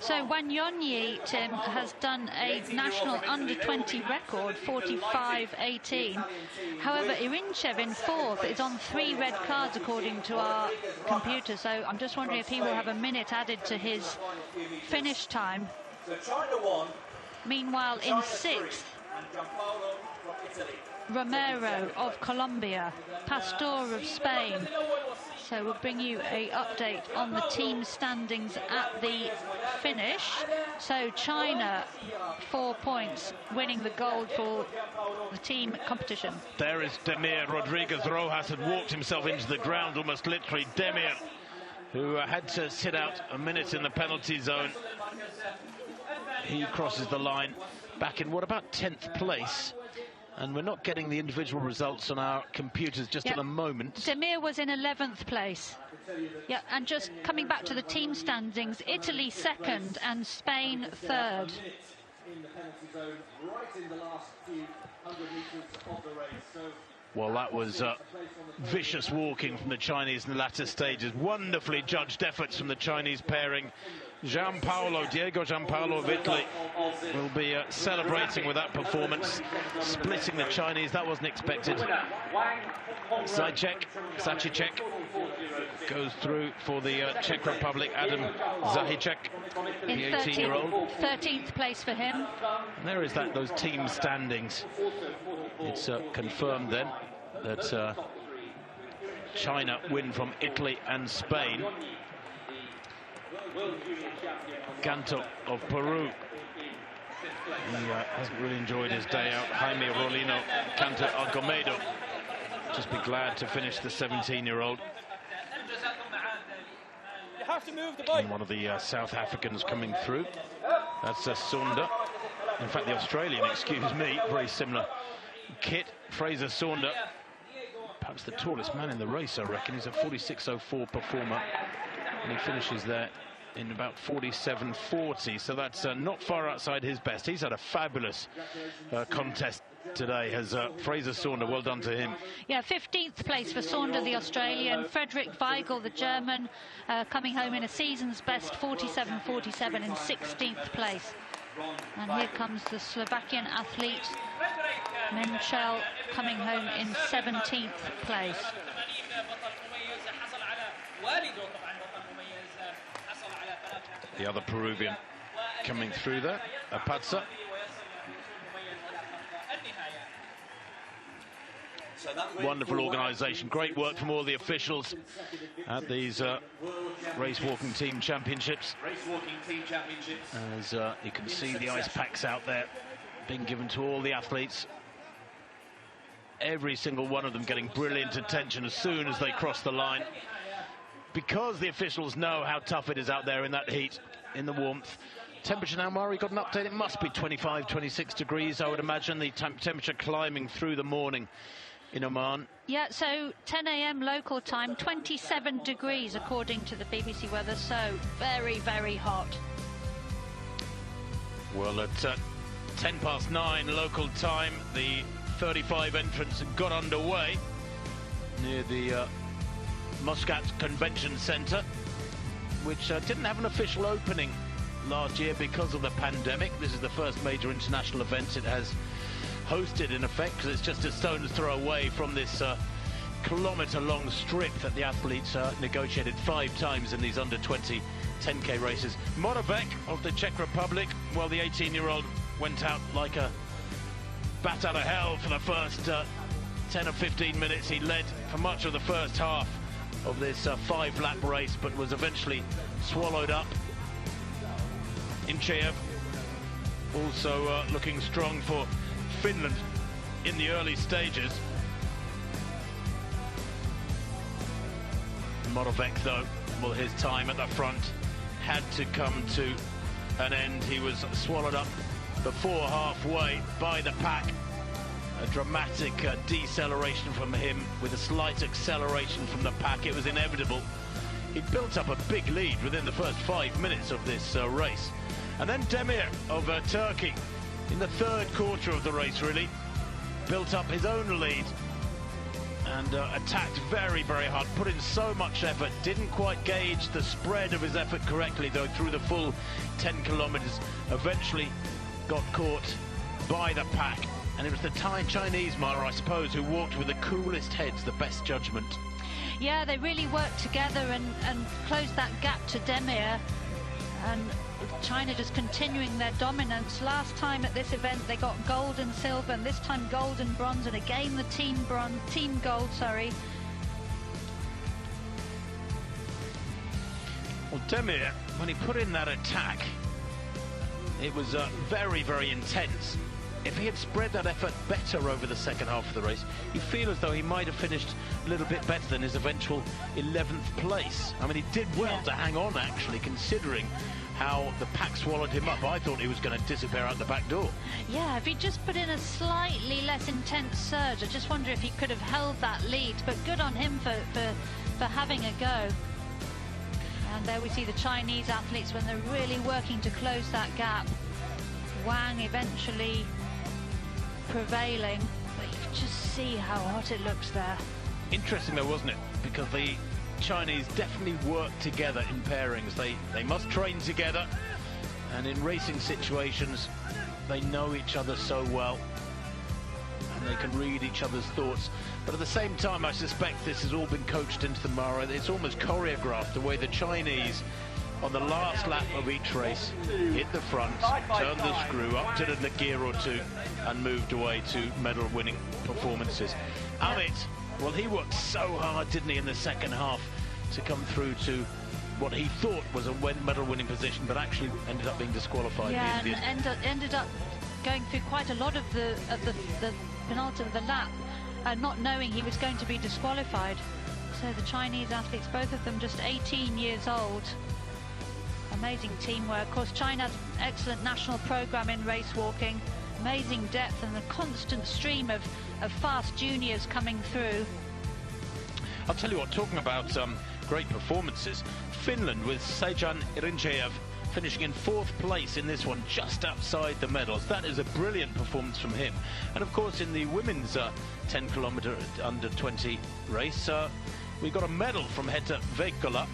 So Wanyonyi, Tim, has done a national under-20 record, 45.18. However, Irinchev in 4th is on 3 red cards according to our computer, so I'm just wondering if he will have a minute added to his finish time. Meanwhile, in 6th, Romero of Colombia, Pastor of Spain. So we'll bring you an update on the team standings at the finish. So China, 4 points, winning the gold for the team competition. There is Demir Rodriguez Rojas, had walked himself into the ground almost literally. Demir, who had to sit out a minute in the penalty zone. He crosses the line back in, what, about 10th place? And we're not getting the individual results on our computers just at the moment. Demir was in 11th place. Yeah, and just coming back to the team standings, Italy 2nd and Spain 3rd. Well, that was vicious walking from the Chinese in the latter stages. Wonderfully judged efforts from the Chinese pairing. Diego Giampaolo of Italy will be celebrating with that performance, splitting the Chinese. That wasn't expected. Zajcek goes through for the Czech Republic. Adam Zahicek, the 18-year-old. 13th place for him. And there is those team standings. It's confirmed then that China win from Italy and Spain. Ganto of Peru, he hasn't really enjoyed his day out. Jaime Rolino, Canto Alcomedo, just be glad to finish the 17-year-old. And one of the South Africans coming through, that's Saunda. In fact, the Australian, excuse me, very similar kit. Fraser Saunda, perhaps the tallest man in the race, I reckon. He's a 46.04 performer, and he finishes there in about 47.40, so that's not far outside his best. He's had a fabulous contest today, has Fraser Saunda. Well done to him. Yeah, 15th place for Saunda, the Australian. Frederick Weigel, the German, coming home in a season's best, 47.47 in 16th place. And here comes the Slovakian athlete, Menchel, coming home in 17th place. The other Peruvian coming through there, Apatza. Wonderful organisation, great work from all the officials at these race walking team championships. As you can see, the ice packs out there being given to all the athletes. every single one of them getting brilliant attention as soon as they cross the line, because the officials know how tough it is out there in that heat, in the warmth. Temperature now, Mari, got an update. It must be 25, 26 degrees, I would imagine. The temperature climbing through the morning in Oman. Yeah, so 10 a.m. local time, 27 degrees according to the BBC weather, so very, very hot. Well, at 10 past 9 local time, the 35 entrants got underway near the Muscat Convention Centre, which didn't have an official opening last year because of the pandemic. This is the first major international event it has hosted, in effect, because it's just a stone's throw away from this kilometre-long strip that the athletes negotiated 5 times in these under-20 10k races. Moravec of the Czech Republic, well, the 18-year-old went out like a bat out of hell for the first 10 or 15 minutes. He led for much of the first half of this 5-lap race, but was eventually swallowed up. Incheyev also looking strong for Finland in the early stages. Moravec, though, well, his time at the front had to come to an end. He was swallowed up before halfway by the pack. A dramatic deceleration from him with a slight acceleration from the pack. It was inevitable. He'd built up a big lead within the first 5 minutes of this race. And then Demir of Turkey, in the third quarter of the race, really built up his own lead and attacked very, very hard, put in so much effort, didn't quite gauge the spread of his effort correctly, though, through the full 10 kilometers, eventually got caught by the pack. And it was the Chinese, Mara, I suppose, who walked with the coolest heads, the best judgment. Yeah, they really worked together and closed that gap to Demir. And China just continuing their dominance. Last time at this event they got gold and silver, and this time gold and bronze, and again the team gold, sorry. Well, Demir, when he put in that attack, it was very, very intense. If he had spread that effort better over the second half of the race, you feel as though he might have finished a little bit better than his eventual 11th place. I mean, he did well to hang on, actually, considering how the pack swallowed him up. I thought he was going to disappear out the back door. Yeah, if he just put in a slightly less intense surge, I just wonder if he could have held that lead. But good on him for having a go. And there we see the Chinese athletes when they're really working to close that gap. Wang eventually prevailing, but you can just see how hot it looks there. Interesting though, wasn't it? Because the Chinese definitely work together in pairings. They must train together, and in racing situations they know each other so well and they can read each other's thoughts. But at the same time, I suspect this has all been coached into the Mara. It's almost choreographed, the way the Chinese on the last lap of each race hit the front, turned the screw, up to the gear or two, and moved away to medal-winning performances. Amit, well, he worked so hard, didn't he, in the second half to come through to what he thought was a medal-winning position, but actually ended up being disqualified. Yeah, and ended up going through quite a lot of the penultimate of the lap, not knowing he was going to be disqualified. So the Chinese athletes, both of them just 18 years old. Amazing teamwork. Of course, China has an excellent national program in race walking, amazing depth and a constant stream of fast juniors coming through. I'll tell you what, talking about great performances, Finland with Sejan Irincheev finishing in 4th place in this one, just outside the medals. That is a brilliant performance from him. And of course, in the women's 10 kilometer under 20 race, we got a medal from Heta Veikkola,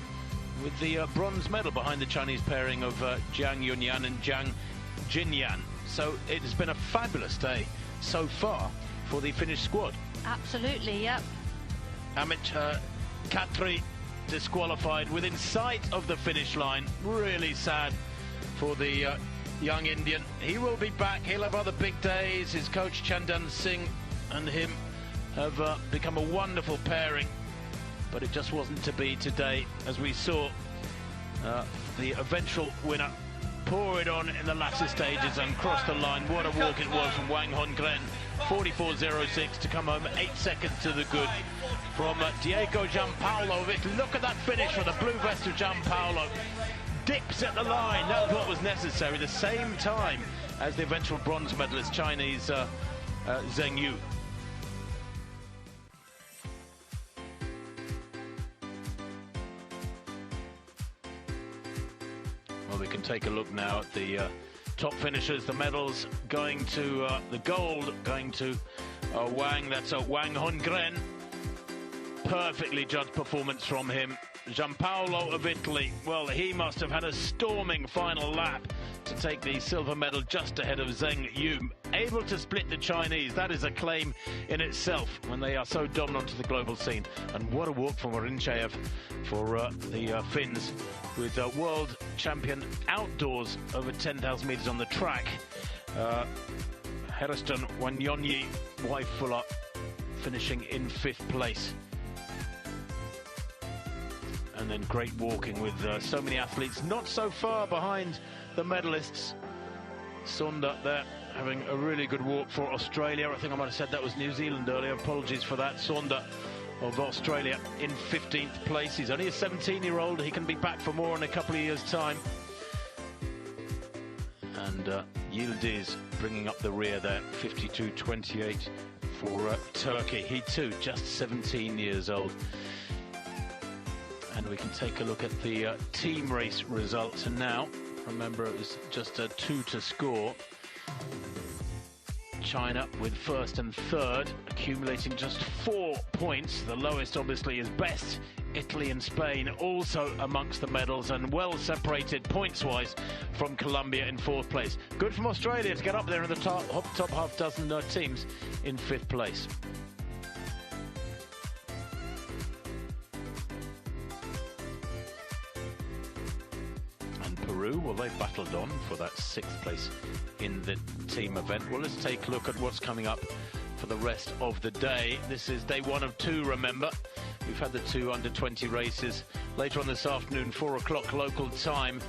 with the bronze medal behind the Chinese pairing of Jiang Yunyan and Jiang Jinyan. So it has been a fabulous day so far for the Finnish squad. Absolutely, yep. Amit Khatri disqualified within sight of the finish line. Really sad for the young Indian. He will be back. He'll have other big days. His coach Chandan Singh and him have become a wonderful pairing. But it just wasn't to be today, as we saw the eventual winner pour it on in the latter stages and cross the line. What a walk it was from Wang Hongren 44.06 to come home 8 seconds to the good from Diego Giampaolo. Look at that finish for the blue vest of Giampaolo. Dips at the line, that was what was necessary, the same time as the eventual bronze medalist Chinese Zheng Yu. Well, we can take a look now at the top finishers. The medals going to the gold going to Wang. That's Wang Hongren. Perfectly judged performance from him. Giampaolo of Italy, well, he must have had a storming final lap to take the silver medal just ahead of Zheng Yu. Able to split the Chinese, that is a claim in itself when they are so dominant to the global scene. And what a walk from Rinchev for the Finns, with world champion outdoors over 10,000 metres on the track. Hairston Wanyonyi Waifula finishing in 5th place. And then great walking with so many athletes not so far behind the medalists. Sunda there having a really good walk for Australia. I think I might have said that was New Zealand earlier. Apologies for that. Sunda of Australia in 15th place. He's only a 17-year-old. He can be back for more in a couple of years' time. And Yildiz bringing up the rear there, 52.28 for Turkey. He too just 17 years old. And we can take a look at the team race results. And now, remember, it was just a 2 to score. China with 1st and 3rd, accumulating just 4 points. The lowest, obviously, is best. Italy and Spain also amongst the medals and well separated points-wise from Colombia in 4th place. Good from Australia to get up there in the top half dozen teams in 5th place. Peru, well, they've battled on for that 6th place in the team event. Well, let's take a look at what's coming up for the rest of the day. This is day 1 of 2, remember. We've had the 2 under-20 races. Later on this afternoon, 4 o'clock local time,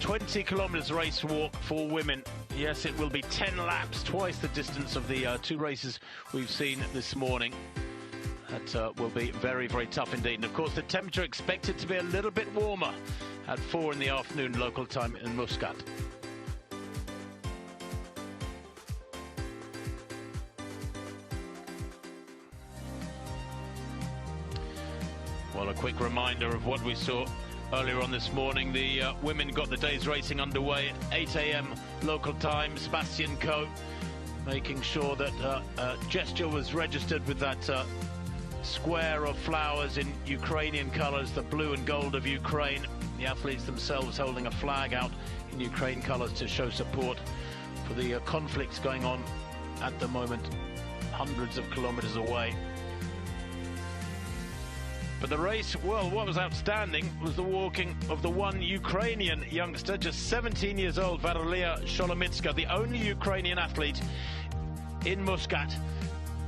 20 kilometres race walk for women. Yes, it will be 10 laps, twice the distance of the 2 races we've seen this morning. That will be very, very tough indeed. And of course, the temperature expected to be a little bit warmer at 4 in the afternoon local time in Muscat. Well, a quick reminder of what we saw earlier on this morning. The women got the day's racing underway at 8 a.m. local time. Sebastian Coe making sure that gesture was registered with that square of flowers in Ukrainian colours, the blue and gold of Ukraine. The athletes themselves holding a flag out in Ukraine colours to show support for the conflicts going on at the moment, hundreds of kilometres away. But the race, well, what was outstanding was the walking of the one Ukrainian youngster, just 17 years old, Valeria Sholomitska, the only Ukrainian athlete in Muscat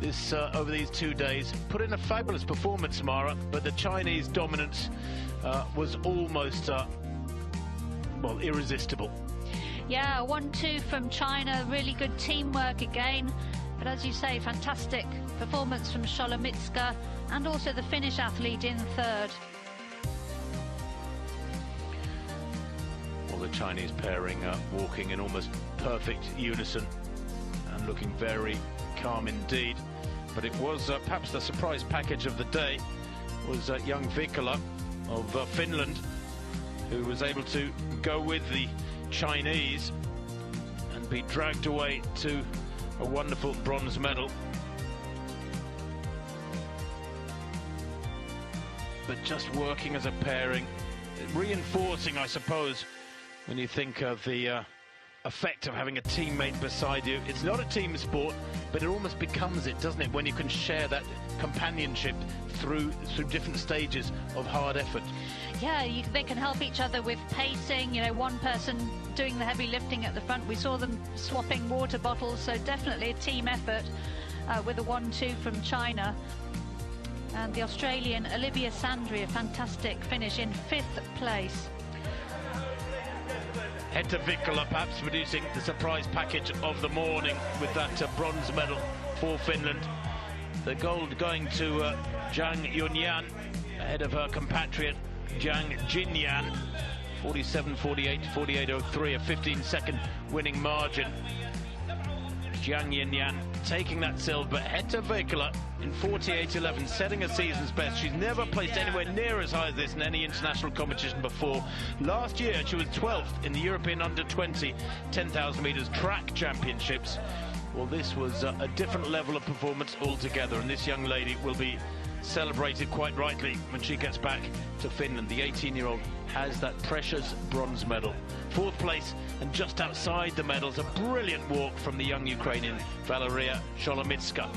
this over these 2 days. Put in a fabulous performance, Mara, but the Chinese dominance was almost, well, irresistible. Yeah, 1-2 from China, really good teamwork again. But as you say, fantastic performance from Sholomitska and also the Finnish athlete in 3rd. Well, the Chinese pairing walking in almost perfect unison and looking very calm indeed. But it was perhaps the surprise package of the day was young Vikala of Finland, who was able to go with the Chinese and be dragged away to a wonderful bronze medal. But just working as a pairing, reinforcing, I suppose, when you think of the effect of having a teammate beside you. It's not a team sport, but it almost becomes it, doesn't it, when you can share that companionship through different stages of hard effort. Yeah, they can help each other with pacing, you know, one person doing the heavy lifting at the front. We saw them swapping water bottles, so definitely a team effort with a 1-2 from China. And the Australian Olivia Sandry, a fantastic finish in 5th place. Head to Vikala, perhaps producing the surprise package of the morning with that bronze medal for Finland. The gold going to Jang Yunyan ahead of her compatriot Jang Jinyan. 47.48, 48.03, a 15-second winning margin. Jang Yunyan taking that silver. Hetta Veikkola in 48.11, setting a season's best. She's never placed anywhere near as high as this in any international competition before. Last year she was 12th in the European Under-20 10,000 metres track championships. Well, this was a different level of performance altogether, and this young lady will be celebrated quite rightly when she gets back to Finland. The 18-year-old has that precious bronze medal. 4th place, and just outside the medals, a brilliant walk from the young Ukrainian Valeria Sholomitska.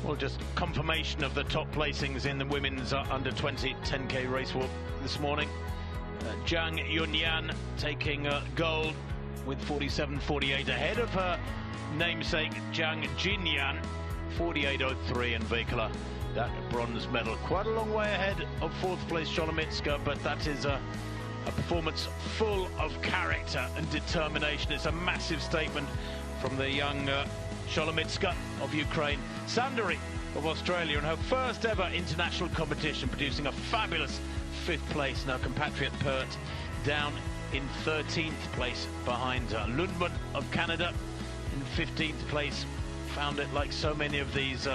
Well, just confirmation of the top placings in the women's under-20 10K race walk this morning. Jang Yunyan taking gold with 47.48 ahead of her namesake Jang Jinyan, 48.03, and Veikkola that bronze medal. Quite a long way ahead of 4th place Sholomitska, but that is a performance full of character and determination. It's a massive statement from the young Sholomitska of Ukraine. Sandari of Australia in her first ever international competition, producing a fabulous 5th place. Now compatriot Pert down in 13th place behind Lundman of Canada in 15th place. Found it, like so many of these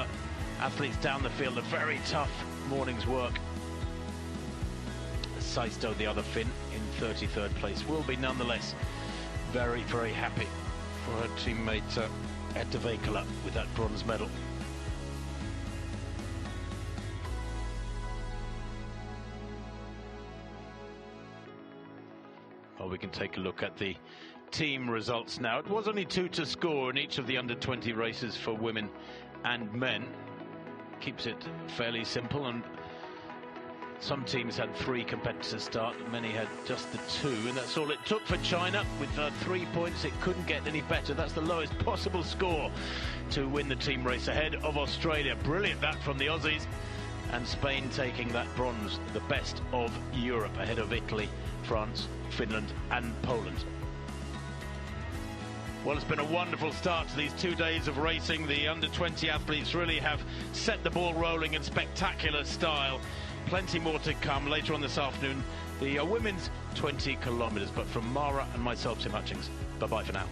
athletes down the field, a very tough morning's work. Saisto, the other Finn, in 33rd place, will be nonetheless very, very happy for her teammate Hetta Veikkola with that bronze medal. Well, we can take a look at the team results now. It was only 2 to score in each of the under-20 races for women and men. Keeps it fairly simple, and some teams had 3 competitors start, many had just the 2, and that's all it took for China. With 3 points, it couldn't get any better. That's the lowest possible score to win the team race ahead of Australia. Brilliant that from the Aussies. And Spain taking that bronze, the best of Europe, ahead of Italy, France, Finland and Poland. Well, it's been a wonderful start to these 2 days of racing. The under-20 athletes really have set the ball rolling in spectacular style. Plenty more to come later on this afternoon. The women's 20 kilometres. But from Mara and myself, Tim Hutchings, bye-bye for now.